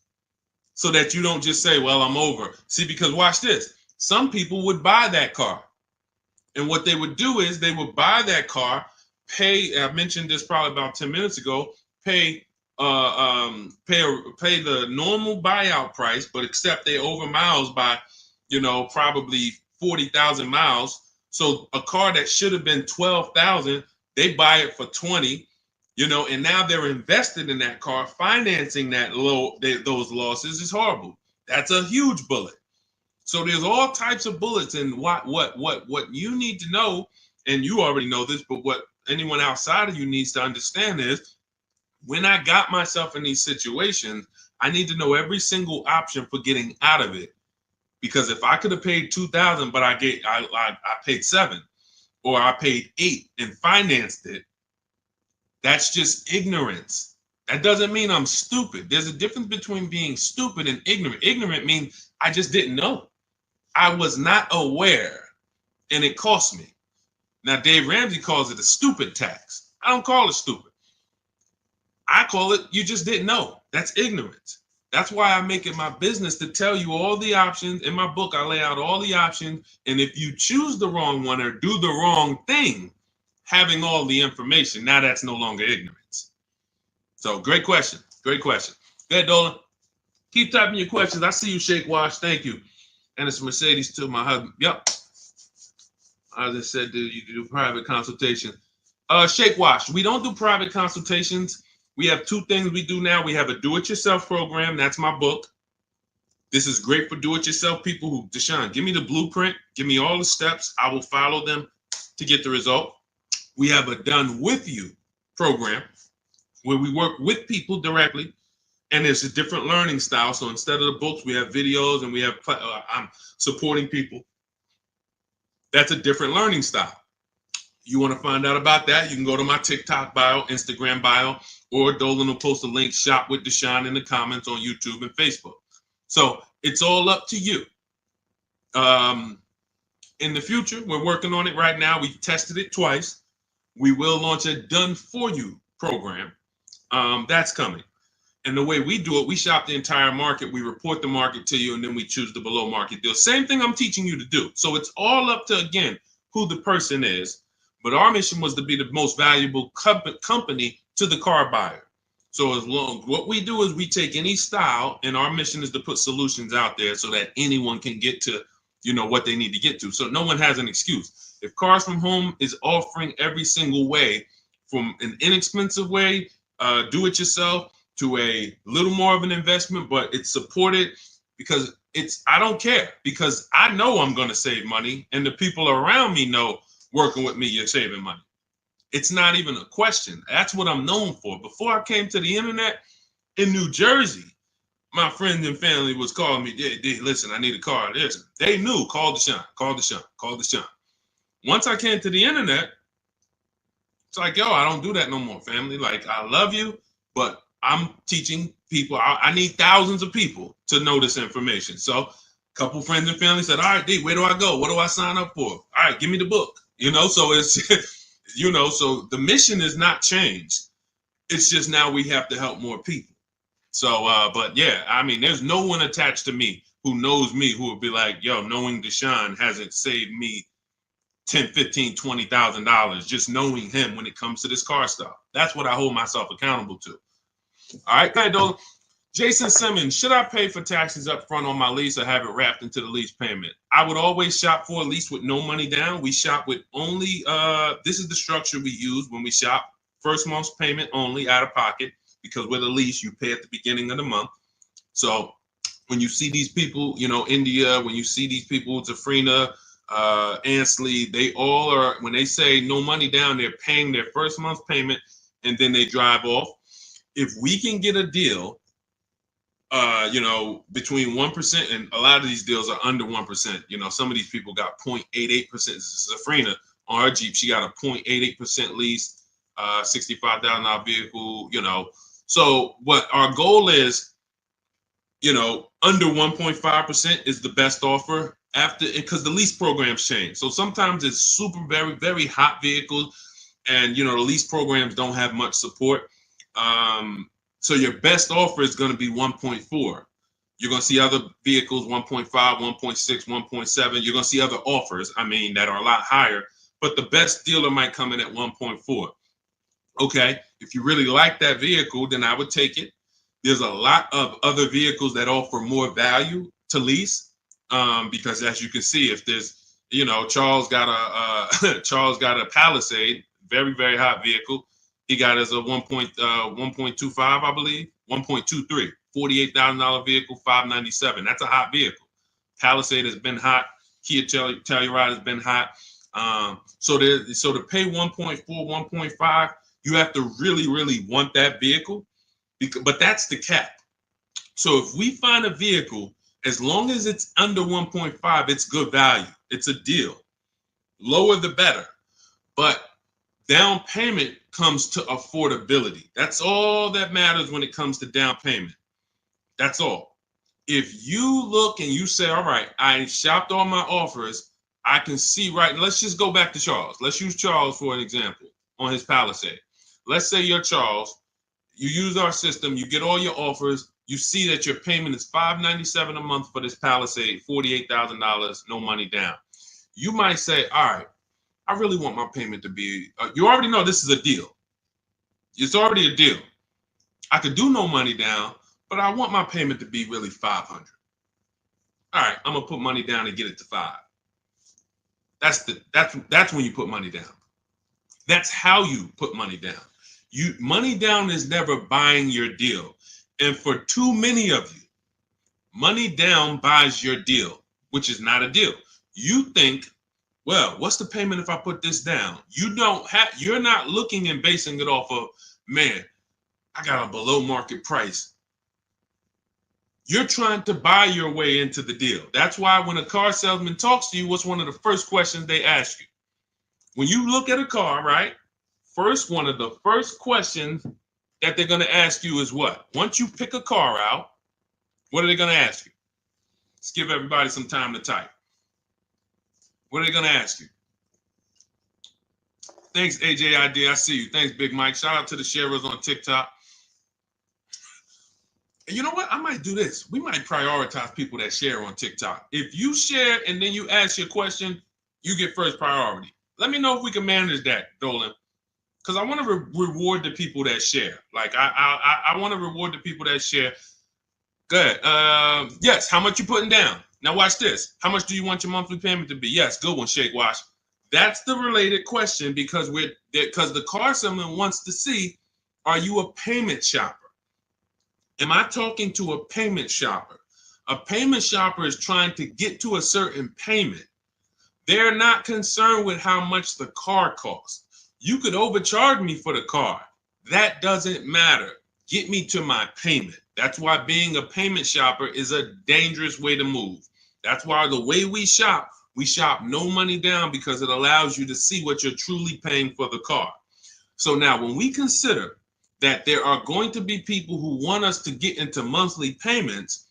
so that you don't just say, well, I'm over. See, because watch this. Some people would buy that car. And what they would do is they would buy that car, pay, I mentioned this probably about 10 minutes ago, pay the normal buyout price, but except they over miles by, probably 40,000 miles. So a car that should have been 12,000, they buy it for 20, and now they're invested in that car. Financing those losses is horrible. That's a huge bullet. So there's all types of bullets, and what you need to know, and you already know this, but what anyone outside of you needs to understand is, when I got myself in these situations, I need to know every single option for getting out of it. Because if I could have paid $2,000, but I paid $7,000, or I paid $8,000 and financed it, that's just ignorance. That doesn't mean I'm stupid. There's a difference between being stupid and ignorant. Ignorant means I just didn't know. I was not aware, and it cost me. Now, Dave Ramsey calls it a stupid tax. I don't call it stupid. I call it you just didn't know. That's ignorance. That's why I make it my business to tell you all the options. In my book, I lay out all the options. And if you choose the wrong one or do the wrong thing, having all the information, now that's no longer ignorance. So great question. Great question. Go ahead, Dolan. Keep typing your questions. I see you, Shake Wash. Thank you. And it's Mercedes to my husband. Yep. I just said, you do private consultation. Shake Wash. We don't do private consultations. We have two things we do now. We have a do-it-yourself program. That's my book. This is great for do-it-yourself people who, Deshaun, give me the blueprint. Give me all the steps. I will follow them to get the result. We have a done with you program where we work with people directly. And it's a different learning style. So instead of the books, we have videos and we have, I'm supporting people. That's a different learning style. You want to find out about that, you can go to my TikTok bio, Instagram bio, or Dolan will post a link, Shop with Deshaun, in the comments on YouTube and Facebook. So it's all up to you. In the future, we're working on it right now. We've tested it twice. We will launch a done for you program. That's coming. And the way we do it, we shop the entire market. We report the market to you, and then we choose the below market deal. Same thing I'm teaching you to do. So it's all up to, again, who the person is. But our mission was to be the most valuable company to the car buyer. So what we do is we take any style, and our mission is to put solutions out there so that anyone can get to, what they need to get to. So no one has an excuse. If Cars From Home is offering every single way, from an inexpensive way, do it yourself, to a little more of an investment, but it's supported because I don't care, because I know I'm going to save money, and the people around me know working with me, you're saving money. It's not even a question. That's what I'm known for. Before I came to the internet in New Jersey, my friends and family was calling me, listen, I need a car. Listen, they knew, call Deshaun, call Deshaun, call Deshaun. Once I came to the internet, it's like, yo, I don't do that no more, family. Like, I love you, but I'm teaching people. I need thousands of people to know this information. So a couple friends and family said, all right, D, where do I go? What do I sign up for? All right, give me the book. So it's, so the mission is not changed. It's just now we have to help more people. So, but yeah, I mean, there's no one attached to me who knows me who would be like, yo, knowing Deshaun hasn't saved me $10, $15, $20,000 just knowing him when it comes to this car stuff. That's what I hold myself accountable to. All right, okay, Dolan. Jason Simmons, should I pay for taxes up front on my lease or have it wrapped into the lease payment? I would always shop for a lease with no money down. We shop with only, this is the structure we use when we shop. First month's payment only, out of pocket. because with a lease, you pay at the beginning of the month. So when you see these people, India, when you see these people, Zafrina, Ansley, they all are, when they say no money down, they're paying their first month's payment and then they drive off. If we can get a deal, between 1%, and a lot of these deals are under 1%. Some of these people got 0.88%. Zafrina on her Jeep, she got a 0.88% lease, $65,000 vehicle, So what our goal is, under 1.5% is the best offer because the lease programs change. So sometimes it's super, very, very hot vehicles and, the lease programs don't have much support. So your best offer is going to be 1.4. You're going to see other vehicles, 1.5, 1.6, 1.7. You're going to see other offers, that are a lot higher, but the best dealer might come in at 1.4. Okay, if you really like that vehicle, then I would take it. There's a lot of other vehicles that offer more value to lease, because as you can see, if there's, Charles got a Palisade, very, very hot vehicle. He got as a 1.25, I believe, 1.23, $48,000 vehicle, $597. That's a hot vehicle. Palisade has been hot. Kia Telluride has been hot. So to pay 1.4, 1.5, you have to really, really want that vehicle. But that's the cap. So if we find a vehicle, as long as it's under 1.5, it's good value. It's a deal. Lower the better. But down payment comes to affordability. That's all that matters when it comes to down payment. That's all. If you look and you say, all right, I shopped all my offers, I can see right. Let's just go back to Charles. Let's use Charles for an example on his Palisade. Let's say you're Charles. You use our system, you get all your offers, you see that your payment is $597 a month for this Palisade, $48,000, no money down. You might say, all right, I really want my payment to be, you already know this is a deal. It's already a deal. I could do no money down, but I want my payment to be really $500. All right, I'm gonna put money down and get it to $5. That's when you put money down. That's how you put money down. Money down is never buying your deal. And for too many of you, money down buys your deal, which is not a deal. You think, well, what's the payment if I put this down? You're not looking and basing it off of, man, I got a below market price. You're trying to buy your way into the deal. That's why when a car salesman talks to you, what's one of the first questions they ask you? When you look at a car, right? One of the first questions that they're going to ask you is what? Once you pick a car out, what are they going to ask you? Let's give everybody some time to type. What are they going to ask you? Thanks, AJID. I see you. Thanks, Big Mike. Shout out to the sharers on TikTok. And you know what? I might do this. We might prioritize people that share on TikTok. If you share and then you ask your question, you get first priority. Let me know if we can manage that, Dolan. Because I want to reward the people that share. Like, I want to reward the people that share. Good. Yes, how much you putting down? Now watch this. How much do you want your monthly payment to be? Yes, good one, Shake Wash. That's the related question because the car salesman wants to see, are you a payment shopper? Am I talking to a payment shopper? A payment shopper is trying to get to a certain payment. They're not concerned with how much the car costs. You could overcharge me for the car. That doesn't matter. Get me to my payment. That's why being a payment shopper is a dangerous way to move. That's why the way we shop no money down because it allows you to see what you're truly paying for the car. So now when we consider that there are going to be people who want us to get into monthly payments,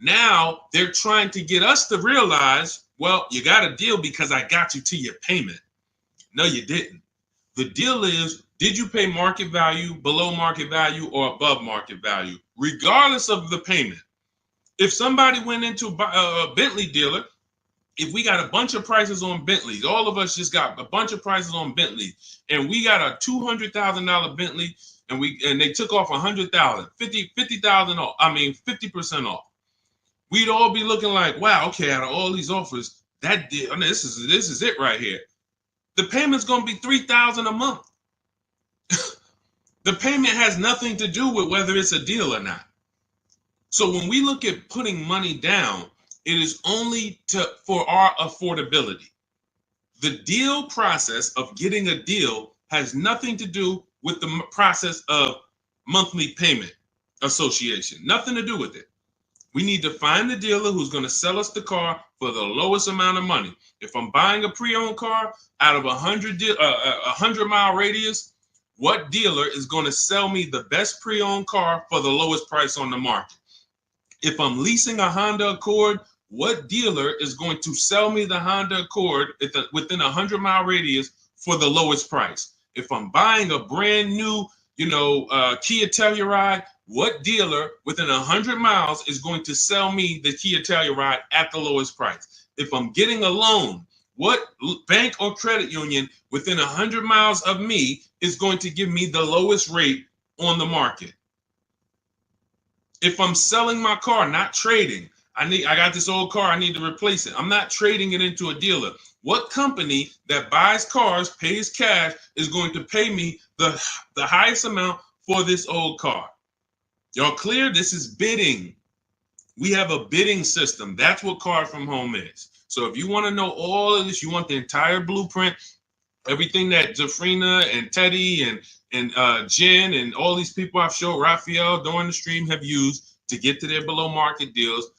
now they're trying to get us to realize, well, you got a deal because I got you to your payment. No, you didn't. The deal is, did you pay market value, below market value, or above market value, regardless of the payment? If somebody went into a Bentley dealer, if we got a bunch of prices on Bentleys, all of us just got a bunch of prices on Bentleys, and we got a $200,000 Bentley, and they took off $100,000, $50,000 off. 50% off. We'd all be looking like, wow, okay, out of all these offers, that deal, this is it right here. The payment's gonna be $3,000 a month. The payment has nothing to do with whether it's a deal or not. So when we look at putting money down, it is only for our affordability. The deal process of getting a deal has nothing to do with the process of monthly payment association. Nothing to do with it. We need to find the dealer who's going to sell us the car for the lowest amount of money. If I'm buying a pre-owned car out of a 100-mile radius, what dealer is going to sell me the best pre-owned car for the lowest price on the market? If I'm leasing a Honda Accord, what dealer is going to sell me the Honda Accord within a 100-mile radius for the lowest price? If I'm buying a brand new, Kia Telluride, what dealer within 100 miles is going to sell me the Kia Telluride at the lowest price? If I'm getting a loan, what bank or credit union within 100 miles of me is going to give me the lowest rate on the market? If I'm selling my car, not trading, I got this old car, I need to replace it. I'm not trading it into a dealer. What company that buys cars, pays cash, is going to pay me the highest amount for this old car? Y'all clear? This is bidding. We have a bidding system. That's what Cars from Home is. So if you want to know all of this, you want the entire blueprint, everything that Zafrina and Teddy and Jen and all these people I've showed, Raphael during the stream, have used to get to their below market deals,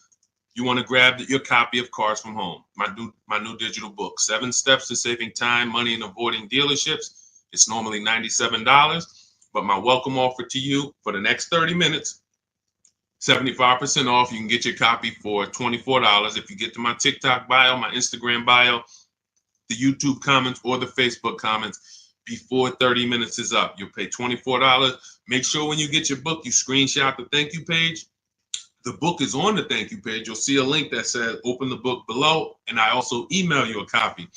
you want to grab your copy of Cars from Home, my new digital book, 7 Steps to Saving Time, Money, and Avoiding Dealerships. It's normally $97, but my welcome offer to you for the next 30 minutes, 75% off. You can get your copy for $24 if you get to my TikTok bio, my Instagram bio, the YouTube comments, or the Facebook comments before 30 minutes is up. You'll pay $24. Make sure when you get your book, you screenshot the thank you page. The book is on the thank you page. You'll see a link that says open the book below, and I also email you a copy.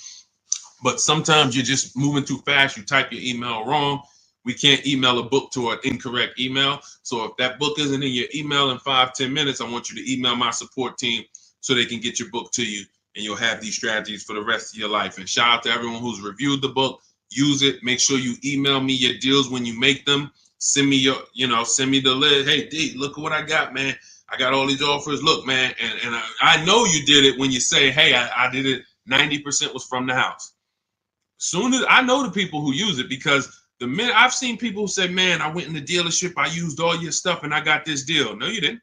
But sometimes you're just moving too fast. You type your email wrong. We can't email a book to an incorrect email. So if that book isn't in your email in 5-10 minutes, I want you to email my support team so they can get your book to you, and you'll have these strategies for the rest of your life. And shout out to everyone who's reviewed the book. Use it. Make sure you email me your deals when you make them. Send me send me the list. Hey, D, look at what I got, man. I got all these offers. Look, man, and I know you did it when you say, hey, I did it. 90% was from the house. Soon as I know the people who use it, because the minute I've seen people who say, man, I went in the dealership, I used all your stuff, and I got this deal. No, you didn't.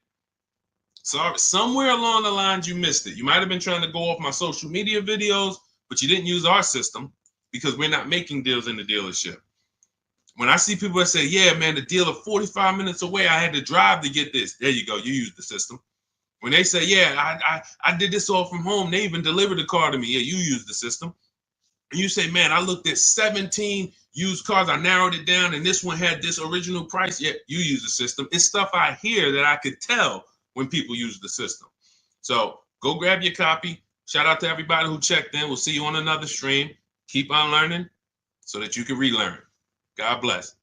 Sorry, somewhere along the lines you missed it. You might have been trying to go off my social media videos, but you didn't use our system because we're not making deals in the dealership. When I see people that say, yeah, man, the dealer 45 minutes away, I had to drive to get this. There you go. You use the system. When they say, yeah, I did this all from home, they even delivered the car to me. Yeah, you use the system. And you say, man, I looked at 17 used cars. I narrowed it down, and this one had this original price. Yeah, you use the system. It's stuff I hear that I could tell when people use the system. So go grab your copy. Shout out to everybody who checked in. We'll see you on another stream. Keep on learning so that you can relearn. God bless.